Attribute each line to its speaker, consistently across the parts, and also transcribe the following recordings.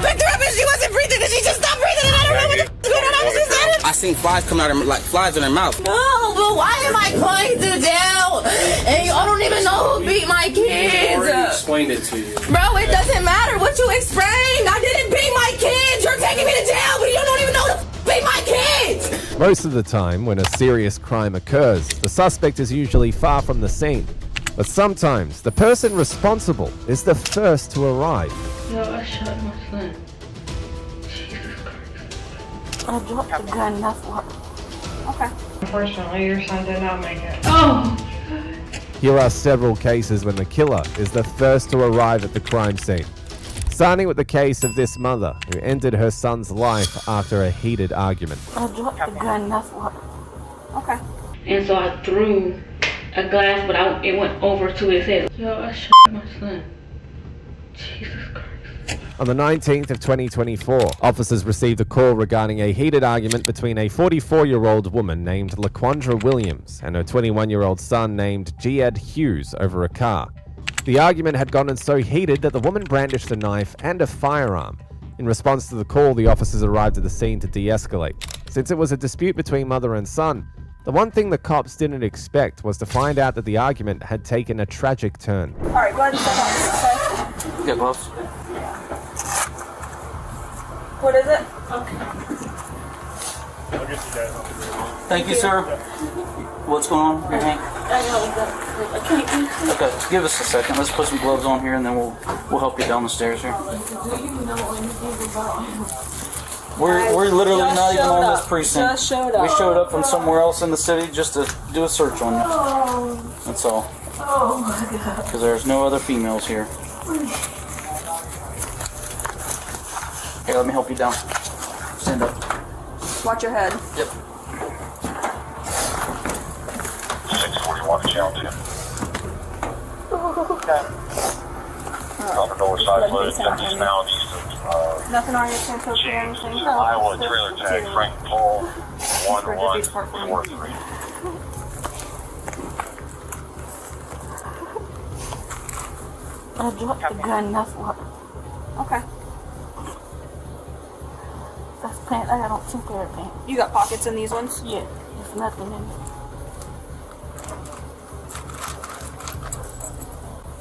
Speaker 1: picked her up and she wasn't breathing and she just stopped breathing and I don't know what the f*** is going on. I was just I seen flies coming out of her, like flies in her mouth. No, but why am I going to jail? And I don't even know who beat my kids.
Speaker 2: I already explained it to you.
Speaker 1: Bro, it doesn't matter what you explained. I didn't beat my kids. You're taking me to jail, but you don't even know who the f*** beat my kids.
Speaker 3: Most of the time, when a serious crime occurs, the suspect is usually far from the scene. But sometimes, the person responsible is the first to arrive.
Speaker 4: Yo, I shot my son. Jesus Christ.
Speaker 1: I dropped the gun, that's what. Okay.
Speaker 4: Unfortunately, your son did not make it. Oh!
Speaker 3: Here are several cases when the killer is the first to arrive at the crime scene. Starting with the case of this mother who ended her son's life after a heated argument.
Speaker 1: I dropped the gun, that's what. Okay.
Speaker 4: And so I threw a glass, but it went over to his head. Yo, I shot my son. Jesus Christ.
Speaker 3: On the 19th of 2024, officers received a call regarding a heated argument between a 44-year-old woman named LaQuandra Williams and her 21-year-old son named Jed Hughes over a car. The argument had gotten so heated that the woman brandished a knife and a firearm. In response to the call, the officers arrived at the scene to de-escalate. Since it was a dispute between mother and son, the one thing the cops didn't expect was to find out that the argument had taken a tragic turn.
Speaker 1: All right, go ahead and step out. Okay.
Speaker 2: Get gloves.
Speaker 1: What is it?
Speaker 2: Okay. Thank you, sir. What's going on? Your hand?
Speaker 1: I can't.
Speaker 2: Okay, give us a second. Let's put some gloves on here and then we'll help you down the stairs here. We're literally not even on this precinct.
Speaker 1: Just showed up.
Speaker 2: We showed up from somewhere else in the city just to do a search on you. That's all.
Speaker 1: Oh my God.
Speaker 2: Because there's no other females here. Here, let me help you down. Stand up.
Speaker 1: Watch your head.
Speaker 2: Yep.
Speaker 5: 641 channel 2. Okay. On the north side, loaded 50 now east of
Speaker 1: Nothing on your chest or
Speaker 5: James,
Speaker 1: anything?
Speaker 5: Iowa, trailer tag, Frank Paul, 1143.
Speaker 1: I dropped the gun, that's what. Okay. That's pants. I got on 2 pair of pants. You got pockets in these ones? Yeah. There's nothing in it.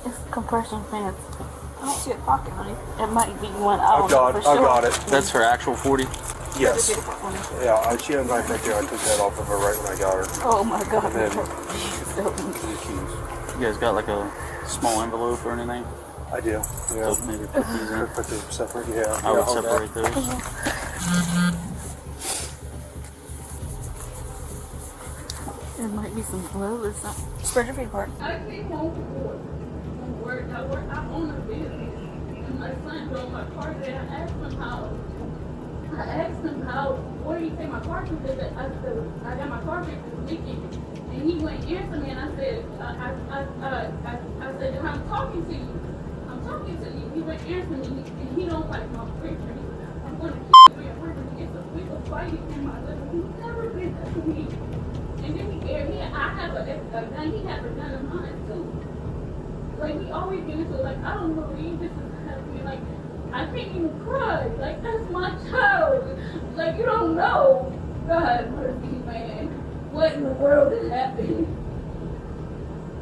Speaker 1: It's compression pants. I don't see a pocket, honey. It might be one. I don't know for sure.
Speaker 6: I got it.
Speaker 2: That's her actual 40?
Speaker 6: Yes. Yeah, she had a knife right there. I took that off of her right when I got her.
Speaker 1: Oh my God.
Speaker 6: And then
Speaker 2: You guys got like a small envelope or anything?
Speaker 6: I do. Yeah.
Speaker 2: So maybe put these in.
Speaker 6: Put them separate. Yeah.
Speaker 2: I would separate those.
Speaker 1: There might be some glue or something. Spread your feet apart.
Speaker 4: I came home from work. I own a business. And my son drove my car there. I asked him how, where do you take my car to? I got my car fixed this weekend. And he went answer me and I said, I said, I'm talking to you. He went answer me and he don't like my picture. I'm going to kill you at work and get some we were fighting in my living room. He never did that to me. And then I have a gun, he has a gun of mine too. Like we always get into it, like I don't believe this is happening. Like I can't even cry. Like that's my child. Like you don't know. God mercy, man. What in the world is happening?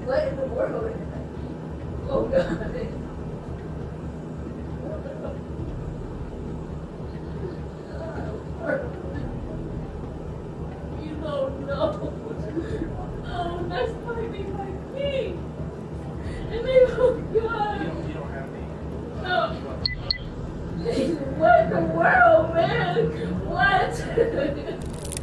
Speaker 4: What in the world is happening? Oh God. You don't know. Oh, that's probably my key. And they look good. You don't have me. No. What in the world, man? What?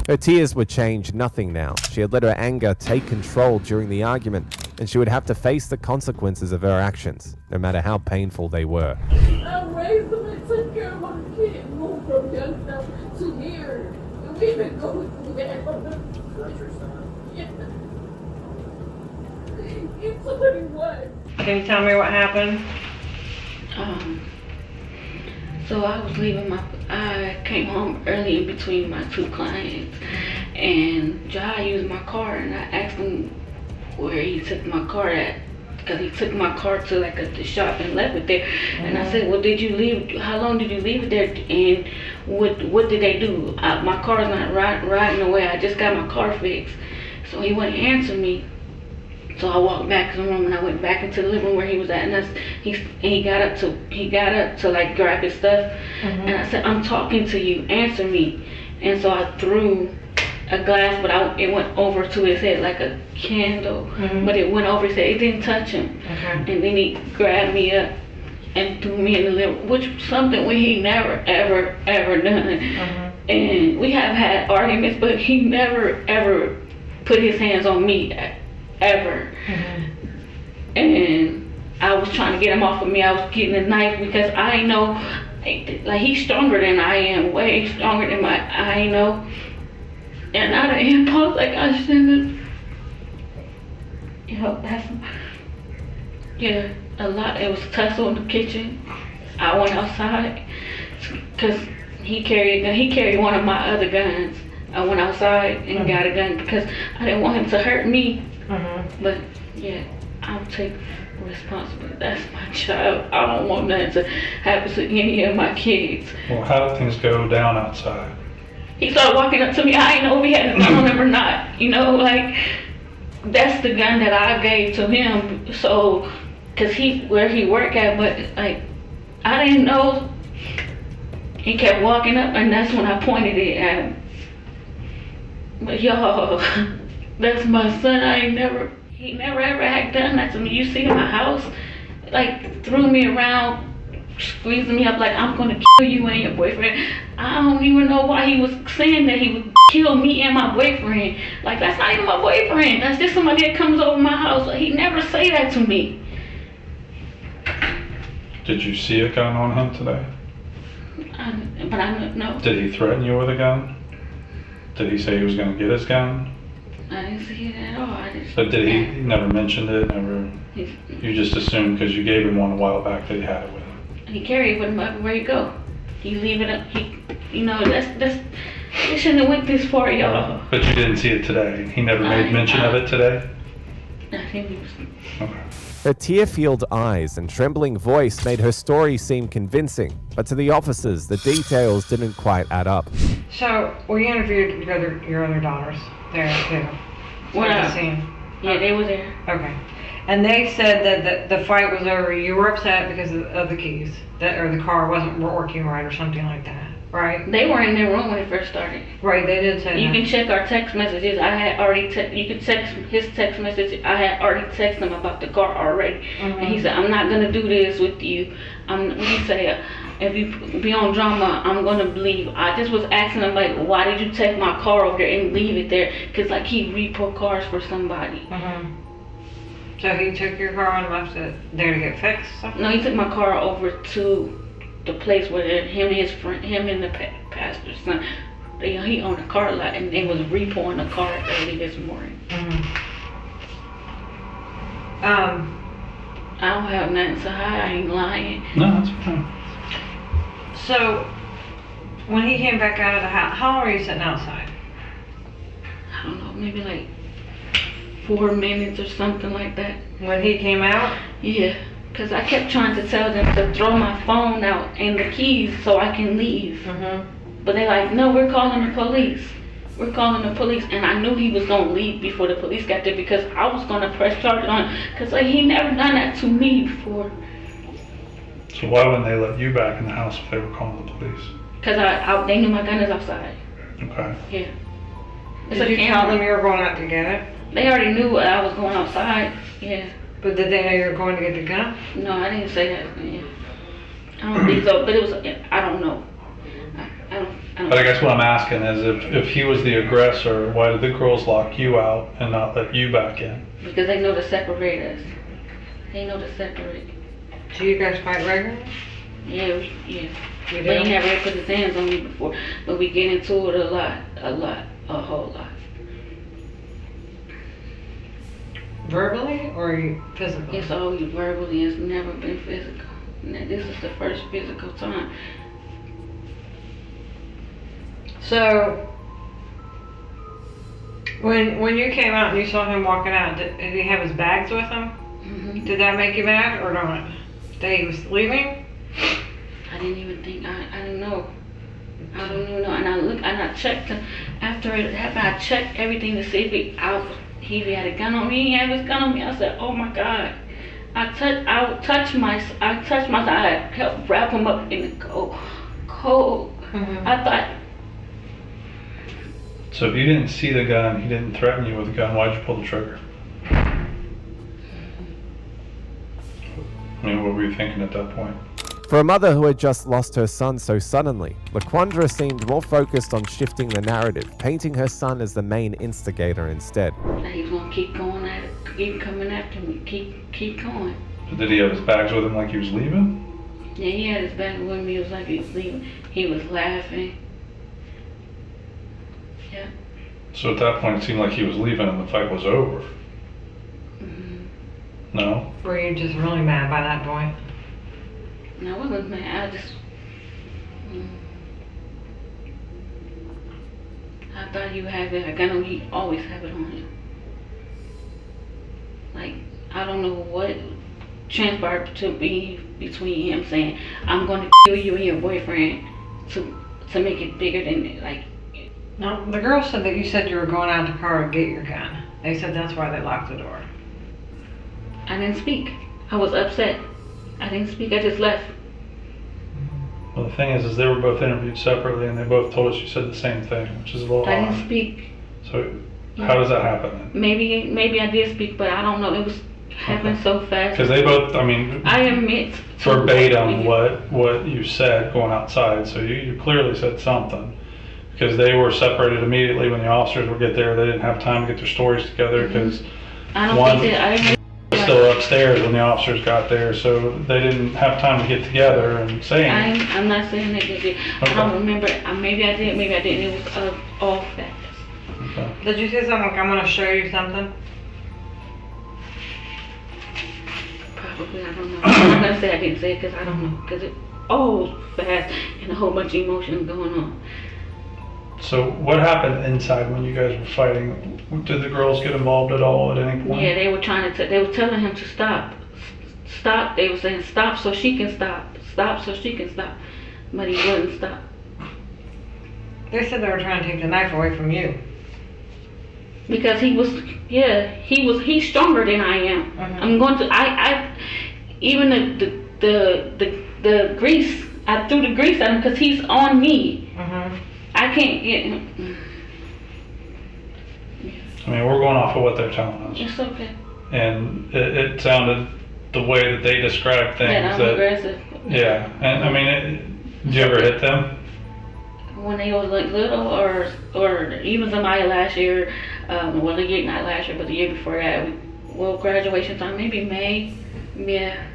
Speaker 3: Her tears would change nothing now. She had let her anger take control during the argument, and she would have to face the consequences of her actions, no matter how painful they were.
Speaker 4: I raised them and took care of my kid, moved from Youngstown to here. And we've been going through that. That's your son? Yeah. He's 21.
Speaker 7: Can you tell me what happened?
Speaker 4: So I came home early in between my 2 clients, and Jai used my car, and I asked him where he took my car at, because he took my car to like the shop and left it there. And I said, well, did you leave? How long did you leave it there? And what did they do? My car's not riding away. I just got my car fixed. So he wouldn't answer me. So I walked back to the room and I went back into the living room where he was at, and he got up to like grab his stuff, and I said, I'm talking to you, answer me. And so I threw a glass, but it went over to his head like a candle, but it went over his head. It didn't touch him. And then he grabbed me up and threw me in the living room, which was something he never ever done. And we have had arguments, but he never ever put his hands on me ever. And I was trying to get him off of me. I was getting a knife because I know, like, he's stronger than I am, way stronger than I know. And out of impulse, like, I shouldn't have, a lot. It was a tussle in the kitchen. I went outside because he carried one of my other guns. I went outside and got a gun because I didn't want him to hurt me. But yeah, I'll take responsibility. That's my child. I don't want nothing to happen to any of my kids.
Speaker 7: Well, how did things go down outside?
Speaker 4: He started walking up to me. I didn't know if he had a gun on him or not. You know, like, that's the gun that I gave to him. So, cause where he worked at, but like, I didn't know. He kept walking up, and that's when I pointed it at him. But y'all, that's my son. He never ever had done that to me. You see in my house, like, threw me around, squeezing me up like I'm gonna kill you and your boyfriend. I don't even know why he was saying that he would kill me and my boyfriend. Like, that's not even my boyfriend. That's just somebody that comes over my house. Like, he never say that to me.
Speaker 7: Did you see a gun on him today?
Speaker 4: But I don't know.
Speaker 7: Did he threaten you with a gun? Did he say he was going to get his gun?
Speaker 4: I didn't see it at all.
Speaker 7: But did he never mentioned it? You just assumed because you gave him one a while back that he had it with him.
Speaker 4: He carried it with him everywhere he go. He leave it up. It shouldn't have went this far, y'all.
Speaker 7: But you didn't see it today. He never made mention of it today.
Speaker 4: I think he was.
Speaker 7: Okay.
Speaker 3: Her tear-filled eyes and trembling voice made her story seem convincing, but to the officers, the details didn't quite add up.
Speaker 8: So, we interviewed your other daughters there too.
Speaker 4: What
Speaker 8: At the scene.
Speaker 4: Yeah, they were there.
Speaker 8: Okay. And they said that the fight was over. You were upset because of the keys, or the car wasn't working right, or something like that, right?
Speaker 4: They were in their room when it first started.
Speaker 8: Right, they did say
Speaker 4: You
Speaker 8: that.
Speaker 4: can check our text messages. I had already you can text his text message. I had already texted him about the car already, and he said, "I'm not gonna do this with you." He said, "If you be on drama, I'm gonna leave." I just was asking him, like, "Why did you take my car over there and leave it there?" Cause like he repo cars for somebody.
Speaker 8: So he took your car and left it there to get fixed?
Speaker 4: No, he took my car over to the place where him and his friend, him and the pastor's son, he owned a car lot, and they was repoing the car early this morning. I don't have nothing to hide. I ain't lying.
Speaker 7: No, that's fine.
Speaker 8: So, when he came back out of the house, how long were you sitting outside?
Speaker 4: I don't know, maybe like 4 minutes or something like that.
Speaker 8: When he came out?
Speaker 4: Yeah, because I kept trying to tell them to throw my phone out and the keys so I can leave. But they're like, no, we're calling the police. We're calling the police. And I knew he was going to leave before the police got there because I was going to press charges on him. Because like, he never done that to me before.
Speaker 7: So why wouldn't they let you back in the house if they were calling the police?
Speaker 4: Because they knew my gun is outside.
Speaker 7: Okay.
Speaker 4: Yeah.
Speaker 8: Did you tell them you were going out to get it?
Speaker 4: They already knew I was going outside. Yeah.
Speaker 8: But did they know you were going to get the gun?
Speaker 4: No, I didn't say that. Yeah. I don't think so. But it was, I don't know. I don't.
Speaker 7: But I guess what I'm asking is if he was the aggressor, why did the girls lock you out and not let you back in?
Speaker 4: Because they know to separate us. They know to separate.
Speaker 8: Do you guys fight regularly?
Speaker 4: Yeah, yeah.
Speaker 8: You
Speaker 4: But
Speaker 8: do?
Speaker 4: he never put his hands on me before. But we get into it a whole lot.
Speaker 8: Verbally or physically?
Speaker 4: It's always verbally. It's never been physical. This is the first physical time.
Speaker 8: So, when you came out and you saw him walking out, did he have his bags with him? Did that make you mad or not? That he was leaving?
Speaker 4: I didn't even think, I didn't know. I don't even know. And I looked and I checked him. After it happened, I checked everything to see if he had a gun on me. He had his gun on me. I said, oh my God. I touched my, I helped wrap him up in the cold. I thought.
Speaker 7: So if you didn't see the gun, he didn't threaten you with a gun, why'd you pull the trigger? I mean, what were you thinking at that point?
Speaker 3: For a mother who had just lost her son so suddenly, LaQuandra seemed more focused on shifting the narrative, painting her son as the main instigator instead.
Speaker 4: He was gonna keep going at it, keep coming after me, keep going.
Speaker 7: But did he have his bags with him like he was leaving?
Speaker 4: Yeah, he had his bag with me. It was like he was leaving. He was laughing. Yeah.
Speaker 7: So at that point, it seemed like he was leaving and the fight was over. No?
Speaker 8: Were you just really mad by that point?
Speaker 4: No, I wasn't mad. I thought he would have it. I got him. He always have it on him. Like, I don't know what transpired to be between him saying, I'm going to kill you and your boyfriend to make it bigger than, like.
Speaker 8: No, the girl said that you said you were going out the car to get your gun. They said that's why they locked the door.
Speaker 4: I didn't speak. I was upset. I didn't speak. I just left.
Speaker 7: Well, the thing is they were both interviewed separately and they both told us you said the same thing, which is a little
Speaker 4: I
Speaker 7: odd.
Speaker 4: didn't speak.
Speaker 7: So how does that happen then?
Speaker 4: Maybe I did speak, but I don't know. It was happened so fast.
Speaker 7: Because they both, I mean,
Speaker 4: I admit
Speaker 7: verbatim what you said going outside, so you clearly said something. Because they were separated immediately when the officers would get there. They didn't have time to get their stories together because
Speaker 4: I don't think that I
Speaker 7: was still upstairs when the officers got there, so they didn't have time to get together and say anything.
Speaker 4: I'm not saying that they did. I don't remember. Maybe I did, maybe I didn't. It was all fast.
Speaker 7: Okay.
Speaker 8: Did you say something like, I'm going to show you something?
Speaker 4: Probably, I don't know. I'm not going to say I didn't say it because I don't know. Because it all fast and a whole bunch of emotions going on.
Speaker 7: So what happened inside when you guys were fighting? Did the girls get involved at all at any point?
Speaker 4: Yeah, they were trying to. They were telling him to stop. Stop. They were saying stop so she can stop. Stop so she can stop. But he wouldn't stop.
Speaker 8: They said they were trying to take the knife away from you.
Speaker 4: Because he's stronger than I am. I'm going to. Even the grease. I threw the grease at him because he's on me. I can't get him.
Speaker 7: I mean, we're going off of what they're telling us.
Speaker 4: It's okay.
Speaker 7: And it sounded the way that they described things.
Speaker 4: That I'm aggressive.
Speaker 7: Yeah, and I mean, did you ever hit them?
Speaker 4: When they was like little, or even somebody last year, well, the year, not last year, but the year before that, graduation time, maybe May. Yeah,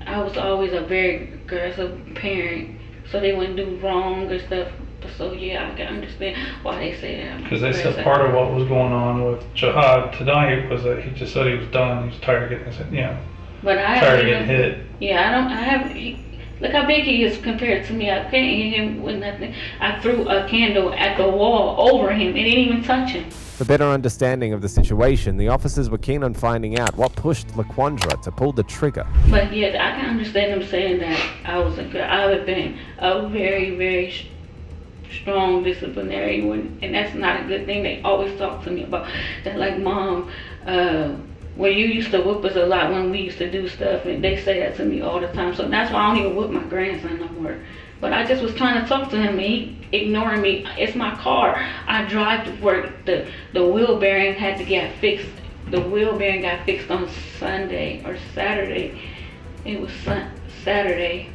Speaker 4: I was always a very aggressive parent, so they wouldn't do wrong or stuff. So yeah, I can understand why they say that.
Speaker 7: Because they said part of what was going on with Jihad tonight was that he just said he was done. He was tired of getting his, tired of getting hit.
Speaker 4: Yeah, look how big he is compared to me. I can't hit him with nothing. I threw a candle at the wall over him. It didn't even touch him.
Speaker 3: For better understanding of the situation, the officers were keen on finding out what pushed LaQuandra to pull the trigger.
Speaker 4: But yeah, I can understand them saying that I have been a very, very strong disciplinary and that's not a good thing. They always talk to me about that, like, Mom, well, you used to whoop us a lot when we used to do stuff, and they say that to me all the time. So that's why I don't even whoop my grandson no more. But I just was trying to talk to him and he ignoring me. It's my car. I drive to work. The wheel bearing had to get fixed. The wheel bearing got fixed on Sunday or Saturday. It was Saturday.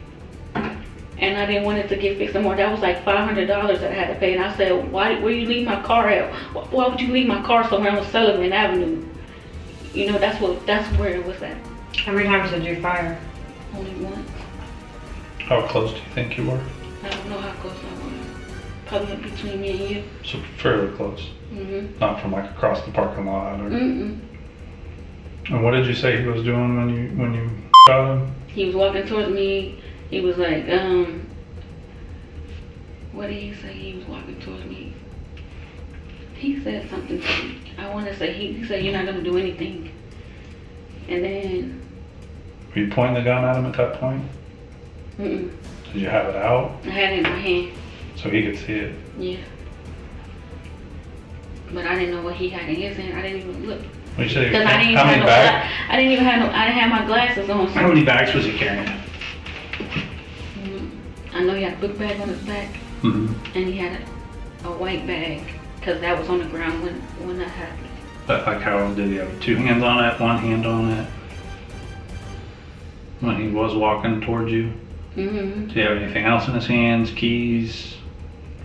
Speaker 4: And I didn't want it to get fixed anymore. That was like $500 that I had to pay. And I said, where you leave my car at? Why would you leave my car somewhere on Sullivan Avenue? That's where it was at.
Speaker 8: How many times did you fire?
Speaker 4: Only once.
Speaker 7: How close do you think you were?
Speaker 4: I don't know how close I was. Probably between me and you.
Speaker 7: So fairly close. Not from like across the parking lot. Or... And what did you say he was doing when you shot him?
Speaker 4: He was walking towards me. He was like, what did he say? He was walking towards me. He said something to me. I want to say, he said, you're not going to do anything. And then,
Speaker 7: Were you pointing the gun at him at that point?
Speaker 4: Did
Speaker 7: Did you have it out
Speaker 4: I had it in my hand.
Speaker 7: so he could see it?
Speaker 4: Yeah. But I didn't know what he had in his hand. I didn't even look.
Speaker 7: Well, you said he
Speaker 4: Cause
Speaker 7: was,
Speaker 4: I didn't
Speaker 7: how
Speaker 4: even
Speaker 7: many
Speaker 4: have
Speaker 7: bags?
Speaker 4: I didn't even have no. I didn't have my glasses on. So
Speaker 9: How many bags was he carrying?
Speaker 4: I know he had a book bag on his back,
Speaker 7: Mm-hmm.
Speaker 4: and he had a white bag, cause that was on the ground when that happened.
Speaker 7: But like how did he have 2 hands on it, 1 hand on it? When he was walking towards you? Did he have anything else in his hands? Keys?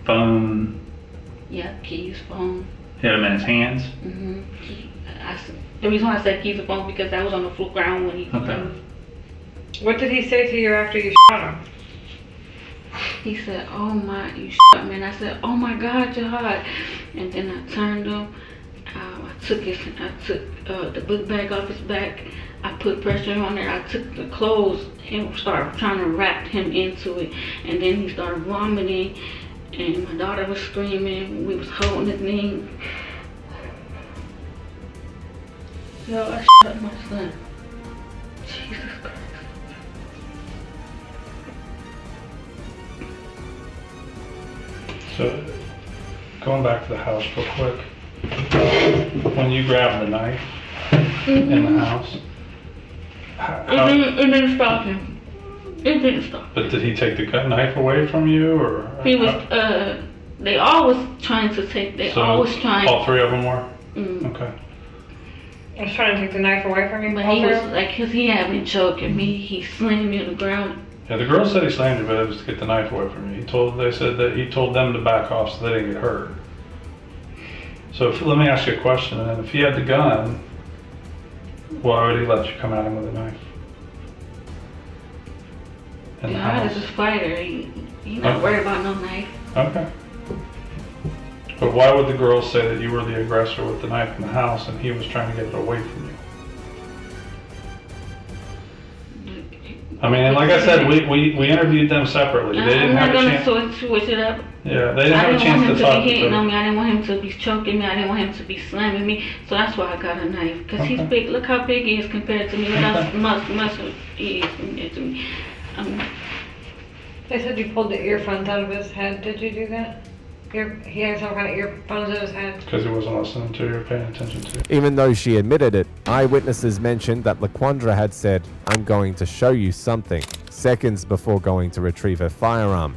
Speaker 7: Phone?
Speaker 4: Yeah, keys, phone.
Speaker 7: He had them in his hands?
Speaker 4: The reason why I said keys and phone because that was on the floor ground when he.
Speaker 7: Okay.
Speaker 8: What did he say to you after you shot him?
Speaker 4: He said, "Oh my, you shot me." And I said, "Oh my God, you're hot." And then I turned him. I took the book bag off his back. I put pressure on it. I took the clothes and started trying to wrap him into it. And then he started vomiting. And my daughter was screaming. We was holding the thing. Yo, I shot my son. Jesus Christ.
Speaker 7: So, going back to the house real quick. When you grabbed the knife in the house,
Speaker 4: It didn't stop him. It didn't stop.
Speaker 7: but did he take the knife away from you, or?
Speaker 4: He was, they always trying to take, they
Speaker 7: So
Speaker 4: always trying.
Speaker 7: All 3 of them were?
Speaker 4: Mm.
Speaker 7: Okay.
Speaker 8: I was trying to take the knife away from you.
Speaker 4: But he was like, cause he had been choking me. He slammed me on the ground.
Speaker 7: Yeah, the girl said he slammed you, but it was to get the knife away from you. They said that he told them to back off so they didn't get hurt. So let me ask you a question, and if he had the gun, why would he let you come at him with a knife? In the
Speaker 4: God
Speaker 7: house?
Speaker 4: is a fighter. He not
Speaker 7: Okay.
Speaker 4: worried about no knife.
Speaker 7: Okay. But why would the girl say that you were the aggressor with the knife in the house and he was trying to get it away from you? I mean, and like I said, we interviewed them separately. They didn't have a
Speaker 4: I'm
Speaker 7: chance.
Speaker 4: not gonna switch it up.
Speaker 7: Yeah, they didn't
Speaker 4: I
Speaker 7: have a
Speaker 4: didn't
Speaker 7: chance
Speaker 4: want him
Speaker 7: to
Speaker 4: to
Speaker 7: talk
Speaker 4: be
Speaker 7: to
Speaker 4: hitting on
Speaker 7: them.
Speaker 4: me. I didn't want him to be choking me. I didn't want him to be slamming me. So that's why I got a knife. Cause he's
Speaker 7: Okay.
Speaker 4: big. Look how big he is compared to me. Look how muscle he is compared to me.
Speaker 8: They said you pulled the earphones out of his head. Did you do that? He had some kind of earphones in his head.
Speaker 7: Because he wasn't listening to you or paying attention to you.
Speaker 3: Even though she admitted it, eyewitnesses mentioned that Laquandra had said, "I'm going to show you something," seconds before going to retrieve her firearm.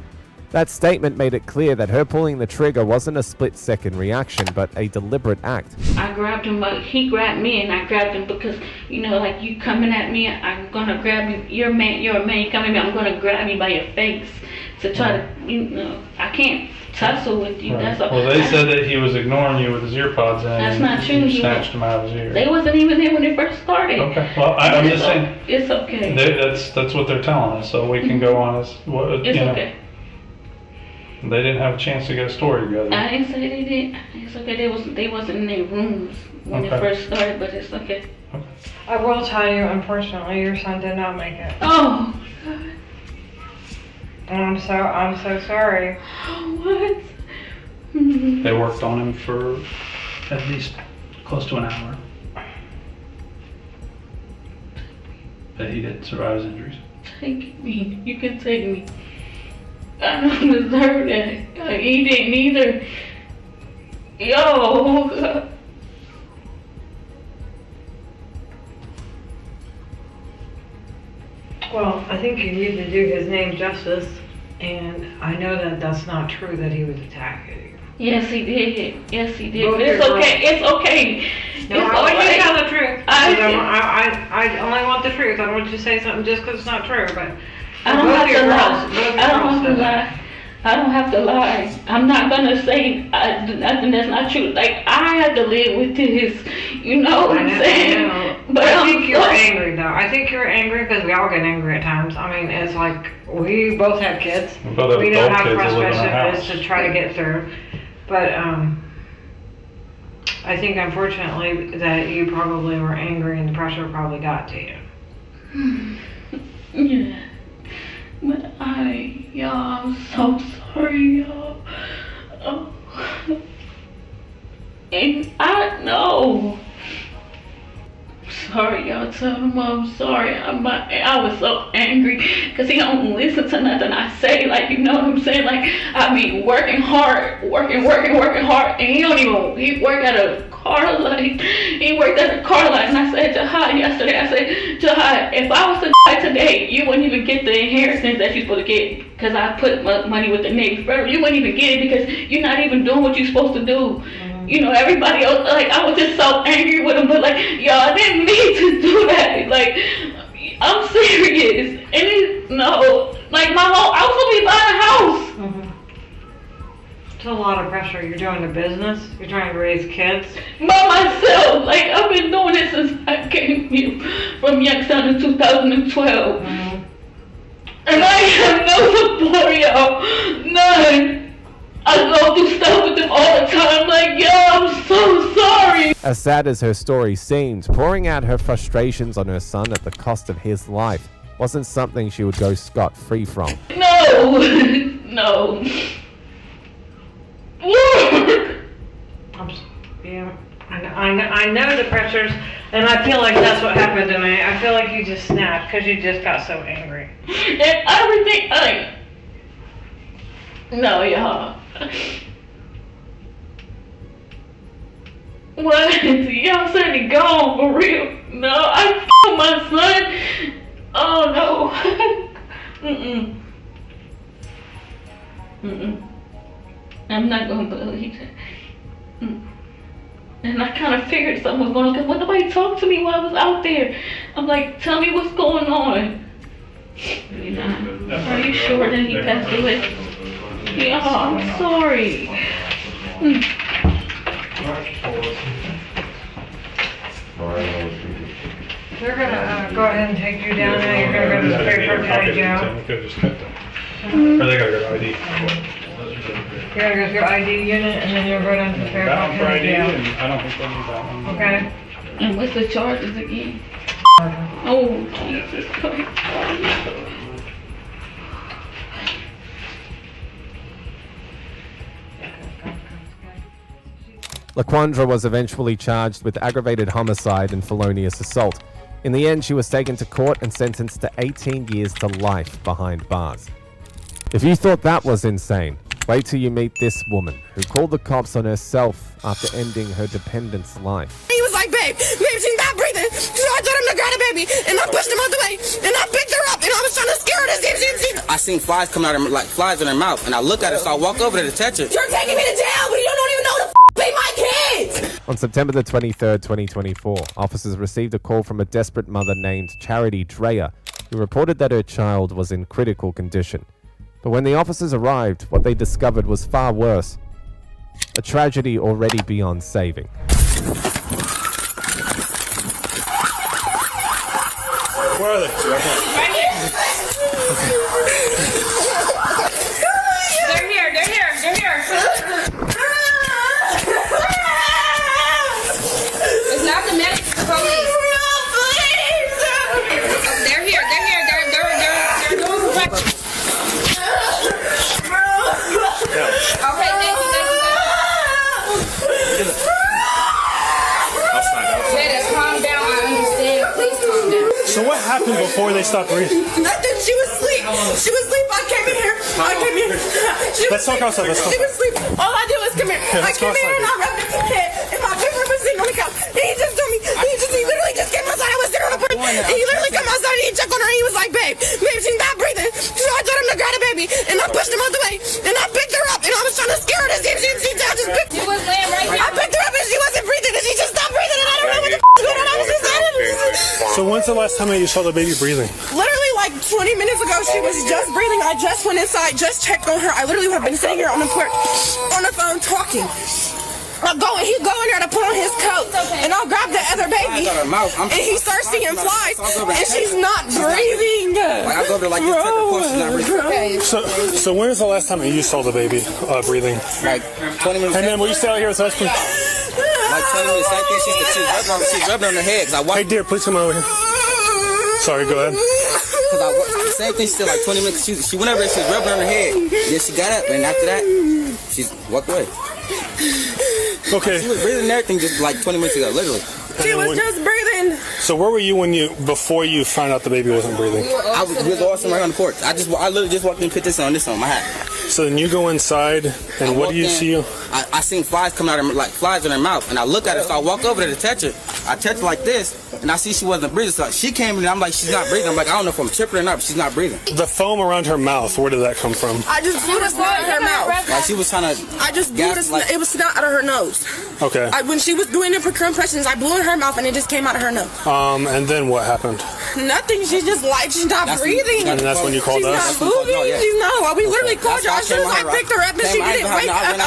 Speaker 3: That statement made it clear that her pulling the trigger wasn't a split-second reaction, but a deliberate act.
Speaker 4: I grabbed him, but he grabbed me, and I grabbed him because, you know, like you coming at me, I'm gonna grab you. You're a man, you coming at me, I'm gonna grab you by your face to try to, you know, I can't tussle with you.
Speaker 7: Right.
Speaker 4: That's all.
Speaker 7: Well, they said that he was ignoring you with his ear pods in.
Speaker 4: That's
Speaker 7: and
Speaker 4: not true.
Speaker 7: You
Speaker 4: He
Speaker 7: snatched him out of his ear.
Speaker 4: They wasn't even there when it first started.
Speaker 7: Okay. Well, I'm just saying.
Speaker 4: It's okay.
Speaker 7: That's what they're telling us, so we can go on as what
Speaker 4: It's
Speaker 7: you know.
Speaker 4: okay.
Speaker 7: They didn't have a chance to get a story together.
Speaker 4: I didn't say they did. It's okay. They wasn't in their rooms when it
Speaker 7: Okay.
Speaker 4: first started, but it's okay.
Speaker 8: I will tell you, unfortunately, your son did not make it.
Speaker 4: Oh,
Speaker 8: I'm so sorry.
Speaker 4: what?
Speaker 7: They worked on him for at least close to an hour. But he didn't survive his injuries.
Speaker 4: Take me. You can take me. I don't deserve that. He didn't either. Yo.
Speaker 8: Well, I think you need to do his name justice, and I know that that's not true that he was attacking you.
Speaker 4: Yes, he did. Yes, he did.
Speaker 8: Both
Speaker 4: But it's
Speaker 8: your
Speaker 4: okay. It's okay.
Speaker 8: No,
Speaker 4: It's
Speaker 8: I want you to
Speaker 4: okay.
Speaker 8: tell the truth.
Speaker 4: I-
Speaker 8: I only want the truth. I don't want you to say something just because it's not true, but
Speaker 4: I don't
Speaker 8: both
Speaker 4: have
Speaker 8: your
Speaker 4: to
Speaker 8: girls-
Speaker 4: lie.
Speaker 8: both your
Speaker 4: I don't
Speaker 8: girls
Speaker 4: have to
Speaker 8: said that.
Speaker 4: lie. I don't have to lie. I'm not gonna say nothing that's not true. Like I had to live with this. You know what
Speaker 8: I
Speaker 4: I'm
Speaker 8: know,
Speaker 4: saying?
Speaker 8: I know.
Speaker 4: But
Speaker 8: I
Speaker 4: I'm
Speaker 8: think you're
Speaker 4: so-
Speaker 8: angry though. I think you're angry because we all get angry at times. I mean, it's like we both have kids.
Speaker 7: We both have
Speaker 8: We know
Speaker 7: adult
Speaker 8: how
Speaker 7: kids that live in
Speaker 8: frustrating
Speaker 7: our
Speaker 8: it is
Speaker 7: house.
Speaker 8: to try to get through. But I think unfortunately that you probably were angry and the pressure probably got to you.
Speaker 4: Yeah. But y'all, I'm so sorry, y'all. Oh. And I know. sorry, y'all. Tell him I'm sorry. I was so angry because he don't listen to nothing I say. Like, you know what I'm saying? Like, I be working hard, working hard, and he work at a car light. He worked at a car light, and I said to Jahai yesterday, I said, Jahai, if I was to die today, you wouldn't even get the inheritance that you're supposed to get because I put money with the Navy Federal. You wouldn't even get it because you're not even doing what you're supposed to do. You know, everybody else, like, I was just so angry with him, but, like, y'all, I didn't mean to do that. Like, I'm serious. And like, I was supposed to be buying a house.
Speaker 8: It's a lot of pressure. You're doing a business. You're trying to raise kids.
Speaker 4: By myself. Like, I've been doing this since I came here from Youngstown in 2012. And I have no support, y'all. None. I go through stuff with them all the time. Like, yo, I'm so sorry.
Speaker 3: As sad as her story seemed, pouring out her frustrations on her son at the cost of his life wasn't something she would go scot-free from.
Speaker 4: No.
Speaker 8: Yeah, I know the pressures, and I feel like that's what happened to me. I feel like you just snapped because you just got so angry.
Speaker 4: And everything, no, y'all. What? Y'all said he gone for real? No, I f***ed my son. Oh no. I'm not gonna believe it. And I kind of figured something was going on because when nobody talked to me while I was out there, I'm like, tell me what's going on. You know, are you sure that he passed away? Yeah, I'm sorry.
Speaker 8: They're gonna go ahead and take you down now. You're gonna go to the Fairfax County Jail.
Speaker 7: Or they gotta go to ID.
Speaker 8: You're gonna go to your ID unit, and then you'll go down to the Fairfax County Jail.
Speaker 7: I don't think they need that one.
Speaker 8: Okay.
Speaker 4: And what's the charges again? Oh, Jesus Christ.
Speaker 3: Laquandra was eventually charged with aggravated homicide and felonious assault. In the end, she was taken to court and sentenced to 18 years to life behind bars. If you thought that was insane, wait till you meet this woman who called the cops on herself after ending her dependent's life.
Speaker 1: He was like, babe, she's not breathing. So I told him to grab the baby, and I pushed him out the way, and I picked her up, and I was trying to scare her to see if she I seen flies come out of her, like flies in her mouth, and I looked at her, so I walked over there to touch her. You're taking me to jail, but you don't even know who the beat my kids!
Speaker 3: On September the 23rd, 2024, officers received a call from a desperate mother named Charity Dreyer, who reported that her child was in critical condition. But when the officers arrived, what they discovered was far worse. A tragedy already beyond saving.
Speaker 6: Where are they?
Speaker 9: Right here. They're here. It's not the medics, it's the police. They're here. They're doing protection. Okay, thank you. Better calm down, I understand. Please calm down.
Speaker 6: So what happened before they stopped breathing?
Speaker 1: Nothing, she was asleep. I came in here.
Speaker 6: Let's talk outside.
Speaker 1: She was asleep. All I did was come here.
Speaker 6: Yeah,
Speaker 1: I came in and I rubbed his head, and my finger was sitting on the couch. And he just told me, he literally just came outside. I was sitting on the porch, and he literally came outside and he checked on her. And he was like, babe, she's not breathing. So I told him to grab the baby, and I pushed him out the way, and I picked her up, and I was trying to scare her to see if she I just picked
Speaker 9: You was laying right here.
Speaker 1: I picked her up, and she wasn't breathing, and she just stopped breathing, and I don't know what the f*** is going on. I was just
Speaker 6: So when's the last time that you saw the baby breathing?
Speaker 1: literally like 20 minutes ago, she was just breathing. I just went inside, just checked on her. I literally have been sitting here on the porch, on the phone talking. He's going there to put on his coat, and I'll grab the other baby, and he starts seeing flies, and she's not breathing. I go to like
Speaker 6: So when was the last time that you saw the baby breathing?
Speaker 1: Like 20 minutes.
Speaker 6: And then will you stay out here with us, please?
Speaker 1: Like 20 minutes. Same thing. She's rubbing on her head.
Speaker 6: Hey, dear, please come over here. Sorry, go ahead.
Speaker 1: Same thing. Still like 20 minutes. She went over there. She was rubbing on her head. Then she got up, and after that, she walked away.
Speaker 6: Okay.
Speaker 1: She was breathing and everything just like 20 minutes ago, literally. She was just breathing.
Speaker 4: then
Speaker 6: So where were you before you found out the baby wasn't breathing?
Speaker 1: We was all sitting right on the porch. I literally just walked in and put this on my hat.
Speaker 6: So then you go inside, and what do you see?
Speaker 1: I seen flies coming out of like flies in her mouth, and I look at her, so I walk over there to touch her. I touch her like this, and I see she wasn't breathing. So she came in, and I'm like, she's not breathing. I'm like, I don't know if I'm tripping or not, but she's not breathing.
Speaker 6: The foam around her mouth, where did that come from?
Speaker 4: I just blew the snot in her mouth.
Speaker 1: Like she was trying to.
Speaker 4: I just blew it was snot out of her nose.
Speaker 6: Okay.
Speaker 4: When she was doing the compressions, I blew in her mouth and it just came out of her nose.
Speaker 6: And then what happened?
Speaker 4: Nothing. She's just like she's not breathing.
Speaker 6: And that's when you called us?
Speaker 4: She's not moving. She's not. We literally called her as soon as I picked her up and she didn't wake up.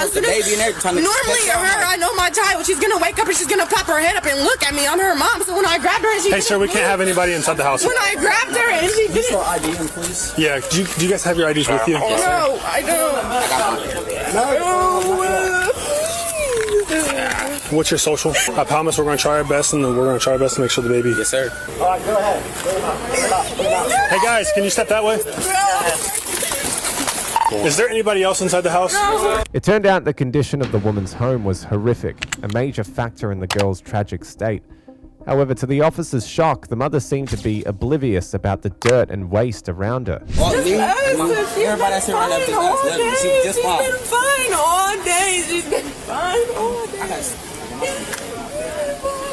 Speaker 4: Normally I know my child. She's gonna wake up and she's gonna pop her head up and look at me. I'm her mom. So when I grabbed her and she
Speaker 6: Hey sir, we can't have anybody inside the house.
Speaker 4: When I grabbed her and she didn't.
Speaker 2: ID in, please.
Speaker 6: Yeah, do you guys have your IDs with you?
Speaker 4: No, I don't.
Speaker 6: What's your social? I promise we're going to try our best, and we're going to try our best to make sure the baby.
Speaker 1: Yes, sir.
Speaker 2: All right, go ahead.
Speaker 6: Hey guys, can you step that way? Is there anybody else inside the house?
Speaker 3: It turned out the condition of the woman's home was horrific, a major factor in the girl's tragic state. However, to the officer's shock, the mother seemed to be oblivious about the dirt and waste around her.
Speaker 1: Everybody that's here right now just she was just fine.
Speaker 4: She's been fine all day. She's been fine all day.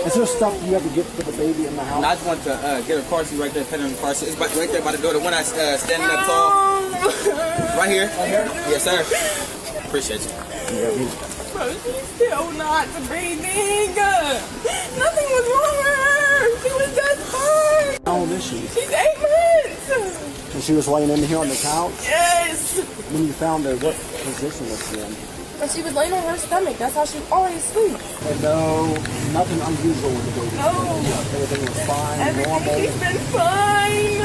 Speaker 2: Is there stuff you have to get for the baby in the house?
Speaker 1: And I just want to get a car seat right there, put her in the car seat. It's right there by the door. The one that's standing up tall. Right here. Yes, sir. Appreciate you.
Speaker 4: Bro, she's still not breathing. Nothing was wrong with her. She was just fine.
Speaker 2: How old is she?
Speaker 4: She's 8 months.
Speaker 2: And she was laying in here on the couch?
Speaker 4: Yes.
Speaker 2: When you found her, what position was she in?
Speaker 4: And she was laying on her stomach. That's how she always sleeps.
Speaker 2: And no, nothing unusual with the baby.
Speaker 4: No.
Speaker 2: Everything was fine, normal.
Speaker 4: Everything's been fine.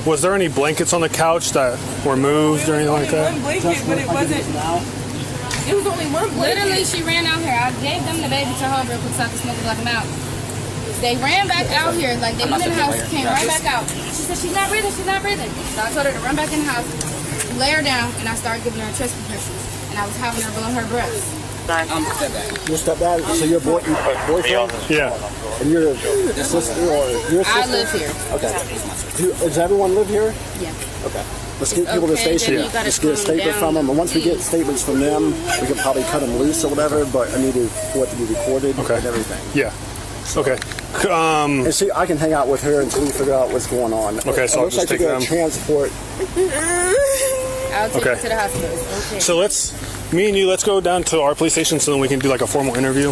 Speaker 6: Was there any blankets on the couch that were moved or anything like that?
Speaker 4: One blanket, but it wasn't. It was only one blanket.
Speaker 9: Literally, she ran out here. I gave them the baby to her real quick so I could smoke it like them out. They ran back out here, like they went in the house, came right back out. She said, she's not breathing, she's not breathing. So I told her to run back in the house, lay her down, and I started giving her chest compressions. And I was having her blow her breath.
Speaker 2: Your stepdad? So your boyfriend?
Speaker 6: Yeah.
Speaker 2: And your sister or your sister?
Speaker 9: I live here.
Speaker 2: Okay. Does everyone live here?
Speaker 9: Yeah.
Speaker 2: Okay. Let's get people to the station. Let's get a statement from them. And once we get statements from them, we can probably cut them loose or whatever. But I need for it to be recorded and everything.
Speaker 6: Yeah. Okay.
Speaker 2: And see, I can hang out with her until we figure out what's going on.
Speaker 6: Okay, so I'll just take them.
Speaker 2: Transport.
Speaker 9: I'll take you to the hospital. Okay.
Speaker 6: So me and you, let's go down to our police station so then we can do like a formal interview.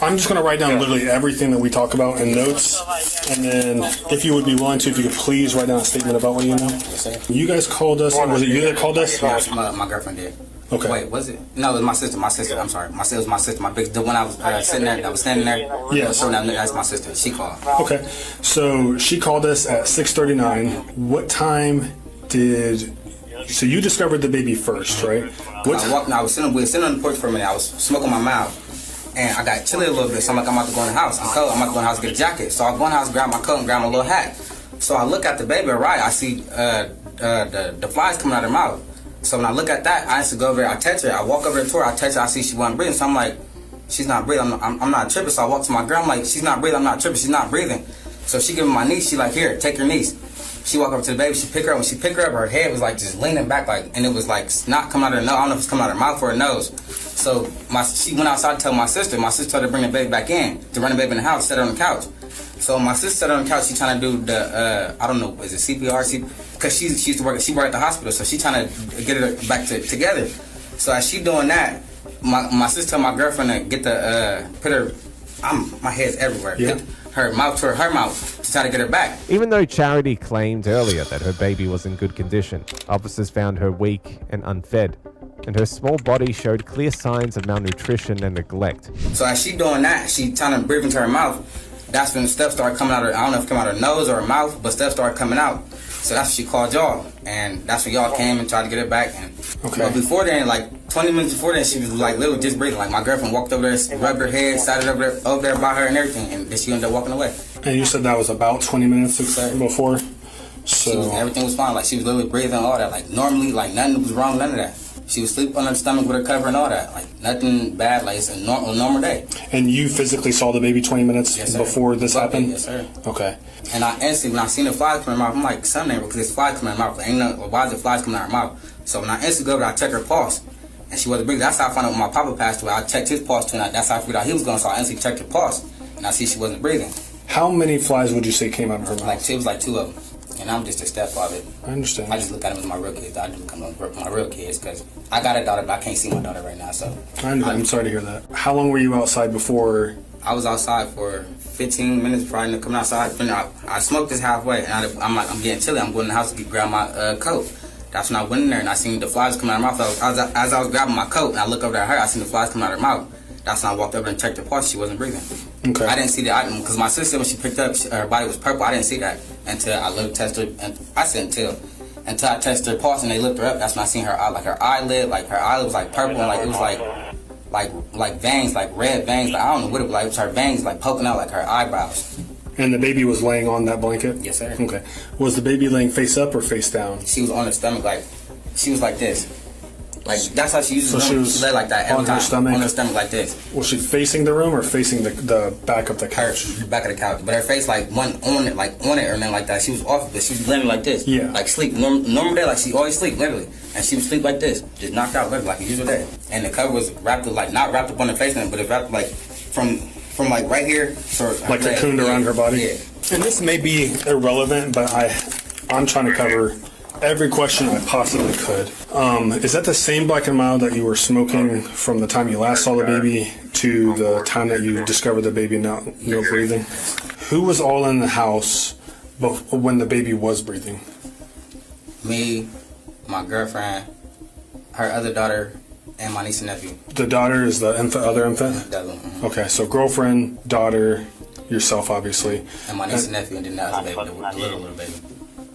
Speaker 6: I'm just going to write down literally everything that we talk about in notes. And then if you would be willing to, if you could please write down a statement about what you know. You guys called us. Was it you that called us?
Speaker 1: Yeah, my girlfriend did.
Speaker 6: Okay.
Speaker 1: Wait, was it? No, it was my sister. My sister. I'm sorry. It was my sister. My big, the one I was sitting there. That was standing there.
Speaker 6: Yeah.
Speaker 1: So now that's my sister. She called.
Speaker 6: Okay. So she called us at 6:39. What time did? So you discovered the baby first, right?
Speaker 1: I was sitting on the porch for a minute. I was smoking my mouth, and I got chilly a little bit. So I'm like, I'm about to go in the house. I'm cold. I'm about to go in the house and get a jacket. So I go in the house, grab my coat, and grab my little hat. So I look at the baby. Right, I see the flies coming out of her mouth. So when I look at that, I used to go over there, I touch her, I walk over to her, I touch her, I see she wasn't breathing. So I'm like, she's not breathing, I'm not tripping. So I walk to my girl, I'm like, she's not breathing, I'm not tripping, she's not breathing. So she give me my niece, she like, here, take your niece. She walk over to the baby, she pick her up, when she pick her up, her head was like just leaning back, like, and it was like snot coming out of her nose. I don't know if it's coming out of her mouth or her nose. So she went outside to tell my sister told her to bring the baby back in, to run the baby in the house, set her on the couch. So my sister sat on the couch, she trying to do the, I don't know, is it CPR? Because she used to work, she worked at the hospital, so she trying to get her back together. So as she doing that, my sister told my girlfriend to get the, put her, my head's everywhere.
Speaker 6: Yeah.
Speaker 1: Put her mouth to her mouth to try to get her back.
Speaker 3: Even though Charity claimed earlier that her baby was in good condition, officers found her weak and unfed, and her small body showed clear signs of malnutrition and neglect.
Speaker 1: So as she doing that, she trying to breathe into her mouth. That's when the stuff started coming out of her, I don't know if it came out of her nose or her mouth, but stuff started coming out. So that's when she called y'all. And that's when y'all came and tried to get her back. And but before then, like 20 minutes before then, she was like literally just breathing. Like my girlfriend walked over there, rubbed her head, sat over there by her and everything. And then she ended up walking away.
Speaker 6: And you said that was about 20 minutes before? So
Speaker 1: everything was fine. Like she was literally breathing, all that. Like normally, like nothing was wrong, none of that. She was asleep on her stomach with her cover and all that. Like, nothing bad. Like, it's a normal day.
Speaker 6: And you physically saw the baby 20 minutes
Speaker 1: Yes, sir.
Speaker 6: before this happened?
Speaker 1: Yes, sir.
Speaker 6: Okay.
Speaker 1: And I instantly, when I seen the flies coming out of her mouth, I'm like, something, because there's flies coming out of her mouth. Like, ain't no, why is the flies coming out of her mouth? So when I instantly go over there, I check her pulse. And she wasn't breathing. That's how I found out when my papa passed away. I checked his pulse too, and that's how I figured out he was going. So I instantly checked her pulse. And I see she wasn't breathing.
Speaker 6: How many flies would you say came out of her mouth?
Speaker 1: Like, it was like 2 of them. And I'm just a stepfather.
Speaker 6: I understand.
Speaker 1: I just look at them as my real kids. I do look at them as my real kids because I got a daughter, but I can't see my daughter right now. So
Speaker 6: I'm sorry to hear that. How long were you outside before?
Speaker 1: I was outside for 15 minutes before I ended up coming outside. I smoked this halfway, and I'm like, I'm getting chilly. I'm going in the house to grab my coat. That's when I went in there and I seen the flies coming out of her mouth. As I was grabbing my coat and I look over at her, I seen the flies coming out of her mouth. That's when I walked over and checked her pulse. She wasn't breathing.
Speaker 6: Okay.
Speaker 1: I didn't see that because my sister, when she picked up, her body was purple. I didn't see that until I looked, tested her. And I said until I tested her pulse and they looked her up. That's when I seen her eye, like her eyelid was like purple and like it was like veins, like red veins. Like, I don't know what it was like. It was her veins like poking out like her eyebrows.
Speaker 6: And the baby was laying on that blanket?
Speaker 1: Yes, sir.
Speaker 6: Okay. Was the baby laying face up or face down?
Speaker 1: She was on her stomach, like she was like this. Like that's how she uses
Speaker 6: So
Speaker 1: the
Speaker 6: she
Speaker 1: room.
Speaker 6: was
Speaker 1: She lay like that every
Speaker 6: on her
Speaker 1: time.
Speaker 6: stomach?
Speaker 1: On her stomach like this.
Speaker 6: Was she facing the room or facing the back of the couch?
Speaker 1: Her back of the couch, but her face like wasn't on it or nothing like that. She was off of it. She was laying like this.
Speaker 6: Yeah.
Speaker 1: Like sleep. Normal day, like she always sleep, literally. And she would sleep like this, just knocked out, literally, like a usual day. And the cover was wrapped up, like not wrapped up on her face, but it wrapped like from like right here.
Speaker 6: Like cocooned around her body?
Speaker 1: Yeah.
Speaker 6: And this may be irrelevant, but I'm trying to cover every question I possibly could. Is that the same Black and Mild that you were smoking from the time you last saw the baby to the time that you discovered the baby no breathing? Who was all in the house when the baby was breathing?
Speaker 1: Me, my girlfriend, her other daughter, and my niece and nephew.
Speaker 6: The daughter is the other infant?
Speaker 1: The other one. Mhm.
Speaker 6: Okay, so girlfriend, daughter, yourself, obviously.
Speaker 1: And my niece and nephew, and then the other baby, the little baby.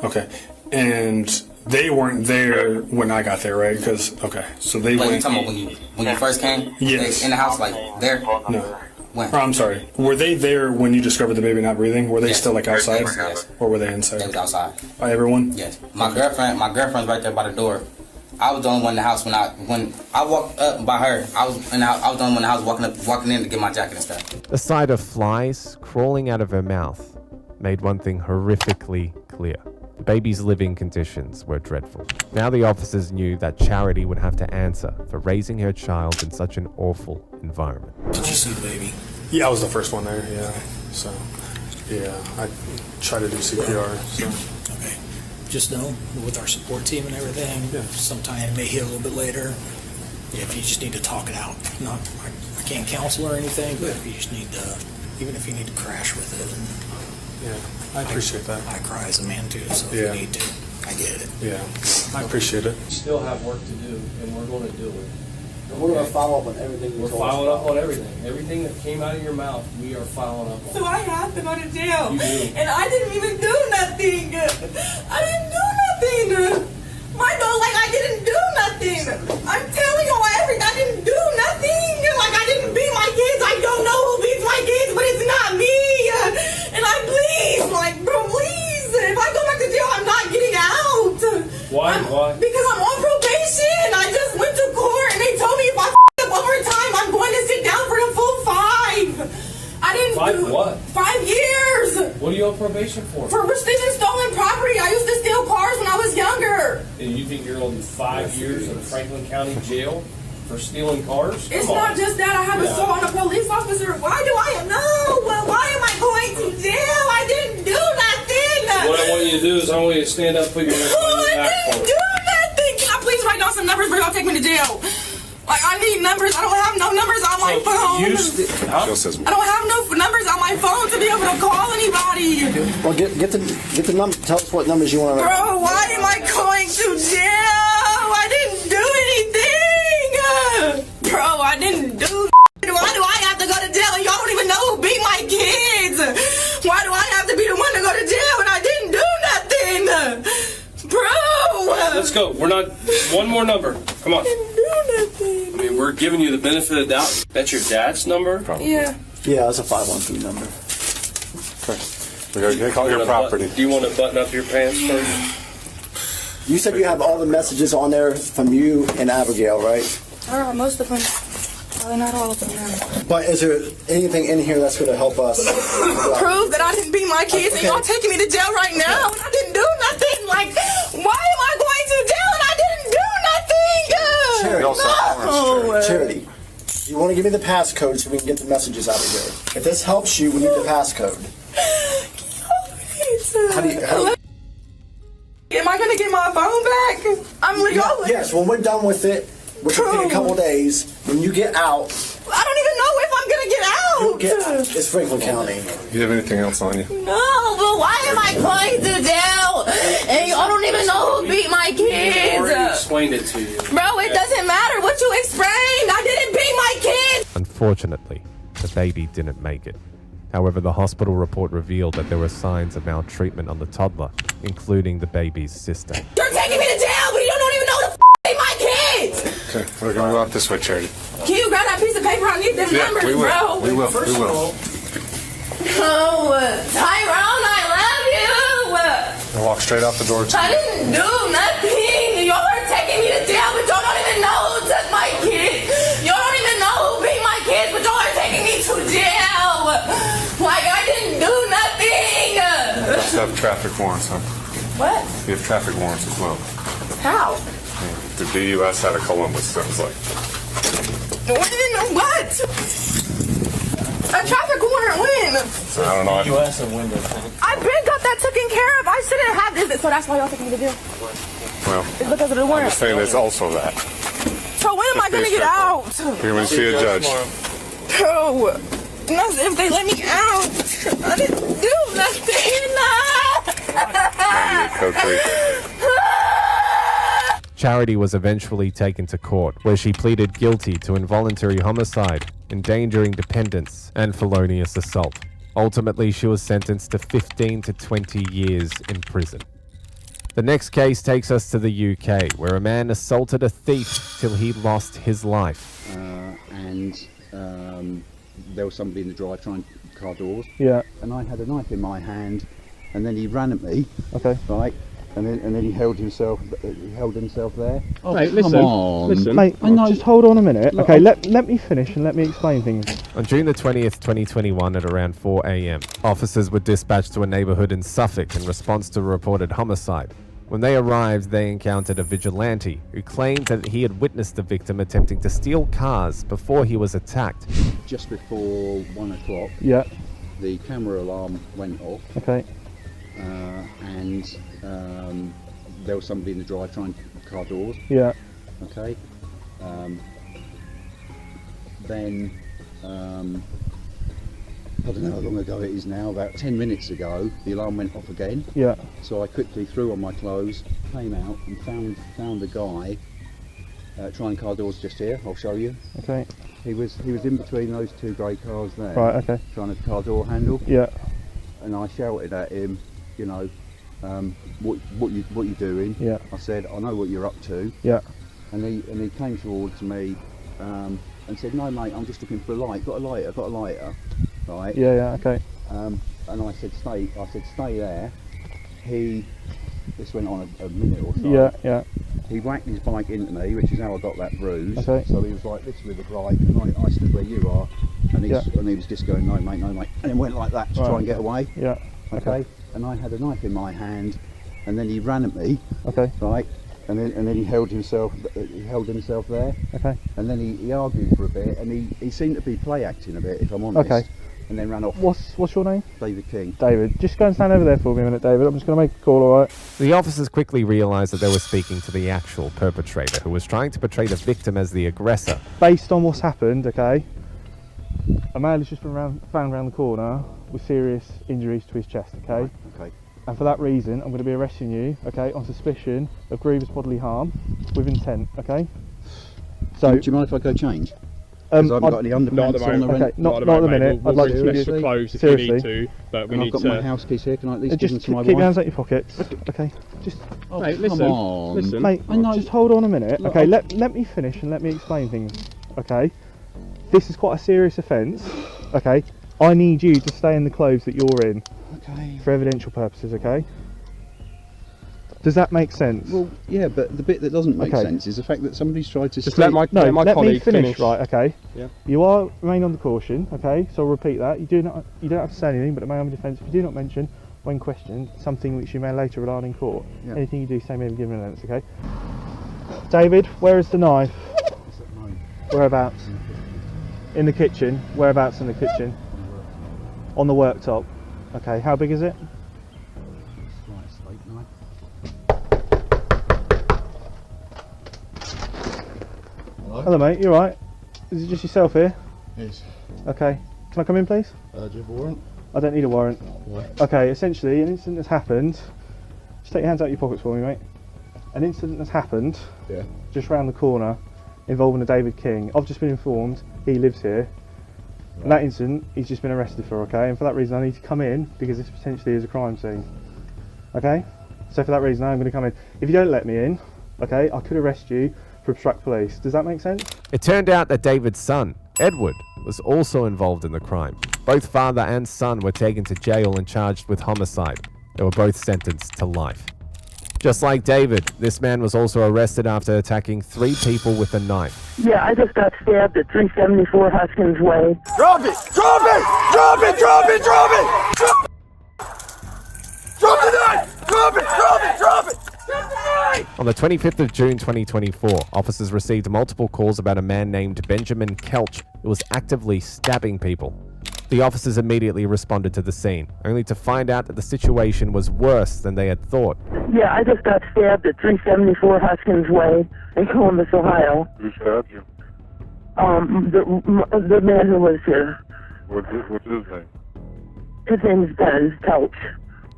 Speaker 6: Okay, and they weren't there when I got there, right? Because so they
Speaker 1: Wait, you
Speaker 6: went.
Speaker 1: talking about when you first came?
Speaker 6: Yes.
Speaker 1: They in the house, like there?
Speaker 6: No.
Speaker 1: When?
Speaker 6: Oh, I'm sorry. Were they there when you discovered the baby not breathing? Were they
Speaker 1: Yes.
Speaker 6: still like outside,
Speaker 1: Yes.
Speaker 6: or were they inside?
Speaker 1: They was outside.
Speaker 6: By everyone?
Speaker 1: Yes. My girlfriend's right there by the door. I was the only one in the house when I walked up by her. I was the only one in the house walking in to get my jacket and stuff.
Speaker 3: The sight of flies crawling out of her mouth made one thing horrifically clear. The baby's living conditions were dreadful. Now the officers knew that Charity would have to answer for raising her child in such an awful environment.
Speaker 10: Did you see the baby?
Speaker 6: Yeah, I was the first one there. Yeah. So, yeah, I tried to do CPR. So.
Speaker 10: Okay. Just know, with our support team and everything, sometime it may hit a little bit later. If you just need to talk it out. I can't counsel or anything, but if you just need to, even if you need to crash with it. And
Speaker 6: Yeah, I appreciate that.
Speaker 10: I cry as a man too, so if you need to, I get it.
Speaker 6: Yeah, I appreciate it.
Speaker 11: We still have work to do, and we're going to do it.
Speaker 2: We're going to follow up on everything
Speaker 11: We're following up on everything. Everything that came out of your mouth, we are following up on.
Speaker 12: So I have to go to jail.
Speaker 11: You do.
Speaker 12: And I didn't even do nothing. I didn't do nothing. My dog, like I didn't do nothing. I'm telling you everything. I didn't do nothing. Like I didn't beat my kids. I don't know who beats my kids, but it's not me. And I please, like, bro, please. If I go back to jail, I'm not getting out.
Speaker 11: Why? Why?
Speaker 12: Because I'm on probation. I just went to court and they told me if I up overtime, I'm going to sit down for the full 5. I didn't do
Speaker 11: what?
Speaker 12: 5 years.
Speaker 11: What are you on probation for?
Speaker 12: For stealing stolen property. I used to steal cars when I was younger.
Speaker 11: And you think you're going to do 5 years in Franklin County Jail for stealing cars?
Speaker 12: It's
Speaker 11: Come
Speaker 12: not
Speaker 11: on.
Speaker 12: just that. I have assault on a police officer. Why do I know? Well, why am I going to jail? I didn't do nothing.
Speaker 11: What I want you to do is I want you to stand up, put your hands on your back
Speaker 12: I
Speaker 11: for
Speaker 12: didn't
Speaker 11: me.
Speaker 12: do nothing. Can I please write down some numbers before y'all take me to jail? Like, I need numbers. I don't have no numbers on my phone. I don't have no numbers on my phone to be able to call anybody.
Speaker 2: Well, get the number. Tell us what numbers you want to.
Speaker 12: Bro, why am I going to jail? I didn't do anything. Bro, I didn't do. Why do I have to go to jail and y'all don't even know who beat my kids? Why do I have to be the one to go to jail and I didn't do nothing? Bro!
Speaker 11: Let's go. We're not. One more number. Come on.
Speaker 12: I didn't do nothing.
Speaker 11: I mean, we're giving you the benefit of the doubt. That's your dad's number?
Speaker 12: Yeah.
Speaker 2: Yeah, that's a 513 number.
Speaker 13: We're going to call your property.
Speaker 11: Do you want to button up your pants first?
Speaker 2: You said you have all the messages on there from you and Abigail, right?
Speaker 9: Most of them. Probably not all of them, no.
Speaker 2: But is there anything in here that's going to help us?
Speaker 12: Prove that I didn't beat my kids, and y'all taking me to jail right now, and I didn't do nothing. Like, why am I going to jail and I didn't do nothing?
Speaker 2: Charity. Charity. You want to give me the passcode so we can get the messages out of here. If this helps you, we need the passcode. How do you
Speaker 12: Am I going to get my phone back? I'm legal.
Speaker 2: Yes, when we're done with it, which will take a couple days, when you get out...
Speaker 12: I don't even know if I'm going to get out.
Speaker 2: You'll get out. It's Franklin County.
Speaker 13: You have anything else on you?
Speaker 1: No, but why am I going to jail? And I don't even know who beat my kids.
Speaker 11: I already explained it to you.
Speaker 1: Bro, it doesn't matter what you explained. I didn't beat my kids.
Speaker 3: Unfortunately, the baby didn't make it. However, the hospital report revealed that there were signs of maltreatment on the toddler, including the baby's sister.
Speaker 1: You're taking me to jail, but you don't even know who the beat my kids.
Speaker 13: Okay, we're going to go out this way, Charity.
Speaker 1: Can you grab that piece of paper? I need them numbers,
Speaker 13: we will.
Speaker 1: bro.
Speaker 13: We will. We will.
Speaker 1: Oh, Tyrone, I love you.
Speaker 13: I'll walk straight out the door.
Speaker 1: I didn't do nothing. Y'all are taking me to jail, but y'all don't even know who took my kids. Y'all don't even know who beat my kids, but y'all are taking me to jail. Like, I didn't do nothing.
Speaker 13: You also have traffic warrants, huh?
Speaker 1: What?
Speaker 13: You have traffic warrants as well.
Speaker 1: How?
Speaker 13: The DUS out of Columbus, that was like...
Speaker 12: What? A traffic warrant when?
Speaker 13: I don't know.
Speaker 11: U.S. and window.
Speaker 12: I've been got that taken care of. I shouldn't have this. So that's why y'all taking me to jail.
Speaker 13: Well,
Speaker 12: It's because of the
Speaker 13: I'm
Speaker 12: warrant.
Speaker 13: just saying there's also that.
Speaker 12: So when am I going to get out?
Speaker 13: You're going to see a judge.
Speaker 12: Oh, not if they let me out. I didn't do nothing.
Speaker 3: Charity was eventually taken to court, where she pleaded guilty to involuntary homicide, endangering dependents, and felonious assault. Ultimately, she was sentenced to 15 to 20 years in prison. The next case takes us to the UK, where a man assaulted a thief till he lost his life.
Speaker 14: There was somebody in the drive-through car doors.
Speaker 2: Yeah.
Speaker 14: And I had a knife in my hand, and then he ran at me.
Speaker 2: Okay.
Speaker 14: Right. And then he held himself there. Oh,
Speaker 2: Mate,
Speaker 14: come
Speaker 2: listen,
Speaker 14: on.
Speaker 2: listen. Mate, just hold on a minute. Okay, let me finish and let me explain things.
Speaker 3: On June the 20th, 2021 at around 4 a.m, officers were dispatched to a neighborhood in Suffolk in response to a reported homicide. When they arrived, they encountered a vigilante who claimed that he had witnessed the victim attempting to steal cars before he was attacked.
Speaker 14: Just before 1 o'clock,
Speaker 2: Yeah.
Speaker 14: the camera alarm went off.
Speaker 2: Okay.
Speaker 14: And there was somebody in the drive-through car doors.
Speaker 2: Yeah.
Speaker 14: Okay. Then I don't know how long ago it is now, about 10 minutes ago, the alarm went off again.
Speaker 2: Yeah.
Speaker 14: So I quickly threw on my clothes, came out and found a guy trying car doors just here. I'll show you.
Speaker 2: Okay.
Speaker 14: He was in between those two grey cars there.
Speaker 2: Right, okay.
Speaker 14: Trying a car door handle.
Speaker 2: Yeah.
Speaker 14: And I shouted at him, you know, what you doing?
Speaker 2: Yeah.
Speaker 14: I said, I know what you're up to.
Speaker 2: Yeah.
Speaker 14: And he came towards me and said, no mate, I'm just looking for a light. Got a lighter. Right.
Speaker 2: Yeah, yeah, okay.
Speaker 14: And I said, stay there. This went on a minute or so.
Speaker 2: Yeah, yeah.
Speaker 14: He whacked his bike into me, which is how I got that bruise.
Speaker 2: Okay.
Speaker 14: So he was like this with the bike, and I stood where you are, and he was just going, no mate, and it went like that to try and get away.
Speaker 2: Yeah.
Speaker 14: Okay. And I had a knife in my hand, and then he ran at me.
Speaker 2: Okay.
Speaker 14: Right. And then he held himself there.
Speaker 2: Okay.
Speaker 14: And then he argued for a bit, and he seemed to be play acting a bit, if I'm honest.
Speaker 2: Okay.
Speaker 14: And then ran off.
Speaker 2: What's your name?
Speaker 14: David King.
Speaker 2: David, just go and stand over there for me a minute, David. I'm just going to make a call, alright?
Speaker 3: The officers quickly realized that they were speaking to the actual perpetrator, who was trying to portray the victim as the aggressor.
Speaker 2: Based on what's happened, okay, a male has just been found around the corner with serious injuries to his chest, okay?
Speaker 14: Okay.
Speaker 2: And for that reason, I'm going to be arresting you, okay, on suspicion of grievous bodily harm with intent, okay? So,
Speaker 14: do you mind if I go change? Because I haven't got any underpants on the
Speaker 2: okay, not at the minute.
Speaker 15: I'd like to
Speaker 2: use
Speaker 15: for clothes if
Speaker 2: seriously.
Speaker 15: you need to, but we
Speaker 14: And
Speaker 15: need
Speaker 14: I've got
Speaker 15: to.
Speaker 14: my house keys here. Can I at least give them
Speaker 2: Just
Speaker 14: to my
Speaker 2: keep your
Speaker 14: wife?
Speaker 2: hands out your pockets, okay? Just,
Speaker 14: Oh,
Speaker 15: Mate,
Speaker 14: come
Speaker 15: listen,
Speaker 14: on.
Speaker 15: listen.
Speaker 2: mate,
Speaker 14: I know.
Speaker 2: just hold on a minute,
Speaker 14: Look,
Speaker 2: okay? Let me finish and let me explain things, okay? This is quite a serious offence, okay? I need you to stay in the clothes that you're in
Speaker 14: Okay.
Speaker 2: for evidential purposes, okay?
Speaker 15: Does that make sense?
Speaker 14: Well, yeah, but the bit that doesn't make
Speaker 15: Okay.
Speaker 14: sense is the fact that somebody's tried to
Speaker 15: Just
Speaker 14: state...
Speaker 15: let my colleague finish. Right, okay.
Speaker 14: Yeah.
Speaker 15: You are remain on the caution, okay? So I'll repeat that. You don't have to say anything, but at my own defence, if you do not mention, when questioned, something which you may later rely on in court,
Speaker 14: Yeah.
Speaker 15: anything you do say may be given evidence, okay? David, where is the knife? Whereabouts? In the kitchen. Whereabouts in the kitchen? On the worktop. Okay, how big is it? Hello mate, you alright? Is it just yourself here?
Speaker 16: Yes.
Speaker 15: Okay. Can I come in please?
Speaker 16: Do you have a warrant?
Speaker 15: I don't need a warrant.
Speaker 16: Why?
Speaker 15: Okay, essentially an incident has happened. Just take your hands out of your pockets for me, mate. An incident has happened just round the corner involving a David King. I've just been informed he lives here. And that incident he's just been arrested for, okay? And for that reason I need to come in because this potentially is a crime scene. Okay? So for that reason I'm going to come in. If you don't let me in, okay, I could arrest you for obstruct police. Does that make sense?
Speaker 3: It turned out that David's son, Edward, was also involved in the crime. Both father and son were taken to jail and charged with homicide. They were both sentenced to life. Just like David, this man was also arrested after attacking 3 people with a knife.
Speaker 17: Yeah, I just got stabbed at 374 Hoskins Way.
Speaker 18: Drop it! Drop it! Drop it! Drop it! Drop it! Drop it! Drop the knife! Drop it! Drop it! Drop it! Drop the knife!
Speaker 3: On the 25th of June 2024, officers received multiple calls about a man named Benjamin Kelch who was actively stabbing people. The officers immediately responded to the scene, only to find out that the situation was worse than they had thought.
Speaker 17: Yeah, I just got stabbed at 374 Hoskins Way in Columbus, Ohio.
Speaker 13: Who stabbed you?
Speaker 17: The man who was here.
Speaker 13: What's his name?
Speaker 17: His name's Ben Kelch.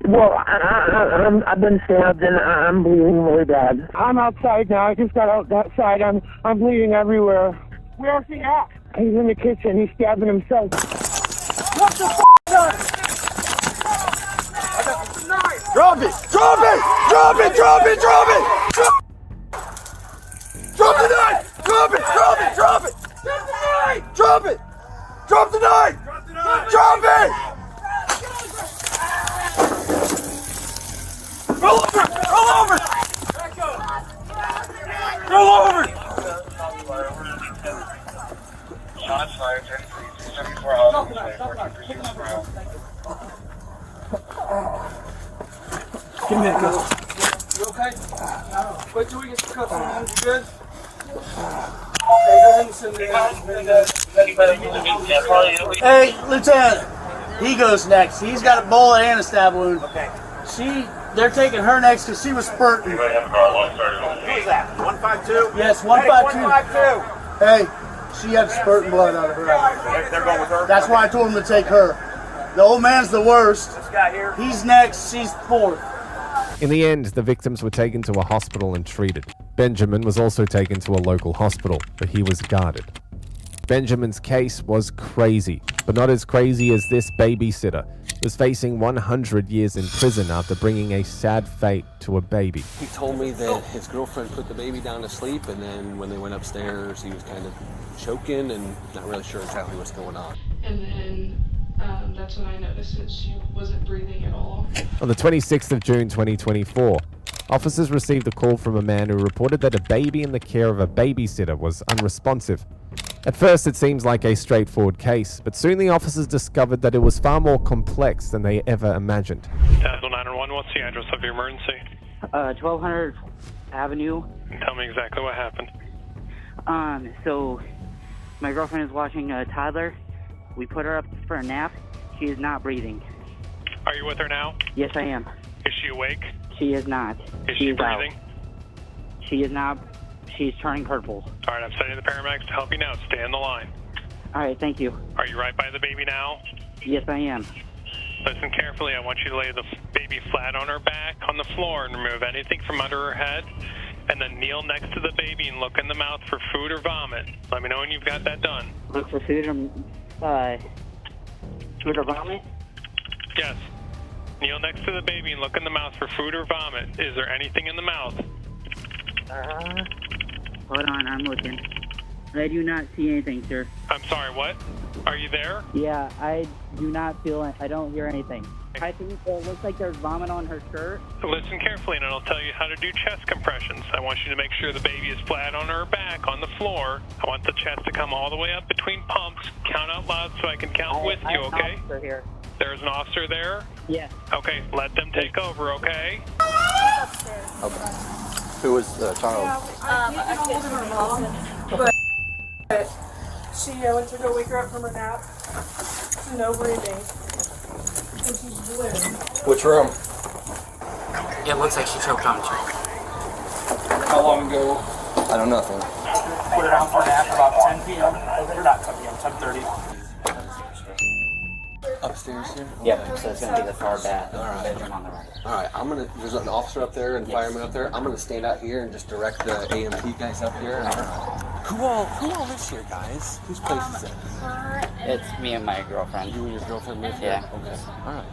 Speaker 17: Well, I've been stabbed and I'm bleeding really bad. I'm outside now. I just got outside. I'm bleeding everywhere. Where's he at? He's in the kitchen. He's stabbing himself.
Speaker 18: What the f*** Drop it! Drop it! Drop it! Drop it! Drop it! Drop the knife! Drop it! Drop it! Drop it! Drop the knife! Drop it! Drop the knife! Drop it! Roll over! Roll over! Roll over!
Speaker 5: Shots fired, 74 Hoskins Way, 43 Brown.
Speaker 18: Give me a go. You okay? Wait till we get the cuts on. You good? Okay, go ahead and send me
Speaker 19: Hey, Lieutenant. He goes next. He's got a bullet and a stab wound. Okay. They're taking her next because she was spurting.
Speaker 5: Anybody have a car long started on the
Speaker 19: Who's that?
Speaker 18: 152?
Speaker 19: Yes, 152.
Speaker 18: Hey, 152.
Speaker 19: Hey, she had spurting blood out of her.
Speaker 18: They're going with her?
Speaker 19: That's why I told him to take her. The old man's the worst.
Speaker 18: This guy here?
Speaker 19: He's next. She's fourth.
Speaker 3: In the end, the victims were taken to a hospital and treated. Benjamin was also taken to a local hospital, but he was guarded. Benjamin's case was crazy, but not as crazy as this babysitter who was facing 100 years in prison after bringing a sad fate to a baby.
Speaker 20: He told me that his girlfriend put the baby down to sleep, and then when they went upstairs, he was kind of choking and not really sure exactly what's going on.
Speaker 21: And then that's when I noticed that she wasn't breathing at all.
Speaker 3: On the 26th of June 2024, officers received a call from a man who reported that a baby in the care of a babysitter was unresponsive. At first, it seems like a straightforward case, but soon the officers discovered that it was far more complex than they ever imagined.
Speaker 22: Tazewell 911, what's the address of your emergency?
Speaker 23: 1200 Avenue.
Speaker 22: Tell me exactly what happened.
Speaker 23: So my girlfriend is watching a toddler. We put her up for a nap. She is not breathing.
Speaker 22: Are you with her now?
Speaker 23: Yes, I am.
Speaker 22: Is she awake?
Speaker 23: She is not.
Speaker 22: Is she breathing?
Speaker 23: Out. She is not. She's turning purple.
Speaker 22: All right, I'm sending the paramedics to help you now. Stay on the line.
Speaker 23: All right, thank you.
Speaker 22: Are you right by the baby now?
Speaker 23: Yes, I am.
Speaker 22: Listen carefully. I want you to lay the baby flat on her back on the floor and remove anything from under her head. And then kneel next to the baby and look in the mouth for food or vomit. Let me know when you've got that done.
Speaker 23: Look for food or vomit?
Speaker 22: Yes. Kneel next to the baby and look in the mouth for food or vomit. Is there anything in the mouth?
Speaker 23: Hold on, I'm looking. I do not see anything, sir.
Speaker 22: I'm sorry, what? Are you there?
Speaker 23: Yeah, I do not feel it. I don't hear anything. I think it looks like there's vomit on her shirt.
Speaker 22: Listen carefully, and I'll tell you how to do chest compressions. I want you to make sure the baby is flat on her back on the floor. I want the chest to come all the way up between pumps. Count out loud so I can count with you, okay?
Speaker 23: Here.
Speaker 22: There's an officer there?
Speaker 23: Yeah.
Speaker 22: Okay, let them take over, okay?
Speaker 20: Okay. Who was the child?
Speaker 12: I told her mom, but she went to go wake her up from her nap. No breathing. And she's blue.
Speaker 20: Which room?
Speaker 23: It looks like she choked on a chick.
Speaker 20: How long ago? I know nothing.
Speaker 23: Put it on for a nap about 10 p.m. Or not 10 p.m., 10:30.
Speaker 20: Upstairs here?
Speaker 23: Yep, so it's going to be the far bedroom on the right.
Speaker 20: Alright, there's an officer up there and fireman up there. I'm gonna stand out here and just direct the AMP guys up here. Who all lives here, guys? Whose place is it?
Speaker 23: It's me and my girlfriend.
Speaker 20: You and your girlfriend live here?
Speaker 23: Yeah.
Speaker 20: Okay. Alright.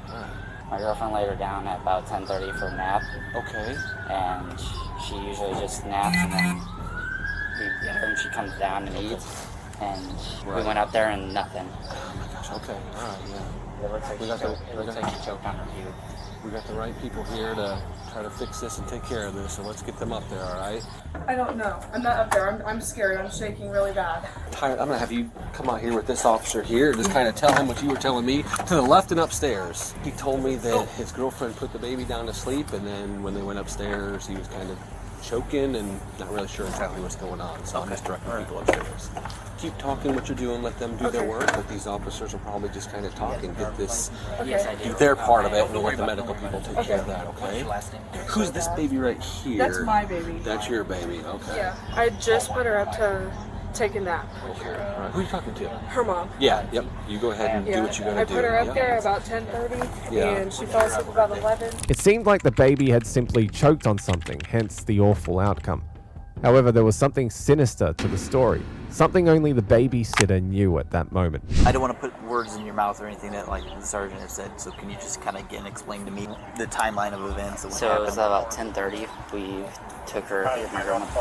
Speaker 23: My girlfriend laid her down at about 10:30 for a nap.
Speaker 20: Okay.
Speaker 23: And she usually just naps and then we get her and she comes down and eats. And we went up there and nothing.
Speaker 20: Oh my gosh, okay. Alright, yeah.
Speaker 23: It looks like she choked on her puke.
Speaker 20: We got the right people here to try to fix this and take care of this, so let's get them up there, alright?
Speaker 12: I don't know. I'm not up there. I'm scared. I'm shaking really bad.
Speaker 20: Tyler, I'm gonna have you come out here with this officer here and just kind of tell him what you were telling me to the left and upstairs. He told me that his girlfriend put the baby down to sleep, and then when they went upstairs, he was kind of choking and not really sure exactly what's going on, so I'm just directing people upstairs. Keep talking what you're doing, let them do their work, but these officers will probably just kind of talk and get this, do their part of it, and let the medical people take care of that, okay? Who's this baby right here?
Speaker 12: That's my baby.
Speaker 20: That's your baby, okay.
Speaker 12: Yeah. I just put her up to take a nap.
Speaker 20: Okay. All right. Who are you talking to?
Speaker 12: Her mom.
Speaker 20: Yeah, yep. You go ahead and do what you gotta do.
Speaker 12: I put her up
Speaker 20: Yep.
Speaker 12: there about 10:30,
Speaker 20: Yeah.
Speaker 12: and she fell asleep about 11.
Speaker 3: It seemed like the baby had simply choked on something, hence the awful outcome. However, there was something sinister to the story, something only the babysitter knew at that moment.
Speaker 7: I don't want to put words in your mouth or anything that like the sergeant has said, so can you just kind of again explain to me the timeline of events? That
Speaker 23: So it was about 10:30. We took her,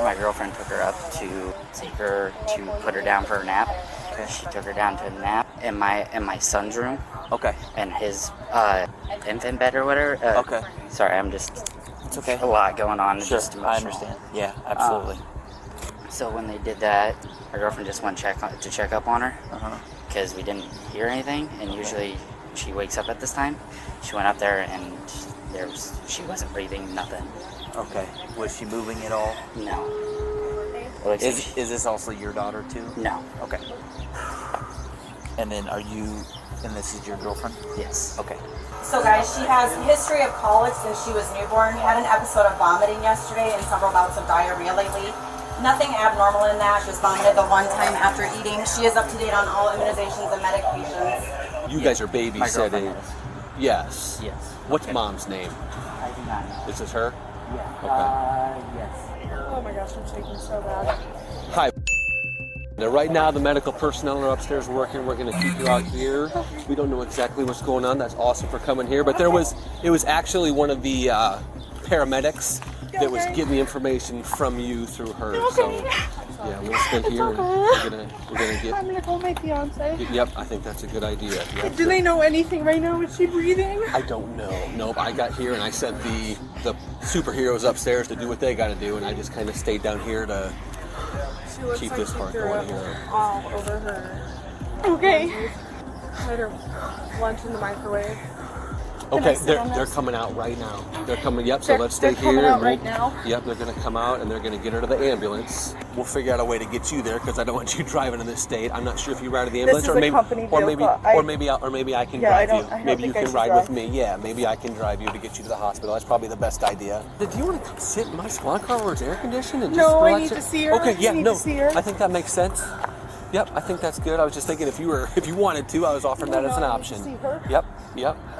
Speaker 23: my girlfriend took her up to put her down for a nap. Okay. She took her down to a nap in my son's room.
Speaker 7: Okay.
Speaker 23: And his infant bed or whatever.
Speaker 7: Okay.
Speaker 23: Sorry, I'm just...
Speaker 7: It's okay.
Speaker 23: A lot going on.
Speaker 7: Sure,
Speaker 23: Just
Speaker 7: I understand. Yeah, absolutely.
Speaker 23: So when they did that, my girlfriend just went to check up on her because we didn't hear anything, and usually she wakes up at this time. She went up there and she wasn't breathing, nothing.
Speaker 7: Okay. Was she moving at all?
Speaker 23: No.
Speaker 7: Is this also your daughter too?
Speaker 23: No.
Speaker 7: Okay. And then and this is your girlfriend?
Speaker 23: Yes.
Speaker 7: Okay.
Speaker 8: So guys, she has a history of colic since she was newborn, had an episode of vomiting yesterday and several bouts of diarrhea lately. Nothing abnormal in that, just vomited the one time after eating. She is up to date on all immunizations and medications.
Speaker 20: You guys are babysitting.
Speaker 23: My
Speaker 20: Yes.
Speaker 23: Yes.
Speaker 20: What's mom's name?
Speaker 23: I do not know.
Speaker 20: Is this her?
Speaker 23: Yeah. Yes.
Speaker 12: Oh my gosh, I'm shaking so bad.
Speaker 20: Hi. Now, right now, the medical personnel are upstairs working. We're going to keep you out here. We don't know exactly what's going on. That's awesome for coming here. But it was actually one of the paramedics that was getting the information from you through her. So, yeah, we'll stay here and we're gonna get.
Speaker 12: I'm gonna call my fiance.
Speaker 20: Yep, I think that's a good idea. Yep.
Speaker 12: Do they know anything right now? Is she breathing?
Speaker 20: I don't know. Nope. I got here and I sent the superheroes upstairs to do what they got to do, and I just kind of stayed down here to keep this part going here.
Speaker 12: All over her. Okay. Had her lunch in the microwave.
Speaker 20: Okay, they're coming out right now. They're coming. Yep. So let's stay
Speaker 12: they're
Speaker 20: here.
Speaker 12: coming out
Speaker 20: and
Speaker 12: right now?
Speaker 20: Yep. They're gonna come out and they're gonna get her to the ambulance. We'll figure out a way to get you there because I don't want you driving in this state. I'm not sure if you ride to the ambulance
Speaker 12: This is a company vehicle.
Speaker 20: or maybe I can drive you. Maybe you
Speaker 12: think I
Speaker 20: can
Speaker 12: should
Speaker 20: ride
Speaker 12: drive.
Speaker 20: with me. Yeah. Maybe I can drive you to get you to the hospital. That's probably the best idea. Do you want to come sit in my squad car where it's air conditioned and just
Speaker 12: No, I
Speaker 20: relax
Speaker 12: need
Speaker 20: it?
Speaker 12: to see her.
Speaker 20: Okay. Yeah.
Speaker 12: I need
Speaker 20: No.
Speaker 12: to see her.
Speaker 20: I think that makes sense. Yep, I think that's good. I was just thinking if you wanted to, I was offering that as an option.
Speaker 12: See her?
Speaker 20: Yep.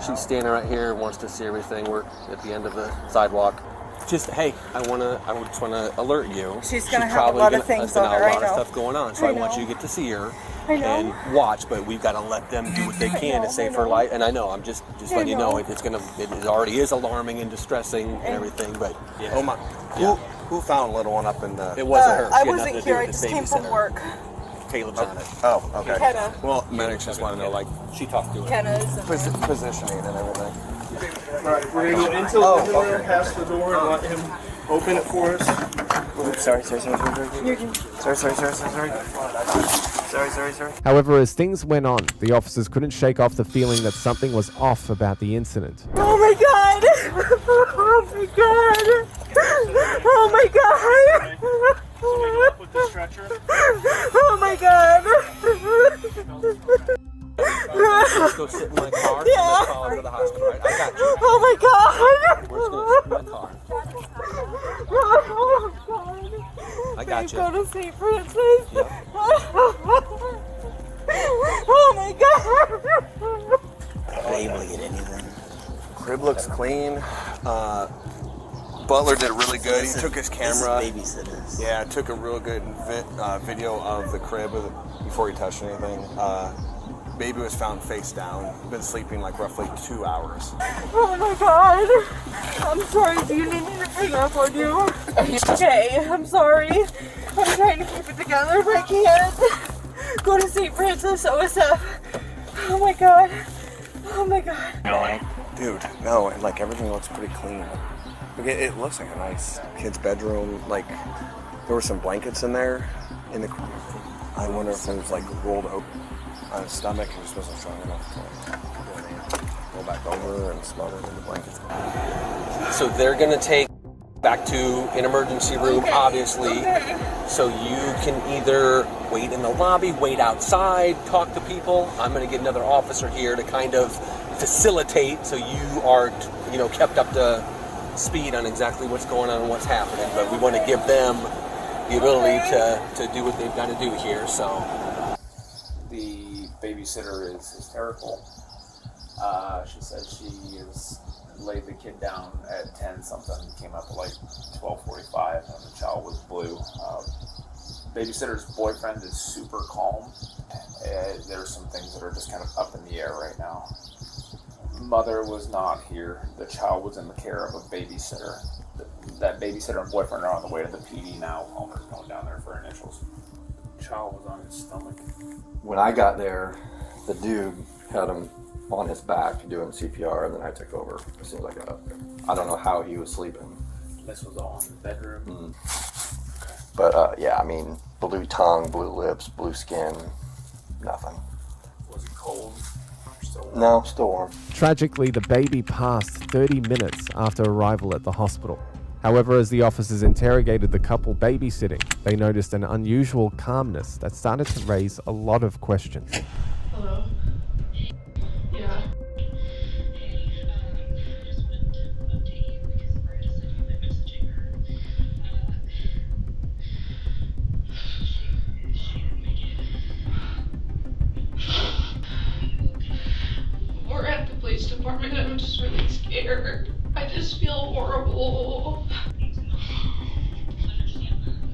Speaker 20: She's standing right here, wants to see everything. We're at the end of the sidewalk. Just hey, I just wanna alert you.
Speaker 12: She's gonna have
Speaker 20: probably
Speaker 12: a lot of things on her.
Speaker 20: A lot of stuff going on, so I want you to get to see her and watch. But we've got to let them do what they can to save her life. And I know I'm just letting you know it already is alarming and distressing and everything. But yeah.
Speaker 16: Oh my.
Speaker 20: Yeah.
Speaker 16: Who found little one up in the?
Speaker 20: It wasn't her. She
Speaker 12: I
Speaker 20: had
Speaker 12: wasn't
Speaker 20: nothing to do
Speaker 12: here. I
Speaker 20: with
Speaker 12: just
Speaker 20: the
Speaker 12: came from
Speaker 20: babysitter.
Speaker 12: work.
Speaker 20: Caleb's on it.
Speaker 16: Oh, okay.
Speaker 12: Kenna.
Speaker 20: Well, medics just want to know, like, she talked to her.
Speaker 12: Kenna's.
Speaker 16: Positioning and everything.
Speaker 15: Right, we're gonna go into the living room, past the door, and let him open it for us.
Speaker 16: Oops, sorry.
Speaker 3: However, as things went on, the officers couldn't shake off the feeling that something was off about the incident.
Speaker 12: Oh my god! Oh my god! Oh my god! Oh my god!
Speaker 20: Let's go sit in my car.
Speaker 12: Yeah.
Speaker 20: Let's call her to the hospital, right? I got you.
Speaker 12: Oh my god!
Speaker 20: We're just gonna sit in my car.
Speaker 12: Oh god!
Speaker 20: I got you.
Speaker 12: Go to St. Francis. Yeah. Oh my god!
Speaker 7: Are they able to get anything?
Speaker 16: Crib looks clean. Butler did really good. He took his camera.
Speaker 7: Babysitters.
Speaker 16: Yeah, took a real good video of the crib before he touched anything. Baby was found face down. Been sleeping like roughly 2 hours.
Speaker 12: Oh my god! I'm sorry, do you need me to hang up on you? Okay, I'm sorry. I'm trying to keep it together, but I can't. Go to St. Francis, OSF. Oh my god. Oh my god.
Speaker 16: Dude, no, like everything looks pretty clean. It looks like a nice kid's bedroom. Like there were some blankets in there. I wonder if it was like rolled open on his stomach. He just wasn't strong enough to roll back over and smother it in the blankets.
Speaker 20: So they're gonna take back to an emergency room, obviously. So you can either wait in the lobby, wait outside, talk to people. I'm gonna get another officer here to kind of facilitate, so you are, kept up to speed on exactly what's going on and what's happening. But we want to give them the ability to do what they've got to do here. So
Speaker 4: the babysitter is hysterical. She said she has laid the kid down at 10 something, came up at like 12:45 and the child was blue. Babysitter's boyfriend is super calm. There's some things that are just kind of up in the air right now. Mother was not here. The child was in the care of a babysitter. That babysitter and boyfriend are on the way to the PD now. Palmer's going down there for initials. Child was on his stomach.
Speaker 6: When I got there, the dude had him on his back doing CPR, and then I took over as soon as I got up there. I don't know how he was sleeping.
Speaker 4: This was all in the bedroom.
Speaker 6: But yeah, I mean, blue tongue, blue lips, blue skin, nothing.
Speaker 4: Was it cold?
Speaker 6: No, still warm.
Speaker 3: Tragically, the baby passed 30 minutes after arrival at the hospital. However, as the officers interrogated the couple babysitting, they noticed an unusual calmness that started to raise a lot of questions.
Speaker 21: Hello? Yeah. We're at the police department and I'm just really scared. I just feel horrible.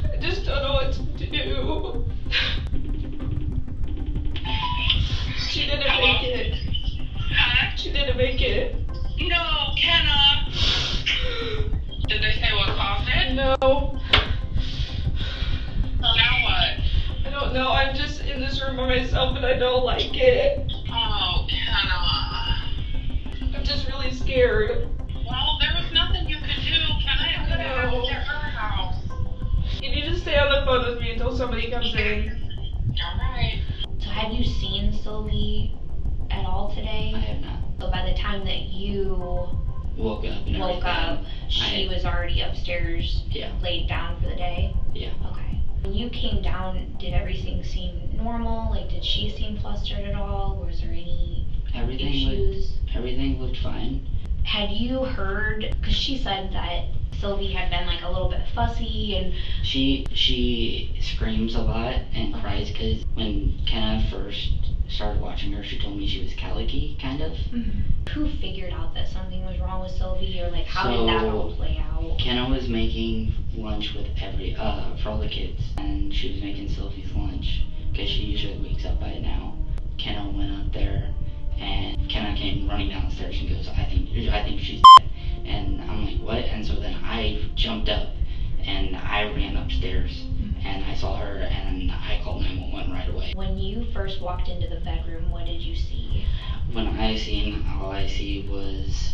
Speaker 21: I just don't know what to do. She didn't make it. She didn't make it.
Speaker 12: No, Kenna. Did they say what caused it?
Speaker 21: No.
Speaker 12: Now what?
Speaker 21: I don't know. I'm just in this room by myself and I don't like it.
Speaker 12: Oh, Kenna.
Speaker 21: I'm just really scared.
Speaker 12: Well, there was nothing you could do. Kenna, it could have happened at her house.
Speaker 21: You need to stay on the phone with me until somebody comes in.
Speaker 12: Alright.
Speaker 10: So have you seen Sylvie at all today?
Speaker 24: I have not.
Speaker 10: So by the time that you
Speaker 24: Woke up and
Speaker 10: woke up, she was already upstairs, laid down for the day?
Speaker 24: Yeah.
Speaker 10: Okay. When you came down, did everything seem normal? Like, did she seem flustered at all? Was there any issues?
Speaker 24: Everything looked fine.
Speaker 10: Had you heard, because she said that Sylvie had been like a little bit fussy and...
Speaker 24: She screams a lot and cries because when Kenna first started watching her, she told me she was colicky, kind of.
Speaker 10: Mm-hmm. Who figured out that something was wrong with Sylvie, or like how did that all play out?
Speaker 24: Kenna was making lunch with for all the kids, and she was making Sylvie's lunch because she usually wakes up by now. Kenna went up there, and Kenna came running downstairs and goes, I think she's dead. And I'm like, what? And so then I jumped up and I ran upstairs and I saw her and I called 911 right away.
Speaker 10: When you first walked into the bedroom, what did you see?
Speaker 24: When I seen, all I see was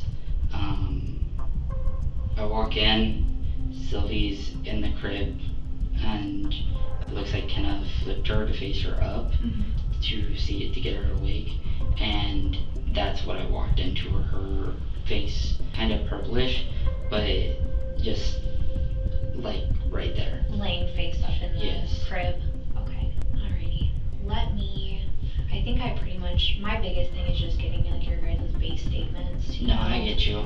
Speaker 24: I walk in, Sylvie's in the crib, and it looks like Kenna flipped her to face her up to see it, to get her awake, and that's what I walked into. Her face kind of purplish, but just like right there.
Speaker 10: Laying face up in the crib. Okay. Alrighty. I think I pretty much, my biggest thing is just getting like your guys' base statements.
Speaker 24: No, I get you.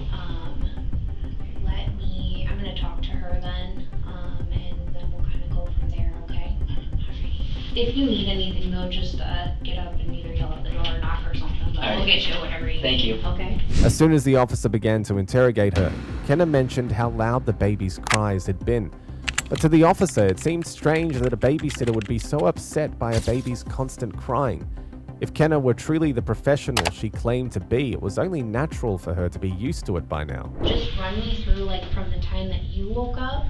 Speaker 10: I'm gonna talk to her then, and then we'll kind of go from there, okay? Alrighty. If you need anything though, just get up and either yell at the door or knock or something, but we'll get you whatever you
Speaker 24: Thank
Speaker 10: need.
Speaker 24: you.
Speaker 10: Okay?
Speaker 3: As soon as the officer began to interrogate her, Kenna mentioned how loud the baby's cries had been. But to the officer, it seemed strange that a babysitter would be so upset by a baby's constant crying. If Kenna were truly the professional she claimed to be, it was only natural for her to be used to it by now.
Speaker 10: Just run me through like from the time that you woke up,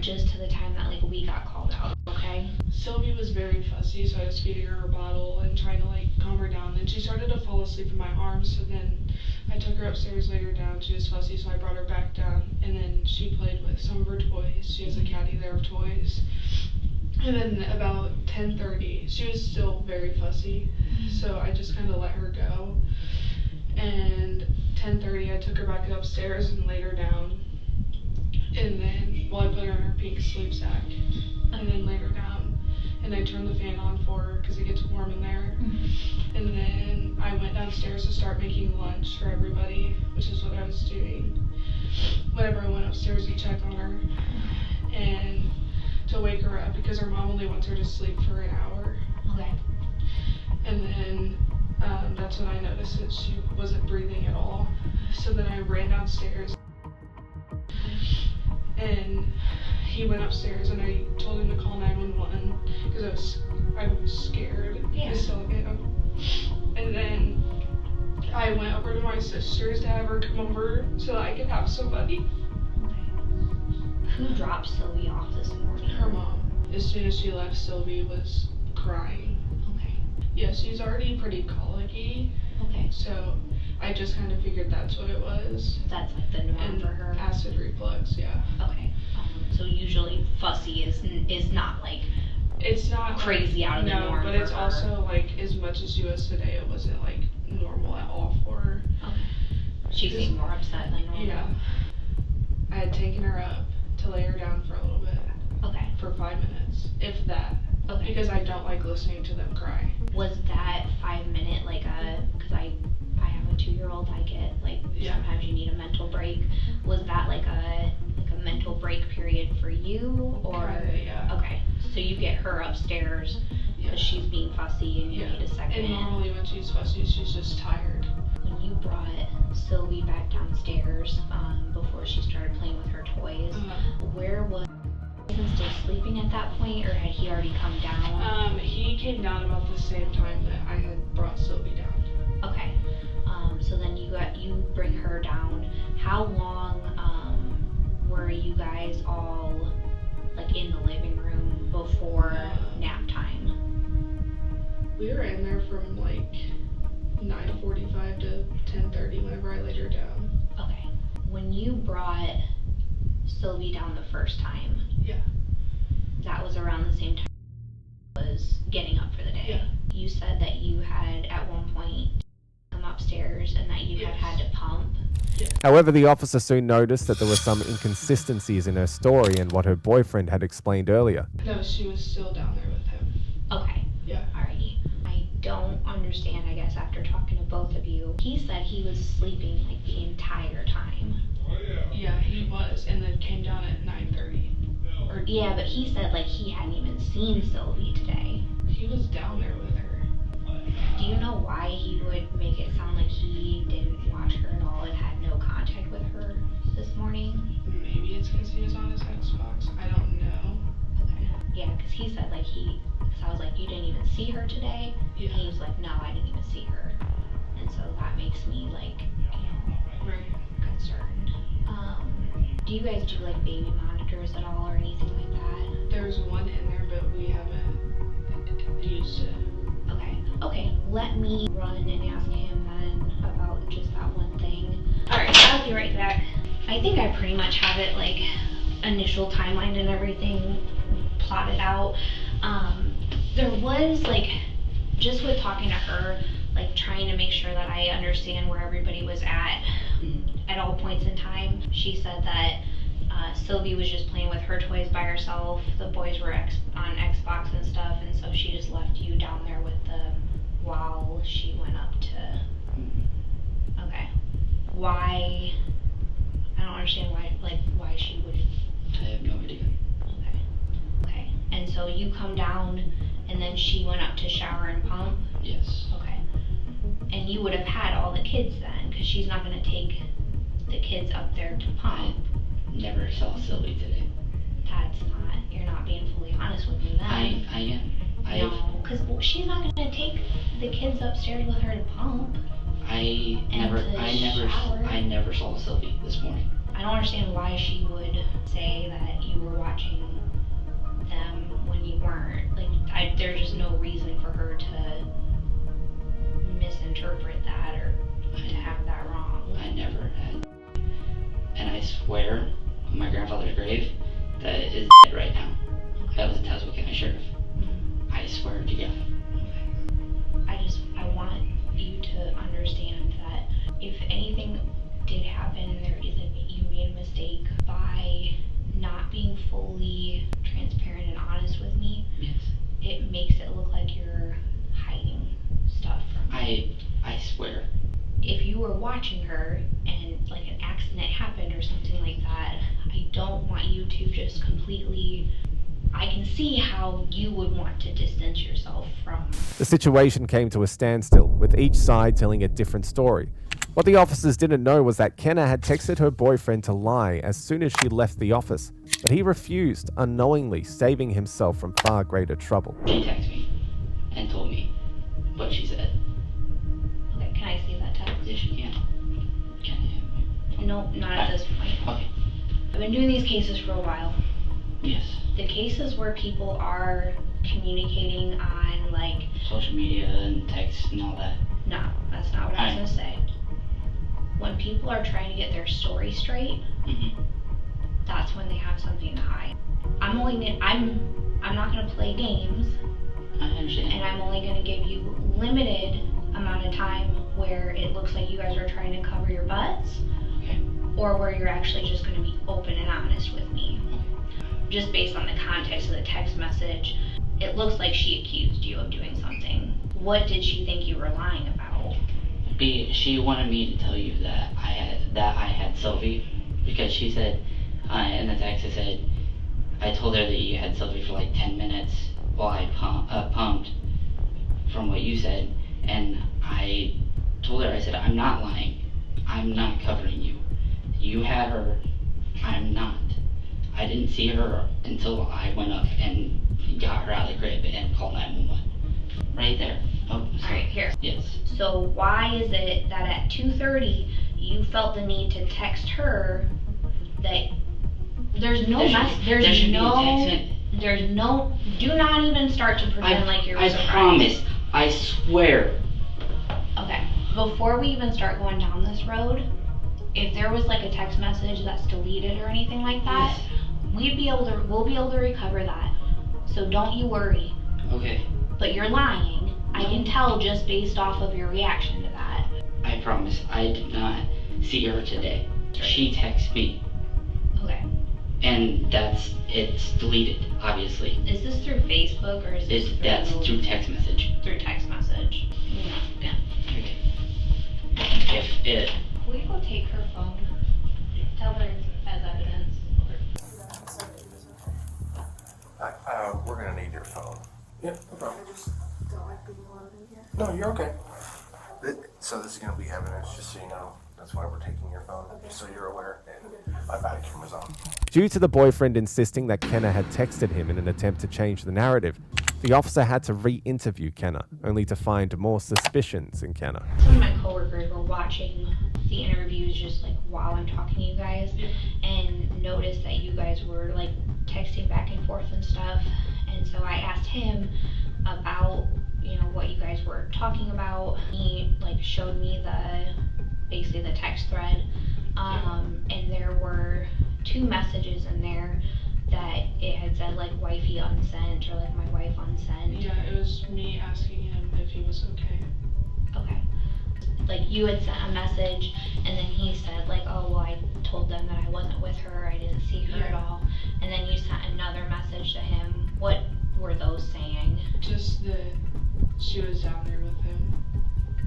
Speaker 10: just to the time that like we got called out, okay?
Speaker 21: Sylvie was very fussy, so I was feeding her a bottle and trying to like calm her down. Then she started to fall asleep in my arms, so then I took her upstairs, laid her down. She was fussy, so I brought her back down, and then she played with some of her toys. She has a caddy there of toys. And then about 10:30, she was still very fussy, so I just kind of let her go. And 10:30, I took her back upstairs and laid her down. And then, I put her in her pink sleep sack, and then laid her down. And I turned the fan on for her because it gets warm in there. And then I went downstairs to start making lunch for everybody, which is what I was doing. Whenever I went upstairs to check on her, and to wake her up because her mom only wants her to sleep for an hour.
Speaker 10: Okay.
Speaker 21: And then that's when I noticed that she wasn't breathing at all. So then I ran downstairs, and he went upstairs, and I told him to call 911 because I was scared.
Speaker 10: Yeah.
Speaker 21: I still am. And then I went over to my sister's to have her come over so that I could have somebody.
Speaker 10: Who dropped Sylvie off this morning?
Speaker 21: Her mom. As soon as she left, Sylvie was crying.
Speaker 10: Okay.
Speaker 21: Yeah, she's already pretty colicky.
Speaker 10: Okay.
Speaker 21: So I just kind of figured that's what it was.
Speaker 10: That's like the norm
Speaker 21: And
Speaker 10: for her.
Speaker 21: acid reflux, yeah.
Speaker 10: Okay. So usually fussy is not like
Speaker 21: It's not
Speaker 10: crazy out of the norm.
Speaker 21: but
Speaker 10: for
Speaker 21: it's
Speaker 10: her.
Speaker 21: also like as much as she was today, it wasn't like normal at all for her.
Speaker 10: Okay. She seemed more upset than normal.
Speaker 21: Yeah. I had taken her up to lay her down for a little bit.
Speaker 10: Okay.
Speaker 21: For 5 minutes, if that.
Speaker 10: Okay.
Speaker 21: Because I don't like listening to them cry.
Speaker 10: Was that 5 minute like because I have a 2-year-old, I get like sometimes you need a mental break. Was that like a mental break period for you or?
Speaker 21: Yeah.
Speaker 10: Okay. So you get her upstairs because she's being fussy and you need a second.
Speaker 21: And normally when she's fussy, she's just tired.
Speaker 10: When you brought Sylvie back downstairs before she started playing with her toys, where was he still sleeping at that point, or had he already come down?
Speaker 21: He came down about the same time that I had brought Sylvie down.
Speaker 10: Okay. So then you bring her down. How long were you guys all like in the living room before nap time?
Speaker 21: We were in there from like 9:45 to 10:30 whenever I laid her down.
Speaker 10: Okay. When you brought Sylvie down the first time,
Speaker 21: yeah,
Speaker 10: that was around the same time I was getting up for the day.
Speaker 21: Yeah.
Speaker 10: You said that you had at one point come upstairs and that you had to pump.
Speaker 3: However, the officer soon noticed that there were some inconsistencies in her story and what her boyfriend had explained earlier.
Speaker 21: No, she was still down there with him.
Speaker 10: Okay.
Speaker 21: Yeah.
Speaker 10: Alrighty. I don't understand, I guess, after talking to both of you. He said he was sleeping like the entire time.
Speaker 21: Yeah, he was, and then came down at 9:30.
Speaker 10: Yeah, but he said like he hadn't even seen Sylvie today.
Speaker 21: He was down there with her.
Speaker 10: Do you know why he would make it sound like he didn't watch her at all and had no contact with her this morning?
Speaker 21: Maybe it's because he was on his Xbox. I don't know.
Speaker 10: Okay. Yeah, because he said like because I was like, you didn't even see her today?
Speaker 21: Yeah.
Speaker 10: And he was like, no, I didn't even see her. And so that makes me like, concerned. Do you guys do like baby monitors at all or anything like that?
Speaker 21: There's one in there, but we haven't used it.
Speaker 10: Okay. let me run and ask him then about just that one thing. Alright, I'll be right back. I think I pretty much have it, like, initial timeline and everything plotted out. There was, like, just with talking to her, like, trying to make sure that I understand where everybody was at all points in time. She said that Sylvie was just playing with her toys by herself. The boys were on Xbox and stuff, and so she just left you down there with them while she went up to... Okay. Why... I don't understand why she would...
Speaker 23: I have no idea.
Speaker 10: Okay. And so you come down, and then she went up to shower and pump?
Speaker 23: Yes.
Speaker 10: Okay. And you would have had all the kids then, because she's not going to take the kids up there to pump.
Speaker 23: Never saw Sylvie today.
Speaker 10: That's not, you're not being fully honest with me then.
Speaker 23: I am.
Speaker 10: No, because she's not going to take the kids upstairs with her to pump.
Speaker 23: I never saw Sylvie this morning.
Speaker 10: I don't understand why she would say that you were watching them when you weren't. Like, there's just no reason for her to misinterpret that or to have that wrong.
Speaker 23: I never had. And I swear on my grandfather's grave that is dead right now. That was a Tazewell County Sheriff. I swear to God.
Speaker 10: I want you to understand that if anything did happen, there is you made a mistake by not being fully transparent and honest with me.
Speaker 23: Yes.
Speaker 10: It makes it look like you're hiding stuff from me.
Speaker 23: I swear.
Speaker 10: If you were watching her and like an accident happened or something like that, I don't want you to just completely... I can see how you would want to distance yourself from...
Speaker 3: The situation came to a standstill, with each side telling a different story. What the officers didn't know was that Kenna had texted her boyfriend to lie as soon as she left the office, but he refused, unknowingly saving himself from far greater trouble.
Speaker 23: She texted me and told me what she said.
Speaker 10: Okay, can I see that text?
Speaker 23: Yes, you can.
Speaker 10: No, not at this point.
Speaker 23: Okay.
Speaker 10: I've been doing these cases for a while.
Speaker 23: Yes.
Speaker 10: The cases where people are communicating on, like...
Speaker 23: social media and text and all that.
Speaker 10: No, that's not what I was going to say. When people are trying to get their story straight, that's when they have something to hide. I'm not going to play games.
Speaker 23: I understand.
Speaker 10: And I'm only going to give you limited amount of time where it looks like you guys are trying to cover your butts.
Speaker 23: Okay.
Speaker 10: Or where you're actually just going to be open and honest with me. Just based on the context of the text message, it looks like she accused you of doing something. What did she think you were lying about?
Speaker 23: She wanted me to tell you that I had Sylvie, because she said in the text, it said, I told her that you had Sylvie for like 10 minutes while I pumped from what you said, and I told her, I said, I'm not lying. I'm not covering you. You had her. I'm not. I didn't see her until I went up and got her out of the crib and called 911. Right there. Oh,
Speaker 10: Alright, here.
Speaker 23: Yes.
Speaker 10: So why is it that at 2:30 you felt the need to text her that there's no do not even start to pretend like you're surprised.
Speaker 23: I promise. I swear.
Speaker 10: Okay. Before we even start going down this road, if there was like a text message that's deleted or anything like that, we'll be able to recover that. So don't you worry.
Speaker 23: Okay.
Speaker 10: But you're lying. I can tell just based off of your reaction to that.
Speaker 23: I promise. I did not see her today. She texted me.
Speaker 10: Okay.
Speaker 23: And it's deleted, obviously.
Speaker 10: Is this through Facebook or is this
Speaker 23: That's through text message.
Speaker 10: Through text message. Yeah.
Speaker 23: Okay. If it...
Speaker 10: Will you go take her phone? Tell her as evidence.
Speaker 16: We're gonna need your phone.
Speaker 1: Yeah, no problem.
Speaker 12: I just don't like being alone in here.
Speaker 1: No, you're okay.
Speaker 16: So this is gonna be evidence, just so you know. That's why we're taking your phone, just so you're aware. And my body camera's on.
Speaker 3: Due to the boyfriend insisting that Kenna had texted him in an attempt to change the narrative, the officer had to re-interview Kenna, only to find more suspicions in Kenna.
Speaker 10: Some of my coworkers were watching the interviews just like while I'm talking to you guys, and noticed that you guys were like texting back and forth and stuff. And so I asked him about, what you guys were talking about. showed me basically the text thread, and there were 2 messages in there that it had said like wifey unsent or like my wife unsent.
Speaker 21: Yeah, it was me asking him if he was okay.
Speaker 10: Okay. Like you had sent a message and then he said like, oh well, I told them that I wasn't with her, I didn't see her at all. And then you sent another message to him. What were those saying?
Speaker 21: Just that she was down there with him.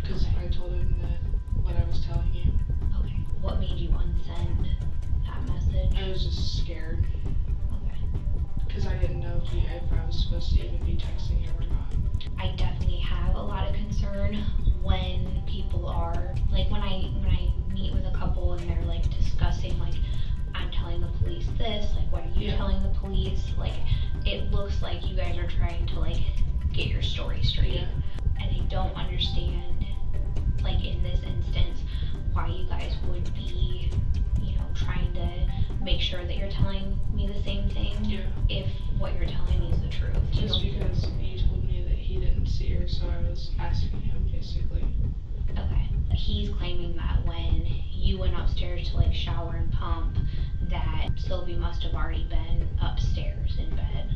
Speaker 21: Because I told him that what I was telling you.
Speaker 10: Okay. What made you unsend that message?
Speaker 21: I was just scared.
Speaker 10: Okay.
Speaker 21: Because I didn't know if I was supposed to even be texting him or not.
Speaker 10: I definitely have a lot of concern when people are like when I meet with a couple and they're like discussing like I'm telling the police this, like what are you telling the police? Like it looks like you guys are trying to like get your story straight. And I don't understand like in this instance why you guys would be, you know, trying to make sure that you're telling me the same thing if what you're telling me is the truth.
Speaker 21: Just because he told me that he didn't see her, so I was asking him basically.
Speaker 10: Okay. He's claiming that when you went upstairs to like shower and pump that Sylvie must have already been upstairs in bed.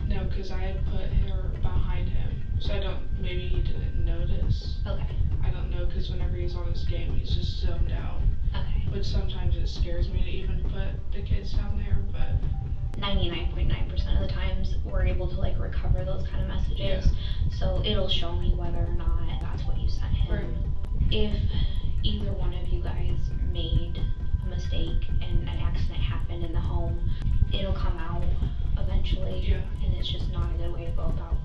Speaker 21: No, because I had put her behind him, so maybe he didn't notice.
Speaker 10: Okay.
Speaker 21: I don't know, because whenever he's on his game, he's just zoned out.
Speaker 10: Okay.
Speaker 21: Which sometimes it scares me to even put the kids down there, but
Speaker 10: 99.9% of the times we're able to like recover those kind of messages. So it'll show me whether or not that's what you sent him.
Speaker 21: Right.
Speaker 10: If either one of you guys made a mistake and an accident happened in the home, it'll come out eventually. And it's just not a good way to go about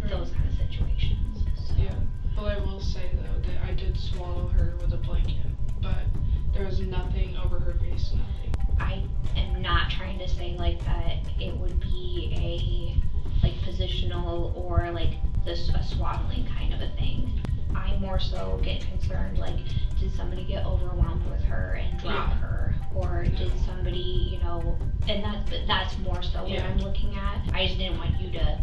Speaker 10: those kind of situations. So.
Speaker 21: Yeah. Well, I will say though that I did swallow her with a blanket, but there was nothing over her face, nothing.
Speaker 10: I am not trying to say like that it would be a like positional or like this a swaddling kind of a thing. I more so get concerned like did somebody get overwhelmed with her and drop her, or did somebody, you know, and that's more so what I'm looking at. I just didn't want you to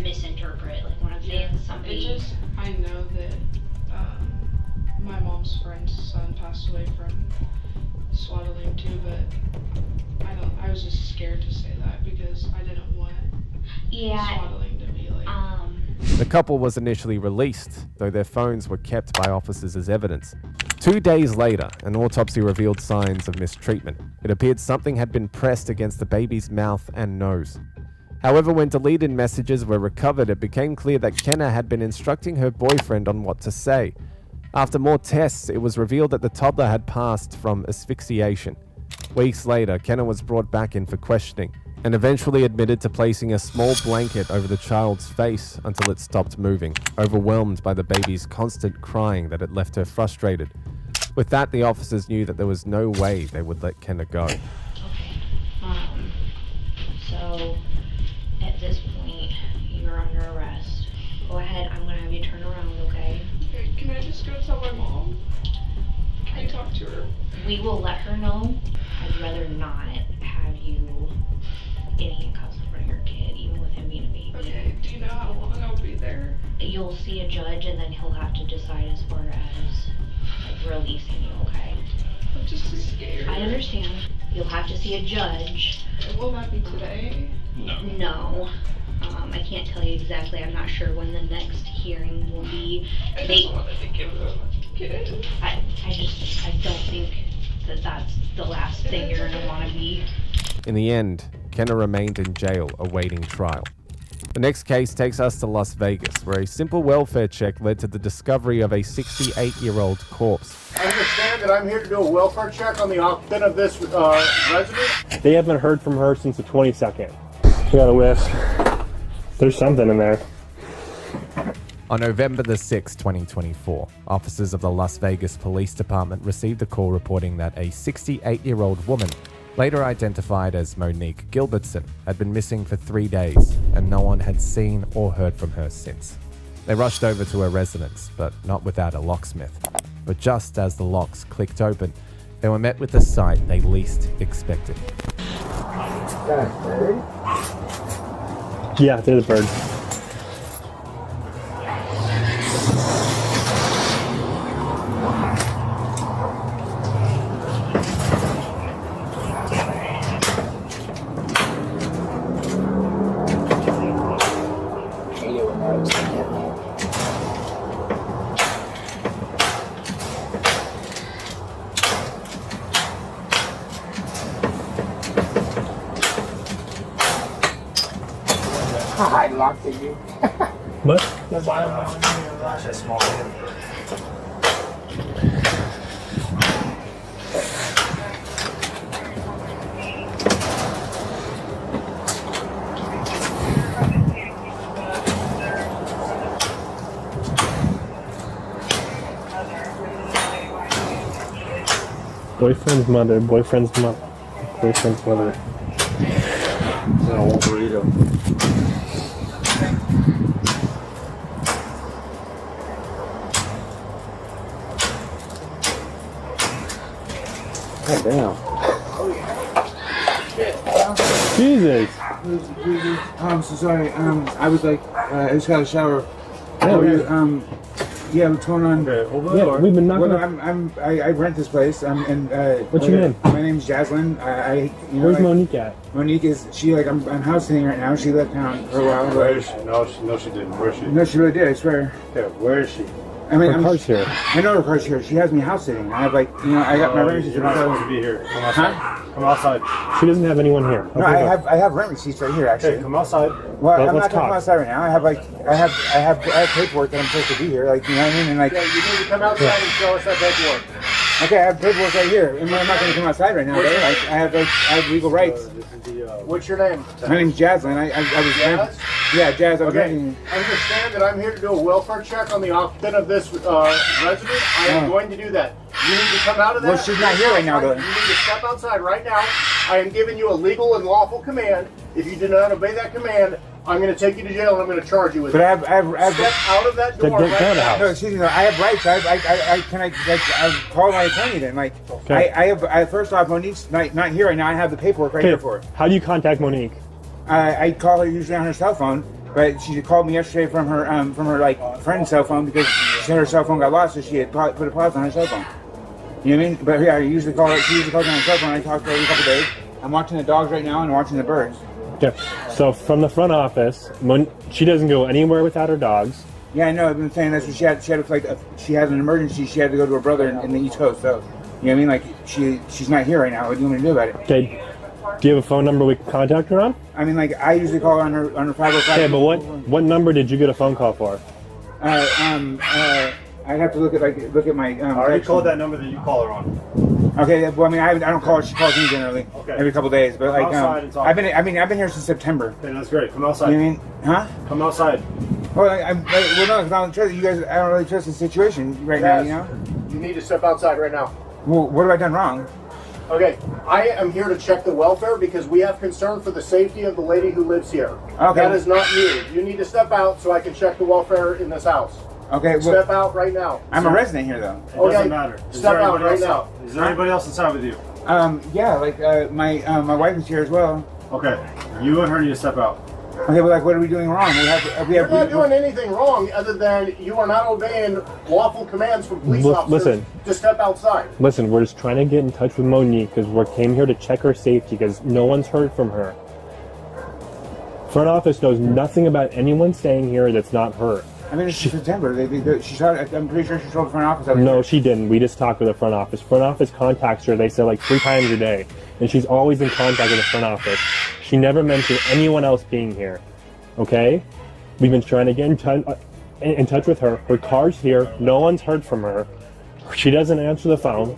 Speaker 10: misinterpret like when I'm saying somebody.
Speaker 21: I know that my mom's friend's son passed away from swaddling too, but I was just scared to say that because I didn't want swaddling to be like.
Speaker 3: The couple was initially released, though their phones were kept by officers as evidence. 2 days later, an autopsy revealed signs of mistreatment. It appeared something had been pressed against the baby's mouth and nose. However, when deleted messages were recovered, it became clear that Kenna had been instructing her boyfriend on what to say. After more tests, it was revealed that the toddler had passed from asphyxiation. Weeks later, Kenna was brought back in for questioning and eventually admitted to placing a small blanket over the child's face until it stopped moving, overwhelmed by the baby's constant crying that had left her frustrated. With that, the officers knew that there was no way they would let Kenna go.
Speaker 10: Okay. So at this point, you're under arrest. Go ahead, I'm gonna have you turn around, okay?
Speaker 21: Can I just go tell my mom? Can I talk to her?
Speaker 10: We will let her know. I'd rather not have you in handcuffs in front of your kid, even with him being a baby.
Speaker 21: Okay, do you know how long I'll be there?
Speaker 10: You'll see a judge and then he'll have to decide as far as like releasing you, okay?
Speaker 21: I'm just scared.
Speaker 10: I understand. You'll have to see a judge.
Speaker 21: Will that be today?
Speaker 10: No. I can't tell you exactly. I'm not sure when the next hearing will be.
Speaker 21: I just wanted to give them a kid.
Speaker 10: I don't think that that's the last thing you're gonna want to be.
Speaker 3: In the end, Kenna remained in jail awaiting trial. The next case takes us to Las Vegas, where a simple welfare check led to the discovery of a 68-year-old corpse.
Speaker 1: I understand that I'm here to do a welfare check on the occupant of this residence.
Speaker 15: They haven't heard from her since the 22nd. We got a whiff. There's something in there.
Speaker 3: On November the 6th, 2024, officers of the Las Vegas Police Department received a call reporting that a 68-year-old woman, later identified as Monique Gilbertson, had been missing for 3 days, and no one had seen or heard from her since. They rushed over to her residence, but not without a locksmith. But just as the locks clicked open, they were met with a sight they least expected.
Speaker 15: Yeah, there's a bird.
Speaker 2: I locked it, you.
Speaker 9: What?
Speaker 2: The bottom one. That's a small one.
Speaker 9: Boyfriend's mother, boyfriend's mother, boyfriend's mother.
Speaker 6: No, burrito. God damn.
Speaker 9: Jesus.
Speaker 2: I'm so sorry. I was like, I just got a shower.
Speaker 9: Yeah,
Speaker 2: Yeah, what's going on?
Speaker 9: Yeah, we've been knocking.
Speaker 2: Well, I rent this place.
Speaker 9: What's your name?
Speaker 2: My name's Jaslyn.
Speaker 9: Where's Monique at?
Speaker 2: Monique is I'm house sitting right now. She left town for a while.
Speaker 1: Where is she? No, she didn't. Where is she?
Speaker 2: No, she really did. I swear.
Speaker 1: Yeah, where is she?
Speaker 2: I mean,
Speaker 9: Her car's here.
Speaker 2: I know her car's here. She has me house sitting. I have I got my rent receipts.
Speaker 1: You're not supposed to be here. Come outside.
Speaker 2: Huh?
Speaker 1: Come outside.
Speaker 9: She doesn't have anyone here.
Speaker 2: No, I have rent receipts right here. Actually,
Speaker 1: Okay, come outside.
Speaker 2: Well, I'm
Speaker 9: let's
Speaker 2: not gonna come
Speaker 9: talk.
Speaker 2: outside right now. I have paperwork that I'm supposed to be here. Like, you know what I mean? And like,
Speaker 1: Yeah, you need to come outside and show us that paperwork.
Speaker 2: okay, I have paperwork right here. And I'm not gonna come outside right now. Though. Like, I have legal rights.
Speaker 1: What's your name?
Speaker 2: My name's Jaslyn. I was
Speaker 1: Jazz?
Speaker 2: Yeah, Jazz. I was
Speaker 1: Okay,
Speaker 2: renting.
Speaker 1: understand that I'm here to do a welfare check on the occupant of this resident. I am going to do that. You need to come out of that.
Speaker 2: Well, she's not here right now, though.
Speaker 1: You need to step outside right now. I am giving you a legal and lawful command. If you do not obey that command, I'm going to take you to jail and I'm going to charge you with
Speaker 2: But
Speaker 1: it.
Speaker 2: I have
Speaker 1: Step out of that door right now.
Speaker 2: No, excuse me. No, I have rights. I call my attorney then. Like,
Speaker 9: Okay.
Speaker 2: I first off, Monique's not here right now. I have the paperwork right here for her.
Speaker 9: How do you contact Monique?
Speaker 2: I call her usually on her cell phone, but she called me yesterday from her like friend's cell phone because she said her cell phone got lost, so she had put a pause on her cell phone. You know what I mean? But yeah, I usually call her. She usually calls me on her cell phone. I talk to her every couple days. I'm watching the dogs right now and watching the birds.
Speaker 9: Okay. So from the front office, she doesn't go anywhere without her dogs.
Speaker 2: Yeah, I know. I've been saying this. She had like she has an emergency. She had to go to her brother in the East Coast. So you know what I mean? Like she's not here right now. What do you want me to do about it?
Speaker 9: Okay. Do you have a phone number we can contact her on?
Speaker 2: I mean, like I usually call her on her 505.
Speaker 9: Okay, but what number did you get a phone call for?
Speaker 2: I'd have to look at my.
Speaker 1: I already called that number that you call her on.
Speaker 2: Okay, well, I mean, I don't call her. She calls me generally every couple days. But like,
Speaker 1: outside and talk.
Speaker 2: I've been here since September.
Speaker 1: Okay, that's great. Come outside.
Speaker 2: You know what I mean? Huh?
Speaker 1: Come outside.
Speaker 2: Well, no, because I don't trust you guys. I don't really trust the situation right now.
Speaker 1: Jazz,
Speaker 2: You know?
Speaker 1: You need to step outside right now.
Speaker 2: Well, what have I done wrong?
Speaker 1: Okay, I am here to check the welfare because we have concern for the safety of the lady who lives here.
Speaker 2: Okay.
Speaker 1: That is not you. You need to step out so I can check the welfare in this house.
Speaker 2: Okay. Well,
Speaker 1: Step out right now.
Speaker 2: I'm a resident here, though.
Speaker 1: It doesn't matter. Step out right now.
Speaker 13: Is there anybody else inside with you?
Speaker 2: Yeah, like my wife is here as well.
Speaker 13: Okay, you and her need to step out.
Speaker 2: Okay, but like, what are we doing wrong?
Speaker 1: You're not doing anything wrong other than you are not obeying lawful commands from police officers
Speaker 9: listen.
Speaker 1: to step outside.
Speaker 9: Listen, we're just trying to get in touch with Monique because we came here to check her safety because no one's heard from her. Front office knows nothing about anyone staying here that's not her.
Speaker 2: I mean, it's September. I'm pretty sure she told the front office.
Speaker 9: No, she didn't. We just talked with the front office. Front office contacts her, they say, like 3 times a day. And she's always in contact with the front office. She never mentioned anyone else being here. Okay? We've been trying to get in touch with her. Her car's here. No one's heard from her. She doesn't answer the phone.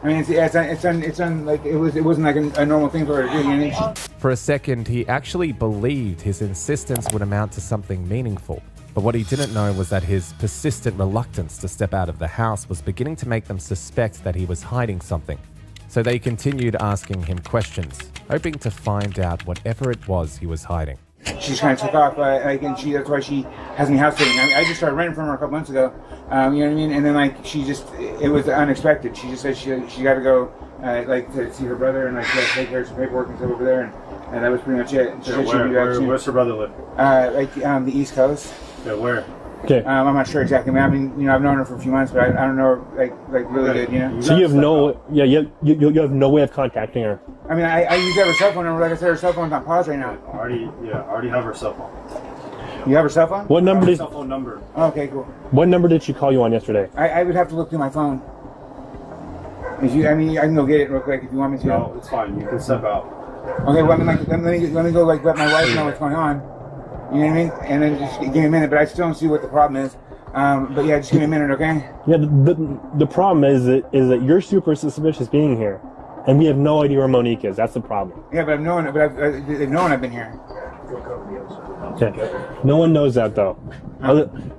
Speaker 2: I mean, it's like it wasn't like a normal thing for her to do. You know?
Speaker 3: For a second, he actually believed his insistence would amount to something meaningful. But what he didn't know was that his persistent reluctance to step out of the house was beginning to make them suspect that he was hiding something. So they continued asking him questions, hoping to find out whatever it was he was hiding.
Speaker 2: She's kind of took off, and that's why she has me house sitting. I just started renting from her a couple months ago. You know what I mean? And then it was unexpected. She just said she got to go to see her brother and she got to take care of some paperwork and stuff over there, and that was pretty much it. She said she'd be back soon.
Speaker 13: Where's her brother live?
Speaker 2: The East Coast.
Speaker 13: Yeah, where?
Speaker 9: Okay.
Speaker 2: I'm not sure exactly. I mean, I've known her for a few months, but I don't know her really good. You know.
Speaker 9: So you have you have no way of contacting her.
Speaker 2: I mean, I usually have her cell phone number. Like I said, her cell phone's on pause right now.
Speaker 13: I already have her cell phone.
Speaker 2: You have her cell phone?
Speaker 9: What number did?
Speaker 13: Cell phone number.
Speaker 2: Okay, cool.
Speaker 9: What number did she call you on yesterday?
Speaker 2: I would have to look through my phone. If you, I mean, I can go get it real quick if you want me to.
Speaker 13: No, it's fine. You can step out.
Speaker 2: Okay, well, I mean, like, let me go, like, let my wife know what's going on. You know what I mean? And then just give me a minute, but I still don't see what the problem is. But yeah, just give me a minute, okay?
Speaker 9: Yeah, the problem is that you're super suspicious being here, and we have no idea where Monique is. That's the problem.
Speaker 2: Yeah, but they've known I've been here.
Speaker 9: Okay. No one knows that though.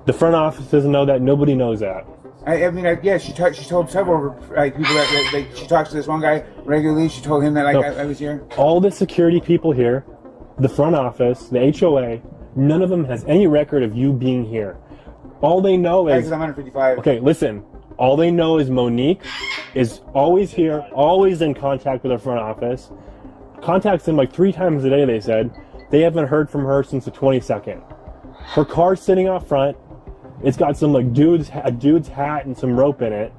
Speaker 9: The front office doesn't know that. Nobody knows that.
Speaker 2: I mean, yeah, she told several people that she talks to this one guy regularly. She told him that I was here.
Speaker 9: All the security people here, the front office, the HOA, none of them has any record of you being here. All they know is...
Speaker 2: Because I'm under 55.
Speaker 9: Okay, listen. All they know is Monique is always here, always in contact with the front office. Contacts them like 3 times a day, they said. They haven't heard from her since the 22nd. Her car's sitting out front. It's got some like a dude's hat and some rope in it.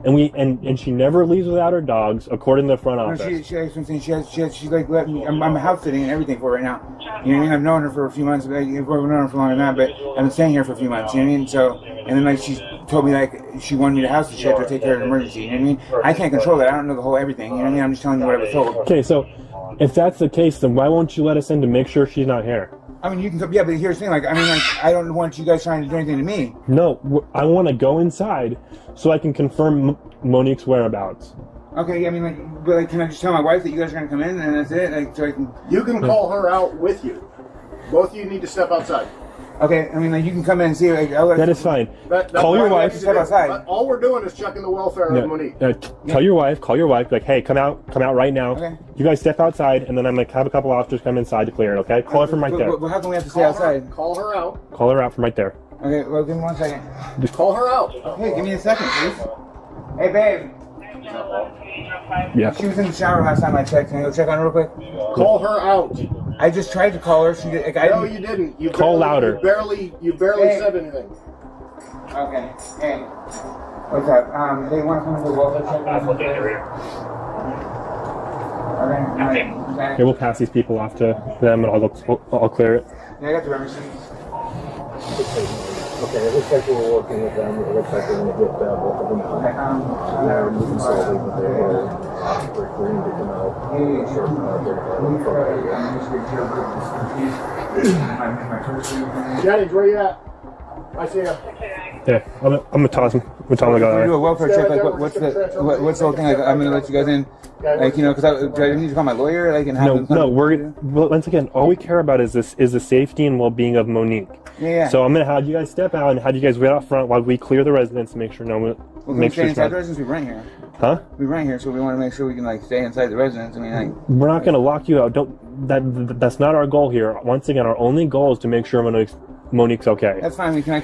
Speaker 9: And she never leaves without her dogs, according to the front office.
Speaker 2: No, she's like let me. I'm house sitting and everything for her right now. You know what I mean? I've known her for a few months. I've known her for longer than that, but I've been staying here for a few months. You know what I mean? So, and then like she told me like she wanted me to house the shit to take care of an emergency. You know what I mean? I can't control that. I don't know the whole everything. You know what I mean? I'm just telling you what I was told.
Speaker 9: Okay, so if that's the case, then why won't you let us in to make sure she's not here?
Speaker 2: I mean, you can come, yeah, but here's the thing, like, I mean, like, I don't want you guys trying to do anything to me.
Speaker 9: No, I want to go inside so I can confirm Monique's whereabouts.
Speaker 2: Okay, I mean, like, but like, can I just tell my wife that you guys are gonna come in and that's it? Like, so I can.
Speaker 1: You can call her out with you. Both of you need to step outside.
Speaker 2: Okay, I mean, like, you can come in and see. Like,
Speaker 9: that is fine. Call your wife.
Speaker 1: Step outside. All we're doing is checking the welfare of Monique.
Speaker 9: Call your wife. Call your wife. Like, hey, come out right now. Okay. You guys step outside, and then I'm gonna have a couple officers come inside to clear it. Okay? Call her from right there.
Speaker 2: Well, how can we have to stay outside?
Speaker 1: Call her out.
Speaker 9: Call her out from right there.
Speaker 2: Okay, well, give me 1 second.
Speaker 1: Just call her out.
Speaker 2: Okay, give me a second, please. Hey, babe.
Speaker 9: Yeah.
Speaker 2: She was in the shower last time I checked. Can you go check on her real quick?
Speaker 1: Call her out.
Speaker 2: I just tried to call her. She did. Like,
Speaker 1: no, you didn't. You
Speaker 9: call louder.
Speaker 1: You barely said anything.
Speaker 2: Okay. Hey. What's up? They want to come to the welfare check. Okay.
Speaker 9: Here, we'll pass these people off to them, and I'll clear it.
Speaker 2: Yeah, I got the receipts.
Speaker 5: Okay, it looks like we're working with them. It looks like we're going to get both of them out. Now we can solve it, but they're agreeing to come out.
Speaker 1: Jennings, where you at? I see you.
Speaker 9: Yeah, I'm gonna toss him. I'm gonna tell him to go.
Speaker 2: We're do a welfare check. Like, what's the whole thing? Like, I'm gonna let you guys in. Like, you know, because do I need to call my lawyer? Like, and have
Speaker 9: well, once again, all we care about is the safety and well-being of Monique.
Speaker 2: Yeah.
Speaker 9: So I'm gonna have you guys step out and have you guys wait out front while we clear the residence to make sure no one.
Speaker 2: Make sure inside the residence. We rent here.
Speaker 9: Huh?
Speaker 2: We rent here, so we want to make sure we can like stay inside the residence. I mean, like.
Speaker 9: We're not gonna lock you out. That's not our goal here. Once again, our only goal is to make sure Monique's okay.
Speaker 2: That's fine. Can I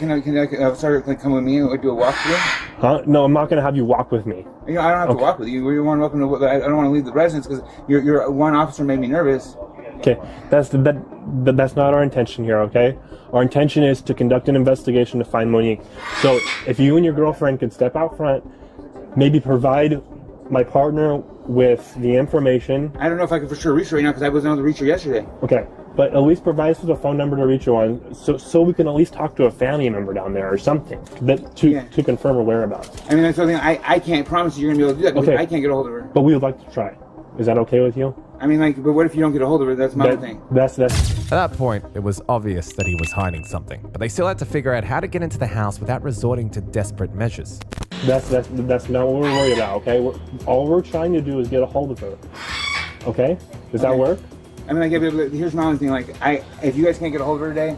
Speaker 2: start like come with me and do a walkthrough?
Speaker 9: Huh? No, I'm not gonna have you walk with me.
Speaker 2: You know, I don't have to walk with you. You're more than welcome to. I don't want to leave the residence because your one officer made me nervous.
Speaker 9: Okay, that's not our intention here. Okay, our intention is to conduct an investigation to find Monique. So if you and your girlfriend could step out front, maybe provide my partner with the information.
Speaker 2: I don't know if I can for sure reach her right now because I wasn't able to reach her yesterday.
Speaker 9: Okay, but at least provide us with a phone number to reach her on, so we can at least talk to a family member down there or something to confirm her whereabouts.
Speaker 2: I mean, that's something I can't promise you you're gonna be able to do that because
Speaker 9: Okay.
Speaker 2: I can't get a hold of her.
Speaker 9: But we would like to try. Is that okay with you?
Speaker 2: I mean, like, but what if you don't get a hold of her? That's my thing.
Speaker 9: That's.
Speaker 3: At that point, it was obvious that he was hiding something, but they still had to figure out how to get into the house without resorting to desperate measures.
Speaker 9: That's not what we're worried about. Okay, all we're trying to do is get a hold of her. Okay, does that work?
Speaker 2: I mean, like, here's my only thing. Like, if you guys can't get a hold of her today,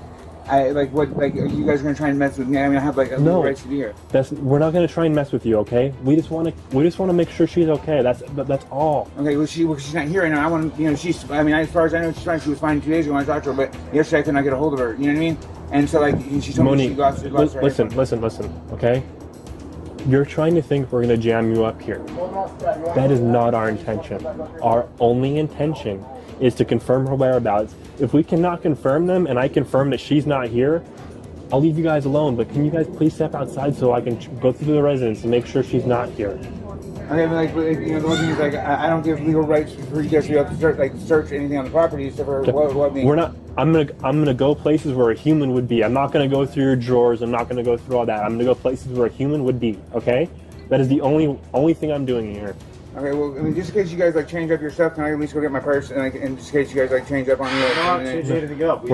Speaker 2: are you guys gonna try and mess with me? I mean, I have like a legal rights to be here.
Speaker 9: We're not gonna try and mess with you. Okay, we just want to make sure she's okay. That's all.
Speaker 2: Okay, well, she's not here right now. I want to, she's. I mean, as far as I know, she's fine. She was fine 2 days ago when I talked to her, but yesterday I could not get a hold of her. You know what I mean? And so, like, she told
Speaker 9: Monique,
Speaker 2: me she lost her.
Speaker 9: Listen. Okay, you're trying to think we're gonna jam you up here. That is not our intention. Our only intention is to confirm her whereabouts. If we cannot confirm them, and I confirm that she's not here, I'll leave you guys alone. But can you guys please step outside so I can go through the residence and make sure she's not here?
Speaker 2: Okay, but the one thing is I don't give legal rights for you guys to be able to search anything on the property except for what means.
Speaker 9: We're not. I'm gonna go places where a human would be. I'm not gonna go through your drawers. I'm not gonna go through all that. I'm gonna go places where a human would be. Okay, that is the only thing I'm doing here.
Speaker 2: Okay, well, I mean, just in case you guys change up your stuff, can I at least go get my purse? And just in case you guys change up on your.
Speaker 13: We're not changing anything up. We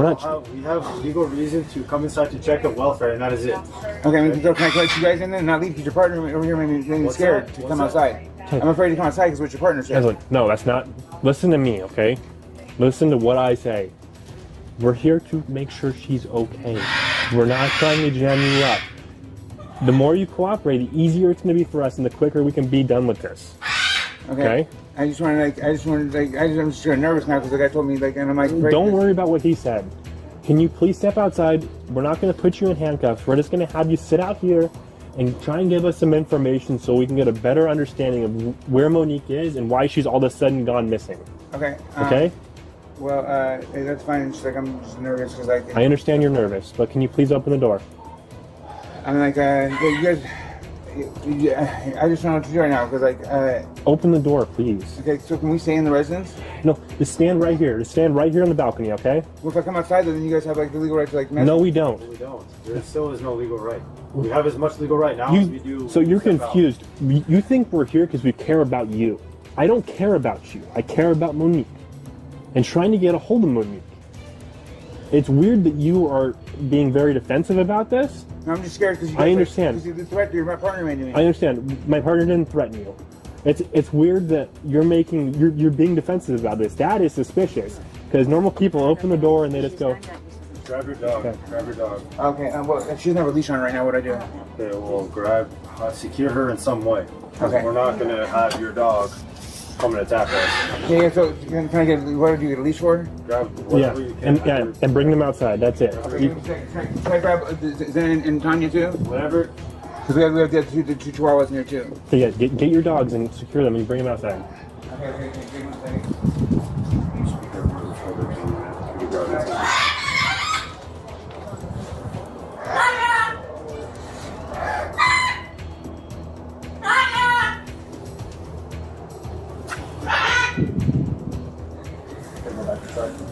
Speaker 13: have legal reason to come inside to check the welfare, and that is it.
Speaker 2: Okay, I mean, so can I let you guys in there and not leave because your partner over here made me scared to come outside. I'm afraid to come outside because what your partner said.
Speaker 9: No, that's not. Listen to me, okay? Listen to what I say. We're here to make sure she's okay. We're not trying to jam you up. The more you cooperate, the easier it's going to be for us, and the quicker we can be done with this. Okay.
Speaker 2: I'm just nervous now because the guy told me and I'm like.
Speaker 9: Don't worry about what he said. Can you please step outside? We're not going to put you in handcuffs. We're just going to have you sit out here and try and give us some information so we can get a better understanding of where Monique is and why she's all of a sudden gone missing.
Speaker 2: Okay.
Speaker 9: Okay.
Speaker 2: Well, that's fine. It's just I'm just nervous because
Speaker 9: I understand you're nervous, but can you please open the door?
Speaker 2: I'm you guys. I just don't know what to do right now because
Speaker 9: Open the door, please.
Speaker 2: Okay, so can we stay in the residence?
Speaker 9: No, just stand right here. Just stand right here on the balcony, okay?
Speaker 2: Well, if I come outside, then you guys have the legal right to mess.
Speaker 9: No, we don't.
Speaker 13: We don't. There still is no legal right. We have as much legal right now as we do.
Speaker 9: So you're confused. You think we're here because we care about you. I don't care about you. I care about Monique and trying to get a hold of Monique. It's weird that you are being very defensive about this.
Speaker 2: No, I'm just scared because
Speaker 9: I understand.
Speaker 2: Because the threat your partner made to me.
Speaker 9: I understand. My partner didn't threaten you. It's weird that you're being defensive about this. That is suspicious because normal people open the door and they just go.
Speaker 13: Grab your dog. Okay. Grab your dog.
Speaker 2: Okay. Well, she doesn't have a leash on right now. What do I do?
Speaker 13: Okay. Well, secure her in some way.
Speaker 2: Okay.
Speaker 13: We're not gonna have your dog come and attack us.
Speaker 2: Yeah. So can I get? What do you get a leash for?
Speaker 13: Grab whatever you can.
Speaker 9: And bring them outside. That's it.
Speaker 2: Okay, can I grab Zen and Tanya too?
Speaker 13: Whatever.
Speaker 2: Because we have the two chihuahuas in here too.
Speaker 9: So yeah, get your dogs and secure them and bring them outside.
Speaker 2: Okay. Give me 1 second.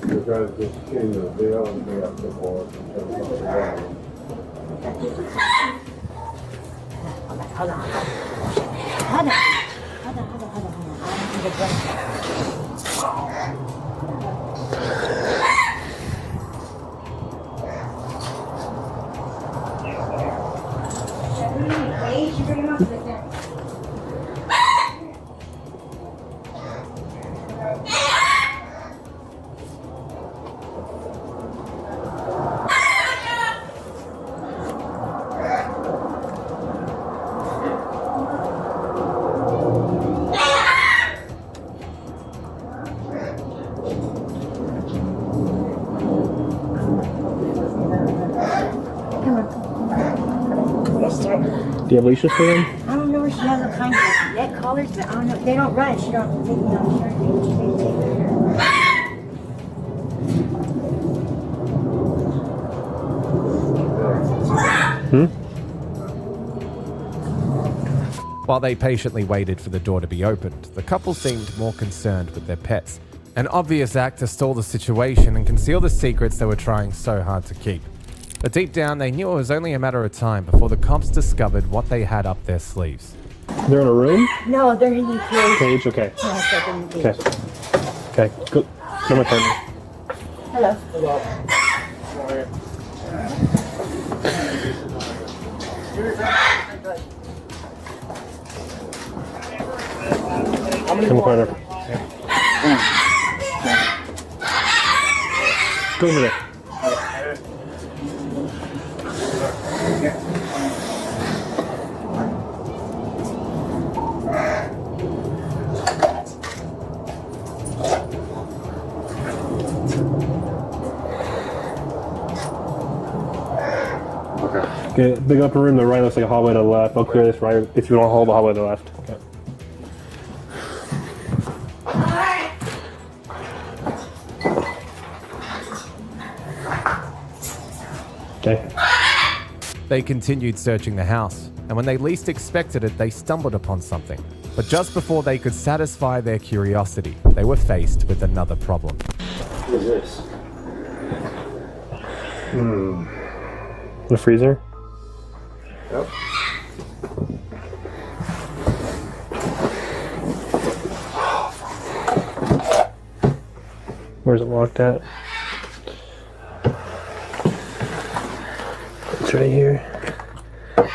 Speaker 5: Because this king of the old day up before.
Speaker 11: Hold on.
Speaker 9: Do you have leashes for them?
Speaker 11: I don't know where she has all kinds of neck collars, but I don't know. They don't run. She don't think
Speaker 3: While they patiently waited for the door to be opened, the couple seemed more concerned with their pets. An obvious act to stall the situation and conceal the secrets they were trying so hard to keep. But deep down, they knew it was only a matter of time before the cops discovered what they had up their sleeves.
Speaker 9: They're in a room?
Speaker 11: No, they're in the cage.
Speaker 9: Cage, okay.
Speaker 11: Yes, they're in the cage.
Speaker 9: Okay, go my partner.
Speaker 11: Hello.
Speaker 9: Come my partner. Go over there. Okay, big upper room, the right looks like a hallway to the left. I'll clear this right if you want to hold the hallway to the left. Okay. Okay.
Speaker 3: They continued searching the house, and when they least expected it, they stumbled upon something. But just before they could satisfy their curiosity, they were faced with another problem.
Speaker 13: What is this?
Speaker 9: The freezer?
Speaker 13: Yep.
Speaker 9: Where's it locked at? It's right here. I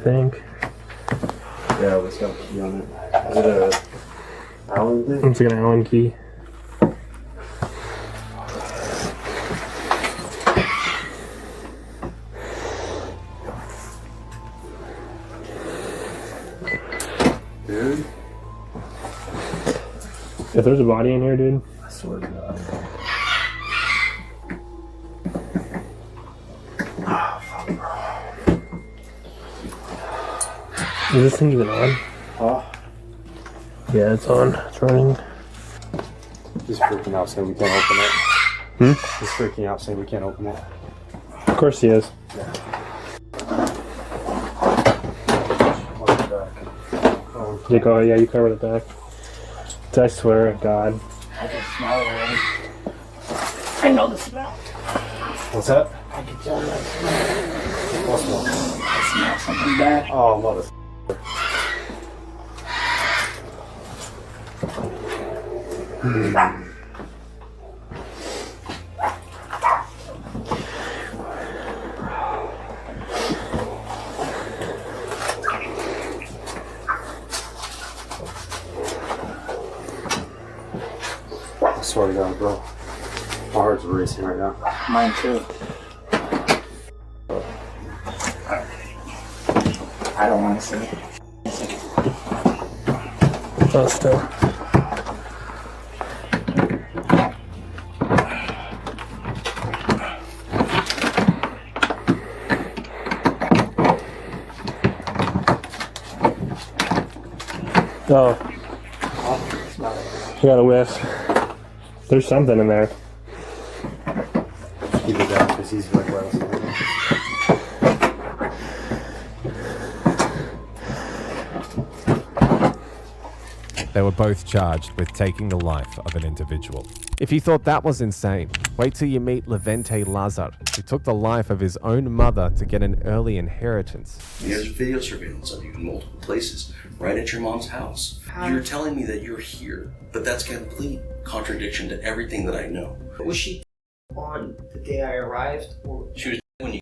Speaker 9: think.
Speaker 13: Yeah, it's got a key on it. Is it a Allen thing?
Speaker 9: It's like an Allen key.
Speaker 13: Dude.
Speaker 9: If there's a body in here, dude.
Speaker 13: I swear to God.
Speaker 9: Is this thing even on?
Speaker 13: Huh?
Speaker 9: Yeah, it's on. It's running.
Speaker 13: He's freaking out saying we can't open it. He's freaking out saying we can't open it.
Speaker 9: Of course he is. Jake, oh yeah, you covered it back. I swear to God.
Speaker 12: I can smell it already. I know the smell.
Speaker 13: What's that?
Speaker 12: I can tell that smell.
Speaker 13: What smell?
Speaker 12: I smell something bad.
Speaker 13: Oh, mother. I swear to God, bro. My heart's racing right now.
Speaker 12: Mine too. I don't want to see it.
Speaker 9: Oh, still. Oh. You got a whiff. There's something in there.
Speaker 13: Keep it down because he's like right outside.
Speaker 3: They were both charged with taking the life of an individual. If you thought that was insane, wait till you meet Levente Lazar, who took the life of his own mother to get an early inheritance.
Speaker 14: There's video surveillance of you in multiple places, right at your mom's house. You're telling me that you're here, but that's complete contradiction to everything that I know.
Speaker 17: Was she on the day I arrived? Or?
Speaker 14: She was when you.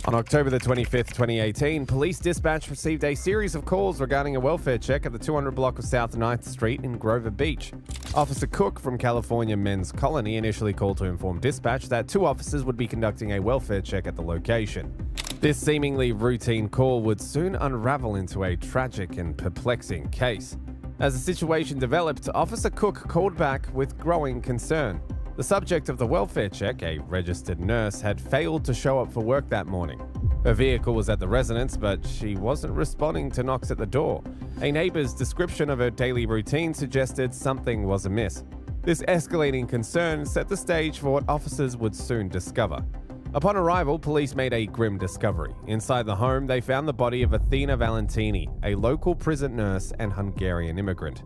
Speaker 3: On October the 25th, 2018, police dispatch received a series of calls regarding a welfare check at the 200 block of South 9th Street in Grover Beach. Officer Cook from California Men's Colony initially called to inform dispatch that 2 officers would be conducting a welfare check at the location. This seemingly routine call would soon unravel into a tragic and perplexing case. As the situation developed, Officer Cook called back with growing concern. The subject of the welfare check, a registered nurse, had failed to show up for work that morning. Her vehicle was at the residence, but she wasn't responding to knocks at the door. A neighbor's description of her daily routine suggested something was amiss. This escalating concern set the stage for what officers would soon discover. Upon arrival, police made a grim discovery. Inside the home, they found the body of Athena Valentini, a local prison nurse and Hungarian immigrant.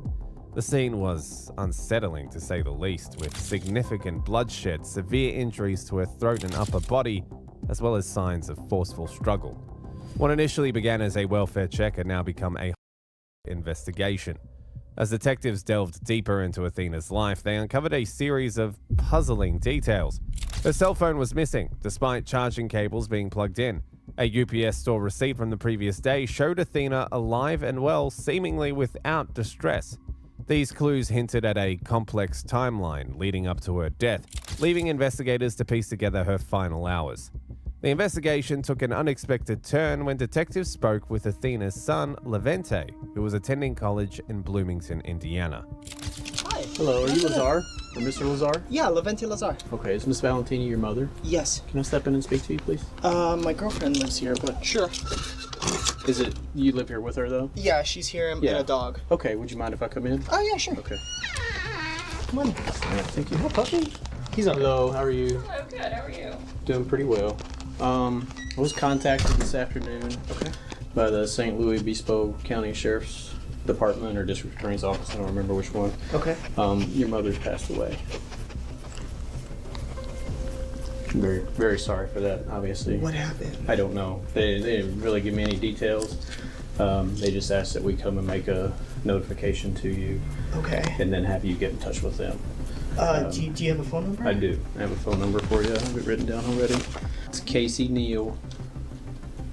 Speaker 3: The scene was unsettling, to say the least, with significant bloodshed, severe injuries to her throat and upper body, as well as signs of forceful struggle. What initially began as a welfare check had now become a investigation. As detectives delved deeper into Athena's life, they uncovered a series of puzzling details. Her cell phone was missing, despite charging cables being plugged in. A UPS store receipt from the previous day showed Athena alive and well, seemingly without distress. These clues hinted at a complex timeline leading up to her death, leaving investigators to piece together her final hours. The investigation took an unexpected turn when detectives spoke with Athena's son, Levente, who was attending college in Bloomington, Indiana.
Speaker 18: Hi.
Speaker 19: Hello, are you Lazar? Or Mr. Lazar?
Speaker 18: Yeah, Levente Lazar.
Speaker 19: Okay, is Miss Valentini your mother?
Speaker 18: Yes.
Speaker 19: Can I step in and speak to you, please?
Speaker 18: My girlfriend lives here, but sure.
Speaker 19: Is it, you live here with her, though?
Speaker 18: Yeah, she's here and a dog.
Speaker 19: Okay, would you mind if I come in?
Speaker 18: Oh, yeah, sure.
Speaker 19: Okay.
Speaker 18: Come on.
Speaker 19: Thank you.
Speaker 18: Oh, puppy.
Speaker 19: He's on. Hello, how are you?
Speaker 25: I'm good, how are you?
Speaker 19: Doing pretty well. I was contacted this afternoon by the St. Louis Obispo County Sheriff's Department or District Attorney's Office. I don't remember which one.
Speaker 18: Okay.
Speaker 19: Your mother's passed away. Very, very sorry for that, obviously.
Speaker 18: What happened?
Speaker 19: I don't know. They didn't really give me any details. They just asked that we come and make a notification to you.
Speaker 18: Okay.
Speaker 19: And then have you get in touch with them.
Speaker 18: Do you have a phone number?
Speaker 19: I do. I have a phone number for you. I have it written down already. It's Casey Neal.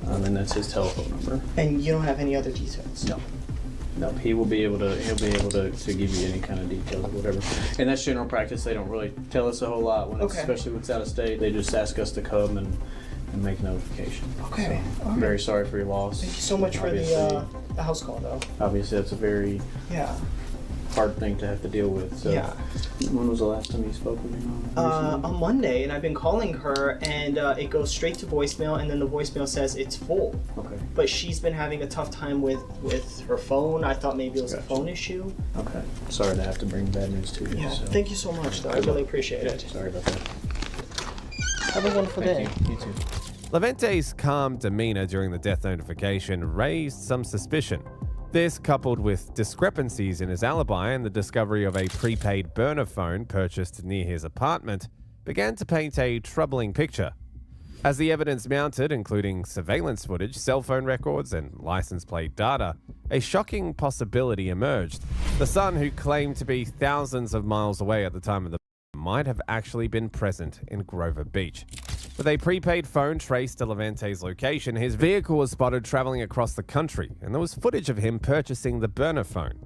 Speaker 19: And that's his telephone number.
Speaker 18: And you don't have any other details?
Speaker 19: No. No, he'll be able to give you any kind of details or whatever. And that's general practice. They don't really tell us a whole lot when it's, especially when it's out of state. They just ask us to come and make notification.
Speaker 18: Okay.
Speaker 19: So, I'm very sorry for your loss.
Speaker 18: Thank you so much for the house call, though.
Speaker 19: Obviously, that's a very hard thing to have to deal with. So, when was the last time you spoke with your mom?
Speaker 18: On Monday, and I've been calling her, and it goes straight to voicemail, and then the voicemail says it's full.
Speaker 19: Okay.
Speaker 18: But she's been having a tough time with her phone. I thought maybe it was a phone issue.
Speaker 19: Okay. Sorry to have to bring bad news to you.
Speaker 18: Yeah.
Speaker 19: So.
Speaker 18: Thank you so much, though. I really appreciate it.
Speaker 19: Sorry about that.
Speaker 18: Have a wonderful day.
Speaker 19: You too.
Speaker 3: Levente's calm demeanor during the death notification raised some suspicion. This, coupled with discrepancies in his alibi and the discovery of a prepaid burner phone purchased near his apartment, began to paint a troubling picture. As the evidence mounted, including surveillance footage, cell phone records, and license plate data, a shocking possibility emerged. The son, who claimed to be thousands of miles away at the time of the might have actually been present in Grover Beach. With a prepaid phone traced to Levente's location, his vehicle was spotted traveling across the country, and there was footage of him purchasing the burner phone.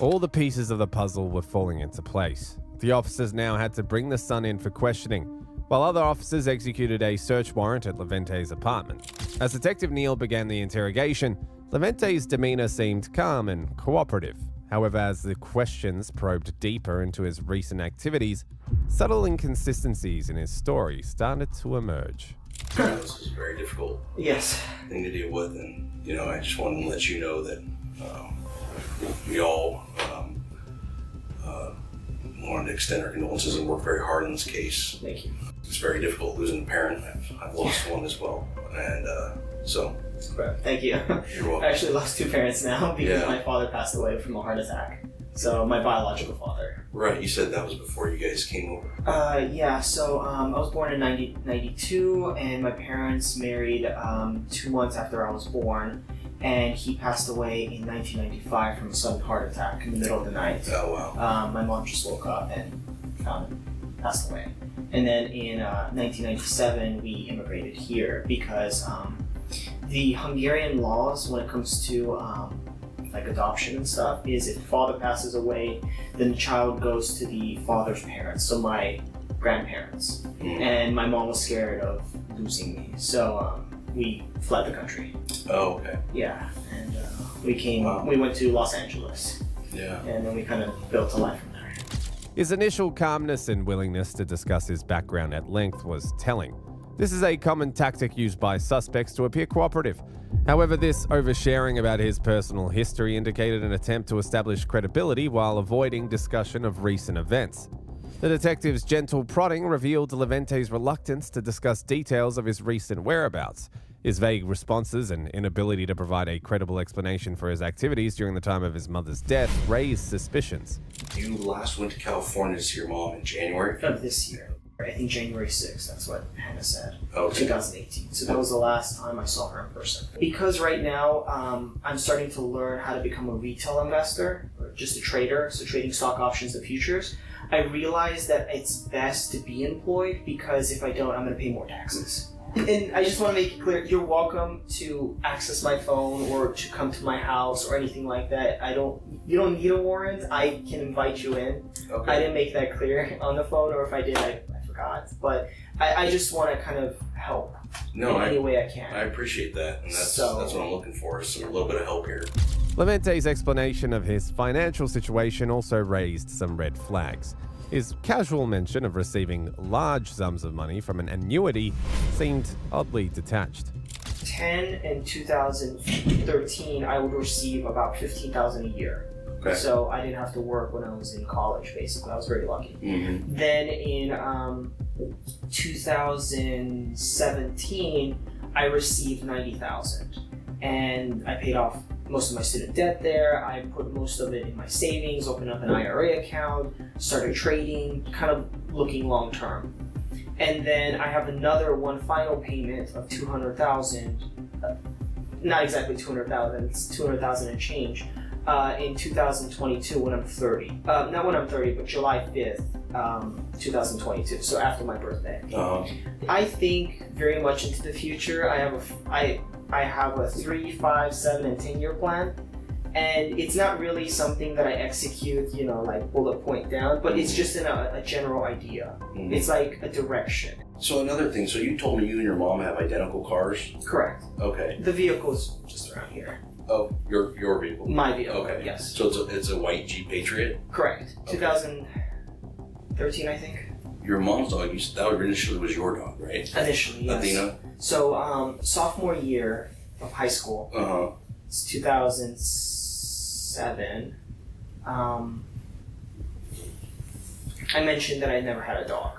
Speaker 3: All the pieces of the puzzle were falling into place. The officers now had to bring the son in for questioning, while other officers executed a search warrant at Levente's apartment. As Detective Neal began the interrogation, Levente's demeanor seemed calm and cooperative. However, as the questions probed deeper into his recent activities, subtle inconsistencies in his story started to emerge.
Speaker 14: This is a very difficult thing to deal with, and I just wanted to let you know that we all wanted to extend our condolences and work very hard on this case.
Speaker 18: Thank you.
Speaker 14: It's very difficult losing a parent. I've lost one as well, and so.
Speaker 18: Thank you.
Speaker 14: You're welcome.
Speaker 18: I actually lost two parents now because my father passed away from a heart attack. So my biological father.
Speaker 14: Right, you said that was before you guys came over.
Speaker 18: So I was born in 1992, and my parents married 2 months after I was born, and he passed away in 1995 from a sudden heart attack in the middle of the night.
Speaker 14: Oh, wow.
Speaker 18: My mom just woke up and found him passed away. And then in 1997, we immigrated here because the Hungarian laws when it comes to like adoption and stuff is if father passes away, then the child goes to the father's parents, so my grandparents. And my mom was scared of losing me, so we fled the country.
Speaker 14: Oh, okay.
Speaker 18: Yeah, and we went to Los Angeles.
Speaker 14: Yeah.
Speaker 18: And then we kind of built a life from there.
Speaker 3: His initial calmness and willingness to discuss his background at length was telling. This is a common tactic used by suspects to appear cooperative. However, this oversharing about his personal history indicated an attempt to establish credibility while avoiding discussion of recent events. The detective's gentle prodding revealed Levente's reluctance to discuss details of his recent whereabouts. His vague responses and inability to provide a credible explanation for his activities during the time of his mother's death raised suspicions.
Speaker 14: You last went to California to see your mom in January?
Speaker 18: Of this year. I think January 6th, that's what Hannah said.
Speaker 14: Okay.
Speaker 18: 2018. So that was the last time I saw her in person. Because right now, I'm starting to learn how to become a retail investor, or just a trader, so trading stock options and futures. I realized that it's best to be employed because if I don't, I'm going to pay more taxes. And I just want to make it clear, you're welcome to access my phone or to come to my house or anything like that. You don't need a warrant. I can invite you in.
Speaker 14: Okay.
Speaker 18: I didn't make that clear on the phone, or if I did, I forgot. But I just want to kind of help in any way I can.
Speaker 14: I appreciate that, and that's what I'm looking for, is a little bit of help here.
Speaker 3: Levente's explanation of his financial situation also raised some red flags. His casual mention of receiving large sums of money from an annuity seemed oddly detached.
Speaker 18: 10 and 2013, I would receive about $15,000 a year.
Speaker 14: Okay.
Speaker 18: So I didn't have to work when I was in college, basically. I was very lucky.
Speaker 14: Mm-hmm.
Speaker 18: Then in 2017, I received $90,000. and I paid off most of my student debt there. I put most of it in my savings, opened up an IRA account, started trading, kind of looking long term. And then I have another one final payment of $200,000, not exactly $200,000, it's $200,000 and change, in 2022 when I'm 30. Not when I'm 30, but July 5th, 2022, so after my birthday. I think very much into the future. I have a 3, 5, 7, and 10-year plan. And it's not really something that I execute, you know, like bullet point down, but it's just a general idea. It's like a direction.
Speaker 14: So another thing, so you told me you and your mom have identical cars?
Speaker 18: Correct.
Speaker 14: Okay.
Speaker 18: The vehicle's just around here.
Speaker 14: Oh, your vehicle?
Speaker 18: My vehicle,
Speaker 14: okay.
Speaker 18: Yes.
Speaker 14: So it's a white Jeep Patriot?
Speaker 18: Correct.
Speaker 14: Okay.
Speaker 18: 2013, I think.
Speaker 14: Your mom's dog, that initially was your dog, right?
Speaker 18: Initially, yes.
Speaker 14: Athena?
Speaker 18: So, sophomore year of high school, it's 2007, I mentioned that I never had a dog.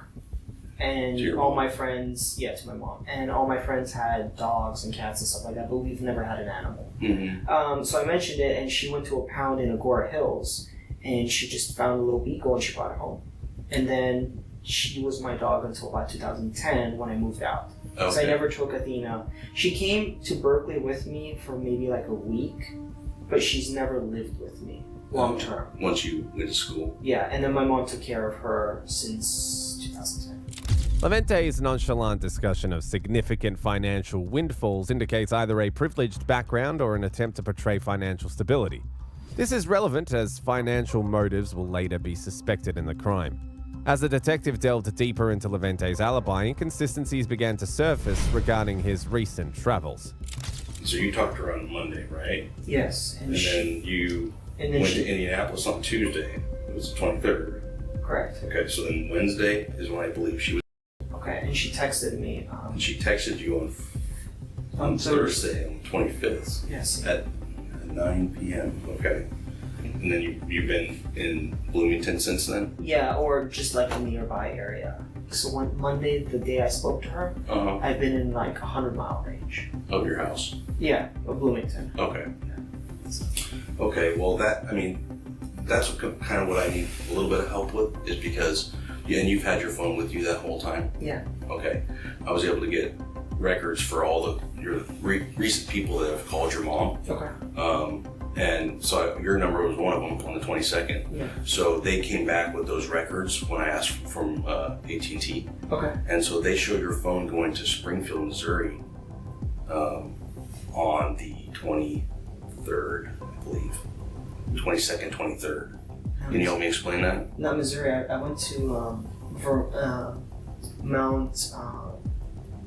Speaker 18: And all my friends, to my mom, and all my friends had dogs and cats and stuff like that, but we've never had an animal. So I mentioned it, and she went to a pound in Agora Hills, and she just found a little beagle and she brought it home. And then she was my dog until about 2010 when I moved out.
Speaker 14: Okay.
Speaker 18: So I never took Athena. She came to Berkeley with me for maybe like a week, but she's never lived with me long term.
Speaker 14: Once you went to school?
Speaker 18: Yeah, and then my mom took care of her since 2010.
Speaker 3: Levente's nonchalant discussion of significant financial windfalls indicates either a privileged background or an attempt to portray financial stability. This is relevant as financial motives will later be suspected in the crime. As the detective delved deeper into Levente's alibi, inconsistencies began to surface regarding his recent travels.
Speaker 14: So you talked to her on Monday, right?
Speaker 18: Yes.
Speaker 14: And then you went to Indianapolis on Tuesday. It was the 23rd.
Speaker 18: Correct.
Speaker 14: Okay, so then Wednesday is when I believe she was.
Speaker 18: Okay, and she texted me.
Speaker 14: And she texted you on Thursday, on the 25th.
Speaker 18: Yes.
Speaker 14: At 9 p.m. Okay. And then you've been in Bloomington since then?
Speaker 18: Yeah, or just like a nearby area. So one Monday, the day I spoke to her, I've been in like 100-mile range.
Speaker 14: Of your house?
Speaker 18: Yeah, of Bloomington.
Speaker 14: Okay. Okay, well that's kind of what I need a little bit of help with, is because, and you've had your phone with you that whole time?
Speaker 18: Yeah.
Speaker 14: Okay. I was able to get records for all your recent people that have called your mom.
Speaker 18: Okay.
Speaker 14: And so your number was one of them on the 22nd.
Speaker 18: Yeah.
Speaker 14: So they came back with those records when I asked from AT&T.
Speaker 18: Okay.
Speaker 14: And so they showed your phone going to Springfield, Missouri on the 23rd, I believe. 22nd, 23rd. Can you help me explain that?
Speaker 18: Not Missouri. I went to Mount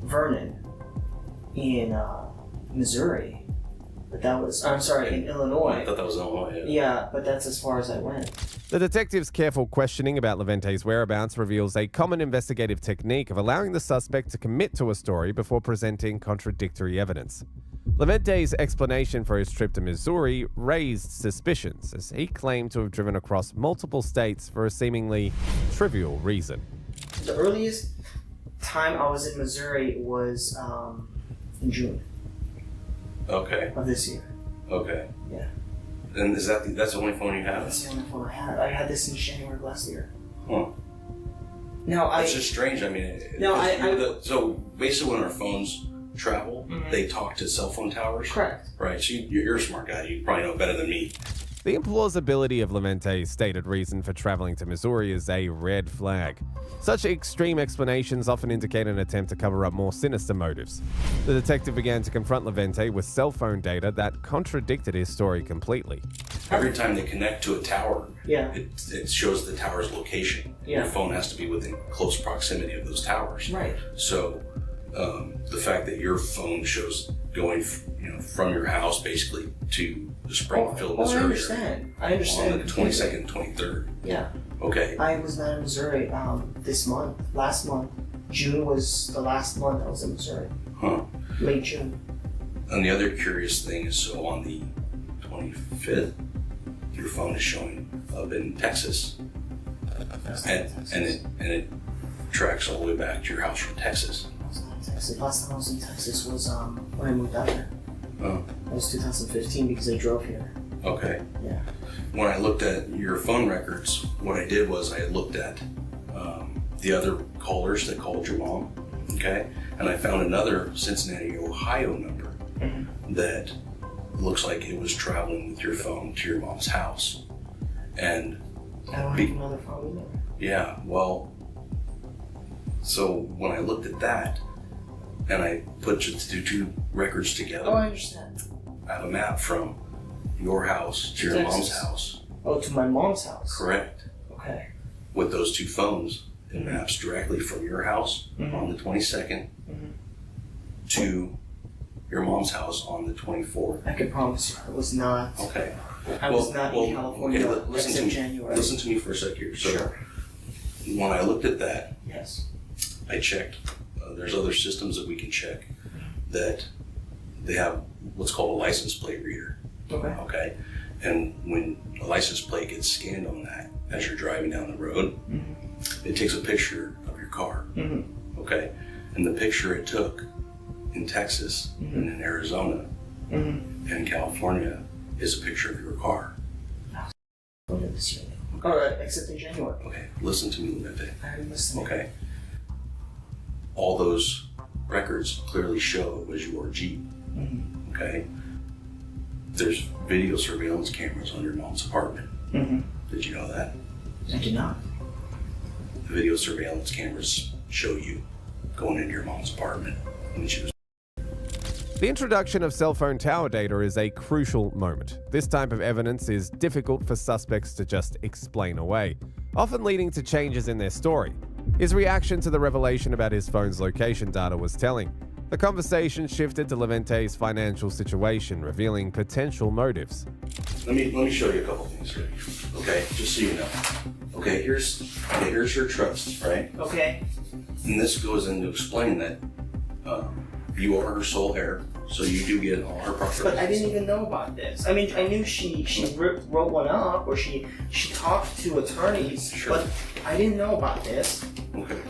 Speaker 18: Vernon in Missouri. But that was, I'm sorry, in Illinois.
Speaker 14: I thought that was Illinois,
Speaker 18: Yeah, but that's as far as I went.
Speaker 3: The detective's careful questioning about Levente's whereabouts reveals a common investigative technique of allowing the suspect to commit to a story before presenting contradictory evidence. Levente's explanation for his trip to Missouri raised suspicions, as he claimed to have driven across multiple states for a seemingly trivial reason.
Speaker 18: The earliest time I was in Missouri was in June.
Speaker 14: Okay.
Speaker 18: Of this year.
Speaker 14: Okay.
Speaker 18: Yeah.
Speaker 14: And that's the only phone you have?
Speaker 18: That's the only phone I had. I had this in January of last year.
Speaker 14: Huh.
Speaker 18: No,
Speaker 14: It's just strange. I mean, so basically when our phones travel, they talk to cell phone towers?
Speaker 18: Correct.
Speaker 14: Right. So you're a smart guy. You probably know better than me.
Speaker 3: The implausibility of Levente's stated reason for traveling to Missouri is a red flag. Such extreme explanations often indicate an attempt to cover up more sinister motives. The detective began to confront Levente with cell phone data that contradicted his story completely.
Speaker 14: Every time they connect to a tower,
Speaker 18: yeah,
Speaker 14: it shows the tower's location.
Speaker 18: Yeah.
Speaker 14: Your phone has to be within close proximity of those towers.
Speaker 18: Right.
Speaker 14: So the fact that your phone shows going from your house basically to the Springfield, Missouri.
Speaker 18: I understand. I understand.
Speaker 14: On the 22nd, 23rd.
Speaker 18: Yeah.
Speaker 14: Okay.
Speaker 18: I was not in Missouri this month. Last month. June was the last month I was in Missouri.
Speaker 14: Huh.
Speaker 18: Late June.
Speaker 14: And the other curious thing is, so on the 25th, your phone is showing up in Texas. And it tracks all the way back to your house from Texas.
Speaker 18: Texas. Last time I was in Texas was when I moved out there.
Speaker 14: Oh.
Speaker 18: That was 2015 because I drove here.
Speaker 14: Okay.
Speaker 18: Yeah.
Speaker 14: When I looked at your phone records, what I did was I looked at the other callers that called your mom, okay? And I found another Cincinnati, Ohio number that looks like it was traveling with your phone to your mom's house. And
Speaker 18: I don't have another phone either.
Speaker 14: yeah, well, so when I looked at that and I put the two records together,
Speaker 18: Oh, I understand.
Speaker 14: I have a map from your house to your
Speaker 18: Texas.
Speaker 14: mom's house.
Speaker 18: Oh, to my mom's house.
Speaker 14: Correct.
Speaker 18: Okay.
Speaker 14: With those two phones, it maps directly from your house on the 22nd to your mom's house on the 24th.
Speaker 18: I can promise you, I was not.
Speaker 14: Okay.
Speaker 18: I was not in California
Speaker 14: listen to
Speaker 18: except
Speaker 14: me.
Speaker 18: January.
Speaker 14: Listen to me for a sec here. So
Speaker 18: Sure.
Speaker 14: when I looked at that,
Speaker 18: Yes.
Speaker 14: I checked. There's other systems that we can check that they have what's called a license plate reader.
Speaker 18: Okay.
Speaker 14: Okay. And when a license plate gets scanned on that as you're driving down the road, it takes a picture of your car. Okay. And the picture it took in Texas and in Arizona and in California is a picture of your car.
Speaker 18: This year. All right, except in January.
Speaker 14: Okay. Listen to me, Levente.
Speaker 18: I'm listening.
Speaker 14: Okay. All those records clearly show it was your Jeep. Okay. There's video surveillance cameras on your mom's apartment. Did you know that?
Speaker 18: I did not.
Speaker 14: The video surveillance cameras show you going into your mom's apartment when she was.
Speaker 3: The introduction of cell phone tower data is a crucial moment. This type of evidence is difficult for suspects to just explain away, often leading to changes in their story. His reaction to the revelation about his phone's location data was telling. The conversation shifted to Levente's financial situation, revealing potential motives.
Speaker 14: Let me show you a couple things here. Okay, just so you know. Okay, here's her trust, right?
Speaker 18: Okay.
Speaker 14: And this goes in to explain that you are her sole heir, so you do get all her property.
Speaker 18: But I didn't even know about this. I mean, I knew she wrote one up, or she talked to attorneys, but I didn't know about this.
Speaker 14: Okay.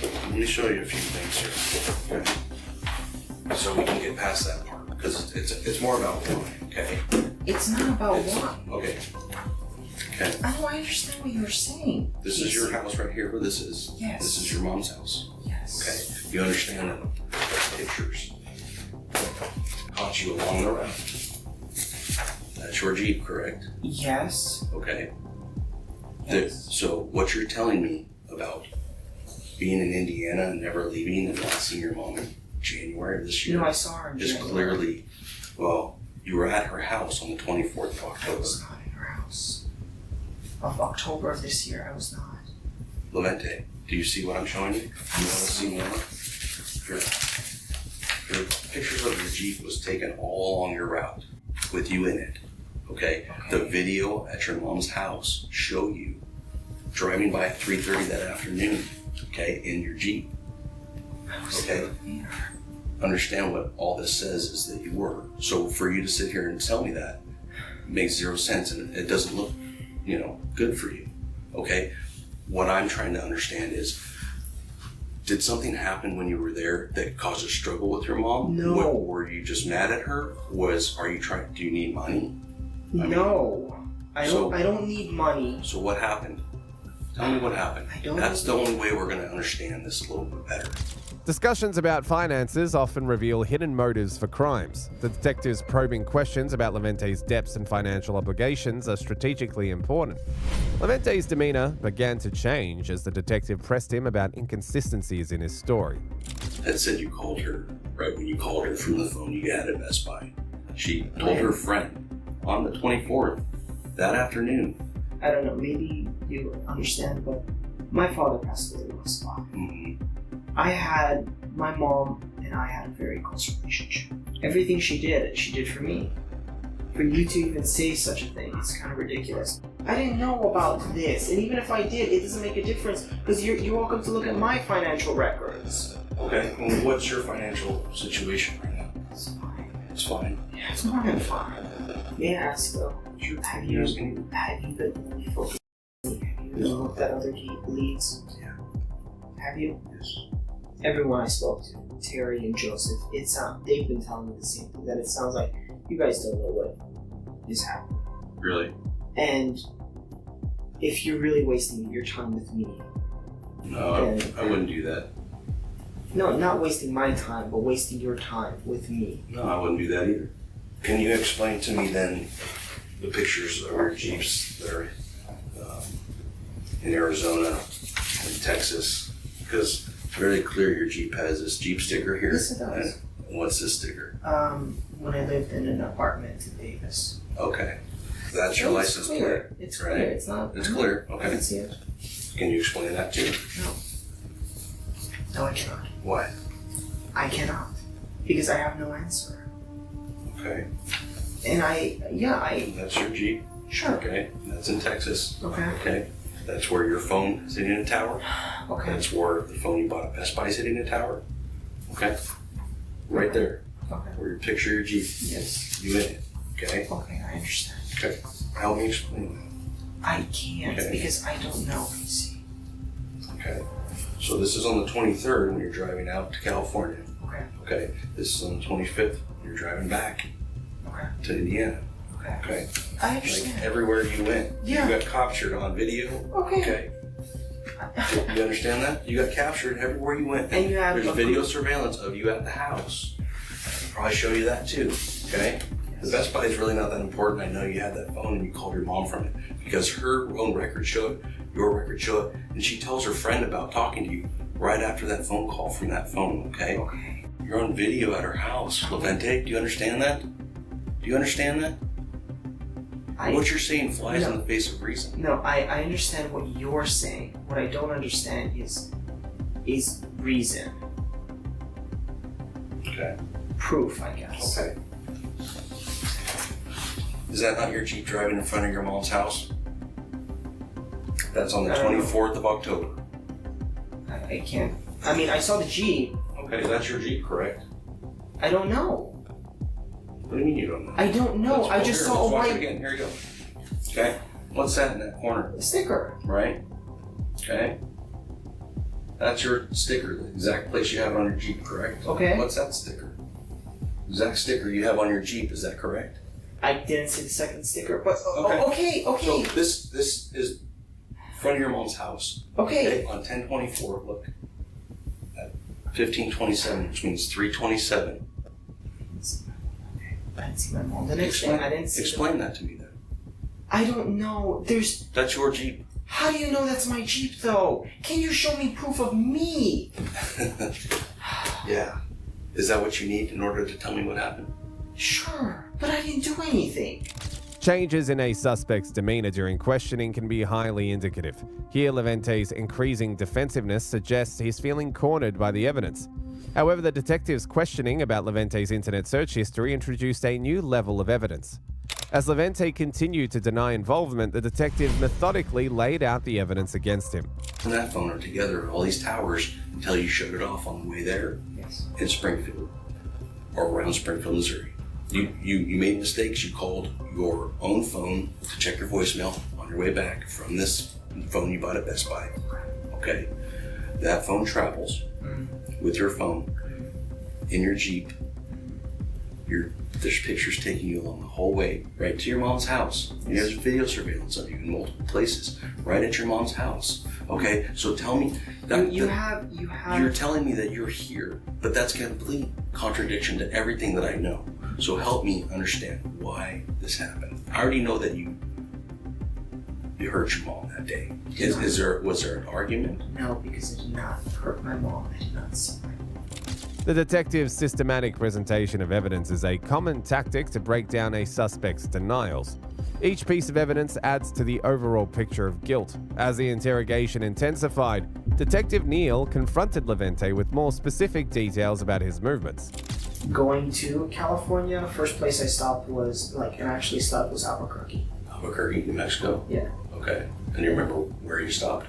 Speaker 14: Let me show you a few things here. Okay. So we can get past that part, because it's more about why, okay?
Speaker 18: It's not about what.
Speaker 14: Okay. Okay.
Speaker 18: I don't understand what you're saying.
Speaker 14: This is your house right here where this is.
Speaker 18: Yes.
Speaker 14: This is your mom's house.
Speaker 18: Yes.
Speaker 14: Okay. You understand that pictures caught you along the route. That's your Jeep, correct?
Speaker 18: Yes.
Speaker 14: Okay. So what you're telling me about being in Indiana and never leaving and not seeing your mom in January of this year
Speaker 18: No, I saw her in
Speaker 14: is
Speaker 18: January.
Speaker 14: clearly, well, you were at her house on the 24th of October.
Speaker 18: I was not in her house. Of October of this year, I was not.
Speaker 14: Levente, do you see what I'm showing you? You want to see more? Your pictures of your Jeep was taken all along your route with you in it. Okay? The video at your mom's house show you driving by at 3:30 that afternoon, okay, in your Jeep. Okay? Understand what all this says is that you were. So for you to sit here and tell me that makes zero sense, and it doesn't look, good for you. Okay? What I'm trying to understand is, did something happen when you were there that caused a struggle with your mom?
Speaker 18: No.
Speaker 14: Were you just mad at her? Do you need money?
Speaker 18: I don't need money.
Speaker 14: So what happened? Tell me what happened. That's the only way we're going to understand this a little bit better.
Speaker 3: Discussions about finances often reveal hidden motives for crimes. The detective's probing questions about Levente's debts and financial obligations are strategically important. Levente's demeanor began to change as the detective pressed him about inconsistencies in his story.
Speaker 14: That said you called her, right when you called her from the phone you had at Best Buy. She told her friend on the 24th, that afternoon.
Speaker 18: I don't know, maybe you understand, but my father passed away last fall. My mom and I had a very close relationship. Everything she did for me. For you to even say such a thing, it's kind of ridiculous. I didn't know about this, and even if I did, it doesn't make a difference, because you're welcome to look at my financial records.
Speaker 14: Okay, well, what's your financial situation right now?
Speaker 18: It's fine.
Speaker 14: It's fine?
Speaker 18: Yeah, it's more than fine. May I ask though, have you been focused? Have you looked at other leads?
Speaker 14: Yeah.
Speaker 18: Have you?
Speaker 14: Yes.
Speaker 18: everyone I spoke to, Terry and Joseph, they've been telling me the same thing, that it sounds like you guys don't know what is happening.
Speaker 14: Really?
Speaker 18: And if you're really wasting your time with me,
Speaker 14: No, I wouldn't do that.
Speaker 18: no, not wasting my time, but wasting your time with me.
Speaker 14: No, I wouldn't do that either. Can you explain to me then the pictures of your Jeeps that are in Arizona and Texas? Because it's very clear your Jeep has this Jeep sticker here.
Speaker 18: Yes, it does.
Speaker 14: And what's this sticker?
Speaker 18: When I lived in an apartment in Davis.
Speaker 14: Okay. That's your
Speaker 18: It's
Speaker 14: license
Speaker 18: clear.
Speaker 14: plate.
Speaker 18: It's
Speaker 14: right?
Speaker 18: clear. It's not.
Speaker 14: It's clear.
Speaker 18: I
Speaker 14: Okay.
Speaker 18: can see it.
Speaker 14: Can you explain that too?
Speaker 18: No, I cannot.
Speaker 14: Why?
Speaker 18: I cannot. Because I have no answer.
Speaker 14: Okay.
Speaker 18: And
Speaker 14: That's your Jeep.
Speaker 18: Sure.
Speaker 14: Okay. That's in Texas.
Speaker 18: Okay.
Speaker 14: Okay. That's where your phone is sitting in a tower.
Speaker 18: Okay.
Speaker 14: That's where the phone you bought at Best Buy is sitting in a tower. Okay. Right there.
Speaker 18: Okay.
Speaker 14: Where you picture your Jeep.
Speaker 18: Yes.
Speaker 14: You in it. Okay.
Speaker 18: Okay, I understand.
Speaker 14: Okay. Help me explain
Speaker 18: I can't
Speaker 14: Okay.
Speaker 18: because I don't know, PC.
Speaker 14: that. Okay. So this is on the 23rd when you're driving out to California.
Speaker 18: Okay.
Speaker 14: Okay. This is on the 25th when you're driving back
Speaker 18: Okay.
Speaker 14: to Indiana.
Speaker 18: Okay.
Speaker 14: Okay.
Speaker 18: I understand.
Speaker 14: Like everywhere you went,
Speaker 18: Yeah.
Speaker 14: you got captured on video.
Speaker 18: Okay.
Speaker 14: Okay. You understand that? You got captured everywhere you went.
Speaker 18: And you have
Speaker 14: There's
Speaker 18: a
Speaker 14: video
Speaker 18: group-
Speaker 14: surveillance of you at the house. I'll probably show you that too. Okay. The Best Buy is really not that important. I know you had that phone and you called your mom from it because her own records show it, your records show it, and she tells her friend about talking to you right after that phone call from that phone. Okay.
Speaker 18: Okay.
Speaker 14: You're on video at her house, Levente. Do you understand that? Do you understand that? What you're saying flies
Speaker 18: No.
Speaker 14: in the face of reason.
Speaker 18: No, I understand what you're saying. What I don't understand is reason.
Speaker 14: Okay.
Speaker 18: Proof, I guess.
Speaker 14: Okay. Is that not your Jeep driving in front of your mom's house? That's on the 24th of October.
Speaker 18: I can't. I mean, I saw the Jeep.
Speaker 14: Okay, that's your Jeep, correct?
Speaker 18: I don't know.
Speaker 14: What do you mean you don't know?
Speaker 18: I don't know.
Speaker 14: Let's
Speaker 18: I
Speaker 14: go
Speaker 18: just
Speaker 14: here.
Speaker 18: saw a
Speaker 14: Let's watch it
Speaker 18: white
Speaker 14: again. Here you go. Okay. What's that in that corner?
Speaker 18: sticker.
Speaker 14: Right? Okay. That's your sticker, the exact place you have it on your Jeep, correct?
Speaker 18: Okay.
Speaker 14: What's that sticker? Exact sticker you have on your Jeep, is that correct?
Speaker 18: I didn't see the second sticker, but
Speaker 14: Okay.
Speaker 18: okay.
Speaker 14: So this is front of your mom's house.
Speaker 18: Okay.
Speaker 14: On 1024, look. At 1527, which means 327.
Speaker 18: I didn't see my mom. The next thing, I didn't see.
Speaker 14: Explain that to me then.
Speaker 18: I don't know.
Speaker 14: That's your Jeep.
Speaker 18: How do you know that's my Jeep, though? Can you show me proof of me?
Speaker 14: Yeah. Is that what you need in order to tell me what happened?
Speaker 18: Sure, but I didn't do anything.
Speaker 3: Changes in a suspect's demeanor during questioning can be highly indicative. Here, Levente's increasing defensiveness suggests he's feeling cornered by the evidence. However, the detective's questioning about Levente's internet search history introduced a new level of evidence. As Levente continued to deny involvement, the detective methodically laid out the evidence against him.
Speaker 14: And that phone are together, all these towers, until you shut it off on the way there.
Speaker 18: Yes.
Speaker 14: In Springfield or around Springfield, Missouri. You made mistakes. You called your own phone to check your voicemail on your way back from this phone you bought at Best Buy. Okay. That phone travels with your phone in your Jeep. There's pictures taking you along the whole way, right to your mom's house. There's video surveillance of you in multiple places, right at your mom's house. Okay, so tell me that
Speaker 18: You have.
Speaker 14: you're telling me that you're here, but that's complete contradiction to everything that I know. So help me understand why this happened. I already know that you hurt your mom that day. Was there an argument?
Speaker 18: No, because I did not hurt my mom. I did not see my mom.
Speaker 3: The detective's systematic presentation of evidence is a common tactic to break down a suspect's denials. Each piece of evidence adds to the overall picture of guilt. As the interrogation intensified, Detective Neal confronted Levente with more specific details about his movements.
Speaker 18: Going to California, first place I stopped was, actually stopped was Albuquerque.
Speaker 14: Albuquerque, New Mexico?
Speaker 18: Yeah.
Speaker 14: Okay. And you remember where you stopped?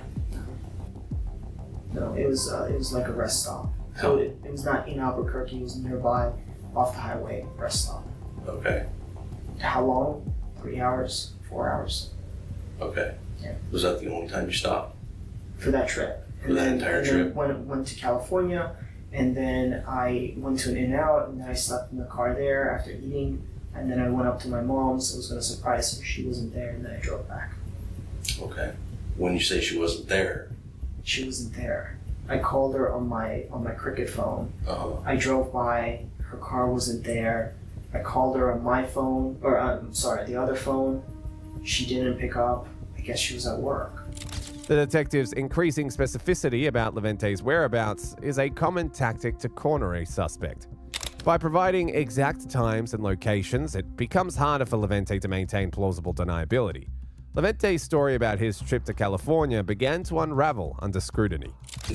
Speaker 18: No, it was like a rest stop. So it was not in Albuquerque, it was nearby, off the highway, rest stop.
Speaker 14: Okay.
Speaker 18: How long? 3 hours? 4 hours?
Speaker 14: Okay.
Speaker 18: Yeah.
Speaker 14: Was that the only time you stopped?
Speaker 18: For that trip.
Speaker 14: For that entire trip?
Speaker 18: Went to California, and then I went to an In-N-Out, and then I slept in the car there after eating, and then I went up to my mom's. I was going to surprise her. She wasn't there, and then I drove back.
Speaker 14: Okay. When you say she wasn't there?
Speaker 18: She wasn't there. I called her on my Cricket phone. I drove by. Her car wasn't there. I called her on my phone, or I'm sorry, the other phone. She didn't pick up. I guess she was at work.
Speaker 3: The detective's increasing specificity about Levente's whereabouts is a common tactic to corner a suspect. By providing exact times and locations, it becomes harder for Levente to maintain plausible deniability. Levente's story about his trip to California began to unravel under scrutiny.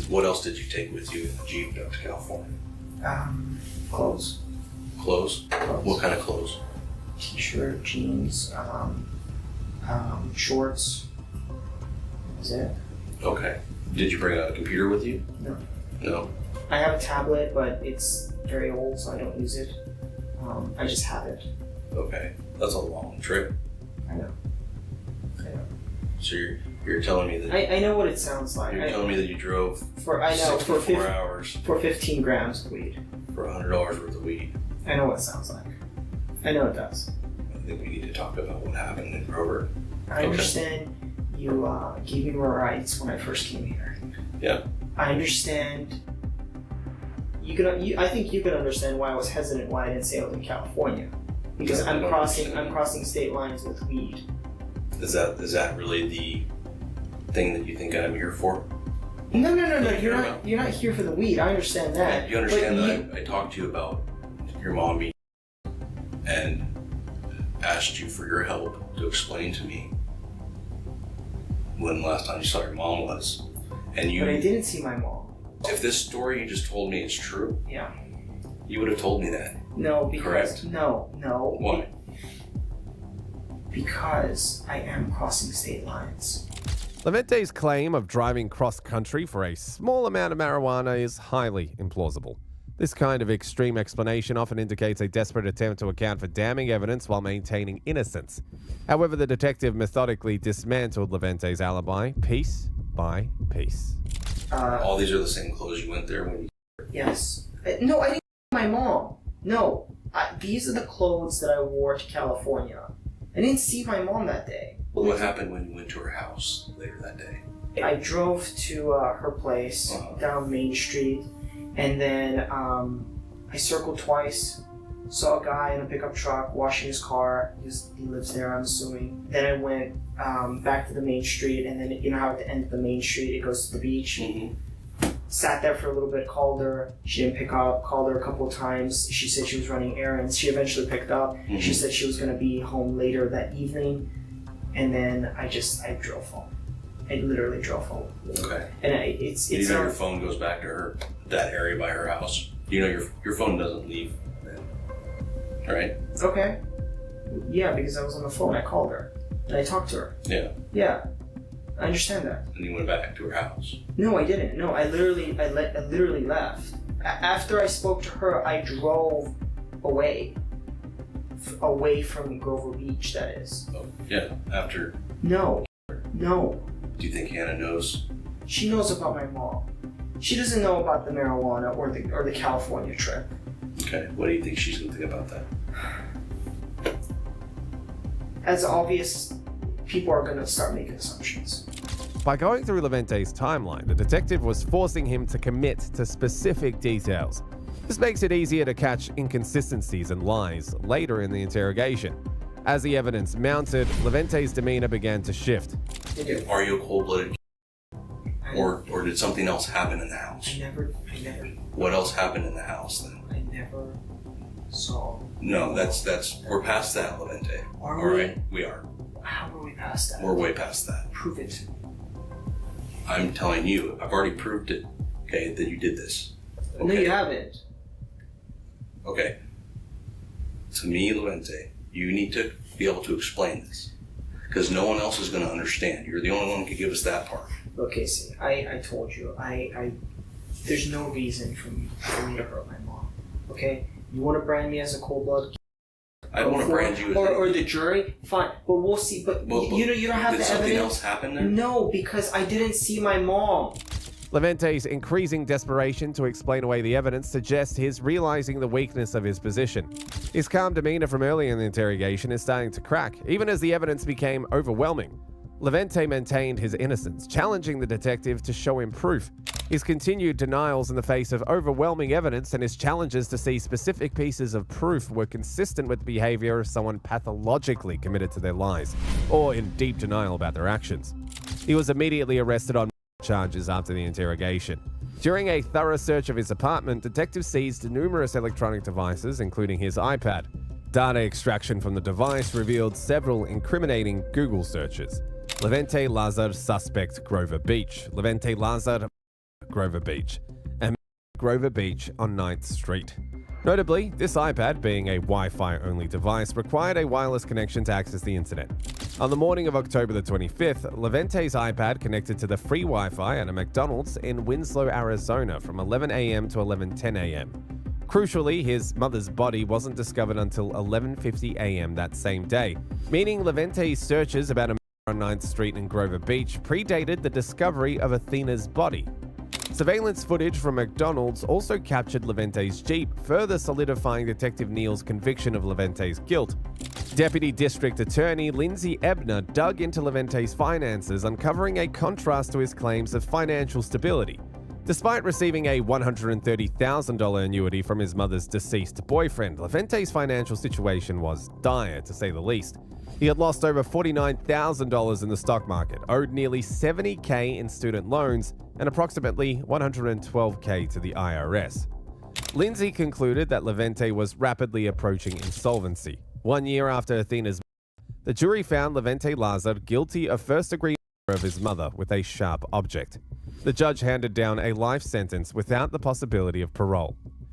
Speaker 14: What else did you take with you in the Jeep up to California?
Speaker 18: Clothes.
Speaker 14: Clothes? What kind of clothes?
Speaker 18: T-shirt, jeans, shorts. That's it.
Speaker 14: Okay. Did you bring a computer with you?
Speaker 18: No.
Speaker 14: No?
Speaker 18: I have a tablet, but it's very old, so I don't use it. I just have it.
Speaker 14: Okay. That's a long trip.
Speaker 18: I know.
Speaker 14: So you're telling me that...
Speaker 18: I know what it sounds like.
Speaker 14: You're telling me that you drove
Speaker 18: for
Speaker 14: 64 hours.
Speaker 18: For 15 grams of weed.
Speaker 14: For $100 worth of weed.
Speaker 18: I know what it sounds like. I know it does.
Speaker 14: I think we need to talk about what happened in Grover.
Speaker 18: I understand you gave me more rights when I first came here.
Speaker 14: Yeah.
Speaker 18: I understand. I think you can understand why I was hesitant, why I didn't say I was in California, because I'm crossing state lines with weed.
Speaker 14: Is that really the thing that you think I'm here for?
Speaker 18: No. You're not here for the weed. I understand that.
Speaker 14: You understand that I talked to you about your mom being and asked you for your help to explain to me when the last time you saw your mom was.
Speaker 18: But I didn't see my mom.
Speaker 14: If this story you just told me is true,
Speaker 18: yeah,
Speaker 14: you would have told me that.
Speaker 18: No, because
Speaker 14: correct?
Speaker 18: No.
Speaker 14: Why?
Speaker 18: Because I am crossing state lines.
Speaker 3: Levente's claim of driving cross-country for a small amount of marijuana is highly implausible. This kind of extreme explanation often indicates a desperate attempt to account for damning evidence while maintaining innocence. However, the detective methodically dismantled Levente's alibi piece by piece.
Speaker 14: All these are the same clothes you went there when you...
Speaker 18: Yes. No, I didn't see my mom. No. These are the clothes that I wore to California. I didn't see my mom that day.
Speaker 14: What happened when you went to her house later that day?
Speaker 18: I drove to her place down Main Street, and then I circled twice, saw a guy in a pickup truck washing his car. He lives there, I'm assuming. Then I went back to the Main Street, and then you know how at the end of the Main Street it goes to the beach?
Speaker 14: Mm-hmm.
Speaker 18: Sat there for a little bit, called her. She didn't pick up, called her a couple of times. She said she was running errands. She eventually picked up.
Speaker 14: Mm-hmm.
Speaker 18: She said she was going to be home later that evening. And then I drove home. I literally drove home.
Speaker 14: Okay.
Speaker 18: And
Speaker 14: you know your phone goes back to her, that area by her house. You know your phone doesn't leave then, right?
Speaker 18: Okay. Yeah, because I was on the phone. I called her. And I talked to her.
Speaker 14: Yeah.
Speaker 18: Yeah. I understand that.
Speaker 14: And you went back to her house.
Speaker 18: No, I didn't. No, I literally left. After I spoke to her, I drove away from Grover Beach, that is.
Speaker 14: Oh, yeah, after...
Speaker 18: No.
Speaker 14: Do you think Hannah knows?
Speaker 18: She knows about my mom. She doesn't know about the marijuana or the California trip.
Speaker 14: Okay, what do you think she's going to think about that?
Speaker 18: As obvious, people are going to start making assumptions.
Speaker 3: By going through Levente's timeline, the detective was forcing him to commit to specific details. This makes it easier to catch inconsistencies and lies later in the interrogation. As the evidence mounted, Levente's demeanor began to shift.
Speaker 14: Are you a cold-blooded or did something else happen in the house?
Speaker 18: I never.
Speaker 14: What else happened in the house then?
Speaker 18: I never saw.
Speaker 14: No, we're past that, Levente.
Speaker 18: Are we?
Speaker 14: All right, we are.
Speaker 18: How are we past that?
Speaker 14: We're way past that.
Speaker 18: Prove it.
Speaker 14: I'm telling you, I've already proved it, okay, that you did this. Okay?
Speaker 18: No, you haven't.
Speaker 14: Okay. To me, Levente, you need to be able to explain this. Because no one else is going to understand. You're the only one who can give us that part.
Speaker 18: Look, Casey, I told you, there's no reason for me to hurt my mom. Okay? You want to brand me as a cold-blooded?
Speaker 14: I don't want to brand you as
Speaker 18: or the jury? Fine. But we'll see. But you don't have the evidence.
Speaker 14: Did something else happen there?
Speaker 18: No, because I didn't see my mom.
Speaker 3: Levente's increasing desperation to explain away the evidence suggests his realizing the weakness of his position. His calm demeanor from early in the interrogation is starting to crack, even as the evidence became overwhelming. Levente maintained his innocence, challenging the detective to show him proof. His continued denials in the face of overwhelming evidence and his challenges to see specific pieces of proof were consistent with the behavior of someone pathologically committed to their lies, or in deep denial about their actions. He was immediately arrested on charges after the interrogation. During a thorough search of his apartment, detectives seized numerous electronic devices, including his iPad. Data extraction from the device revealed several incriminating Google searches. Levente Lazar suspect Grover Beach, Levente Lazar Grover Beach, and Grover Beach on 9th Street. Notably, this iPad, being a Wi-Fi only device, required a wireless connection to access the internet. On the morning of October the 25th, Levente's iPad connected to the free Wi-Fi at a McDonald's in Winslow, Arizona from 11 a.m. to 11:10 a.m. Crucially, his mother's body wasn't discovered until 11:50 a.m. that same day, meaning Levente's searches about a on 9th Street in Grover Beach predated the discovery of Athena's body. Surveillance footage from McDonald's also captured Levente's Jeep, further solidifying Detective Neal's conviction of Levente's guilt. Deputy District Attorney Lindsay Ebner dug into Levente's finances, uncovering a contrast to his claims of financial stability. Despite receiving a $130,000 annuity from his mother's deceased boyfriend, Levente's financial situation was dire, to say the least. He had lost over $49,000 in the stock market, owed nearly $70,000 in student loans, and approximately $112,000 to the IRS. Lindsay concluded that Levente was rapidly approaching insolvency. 1 year after Athena's death, the jury found Levente Lazar guilty of first-degree murder of his mother with a sharp object. The judge handed down a life sentence without the possibility of parole.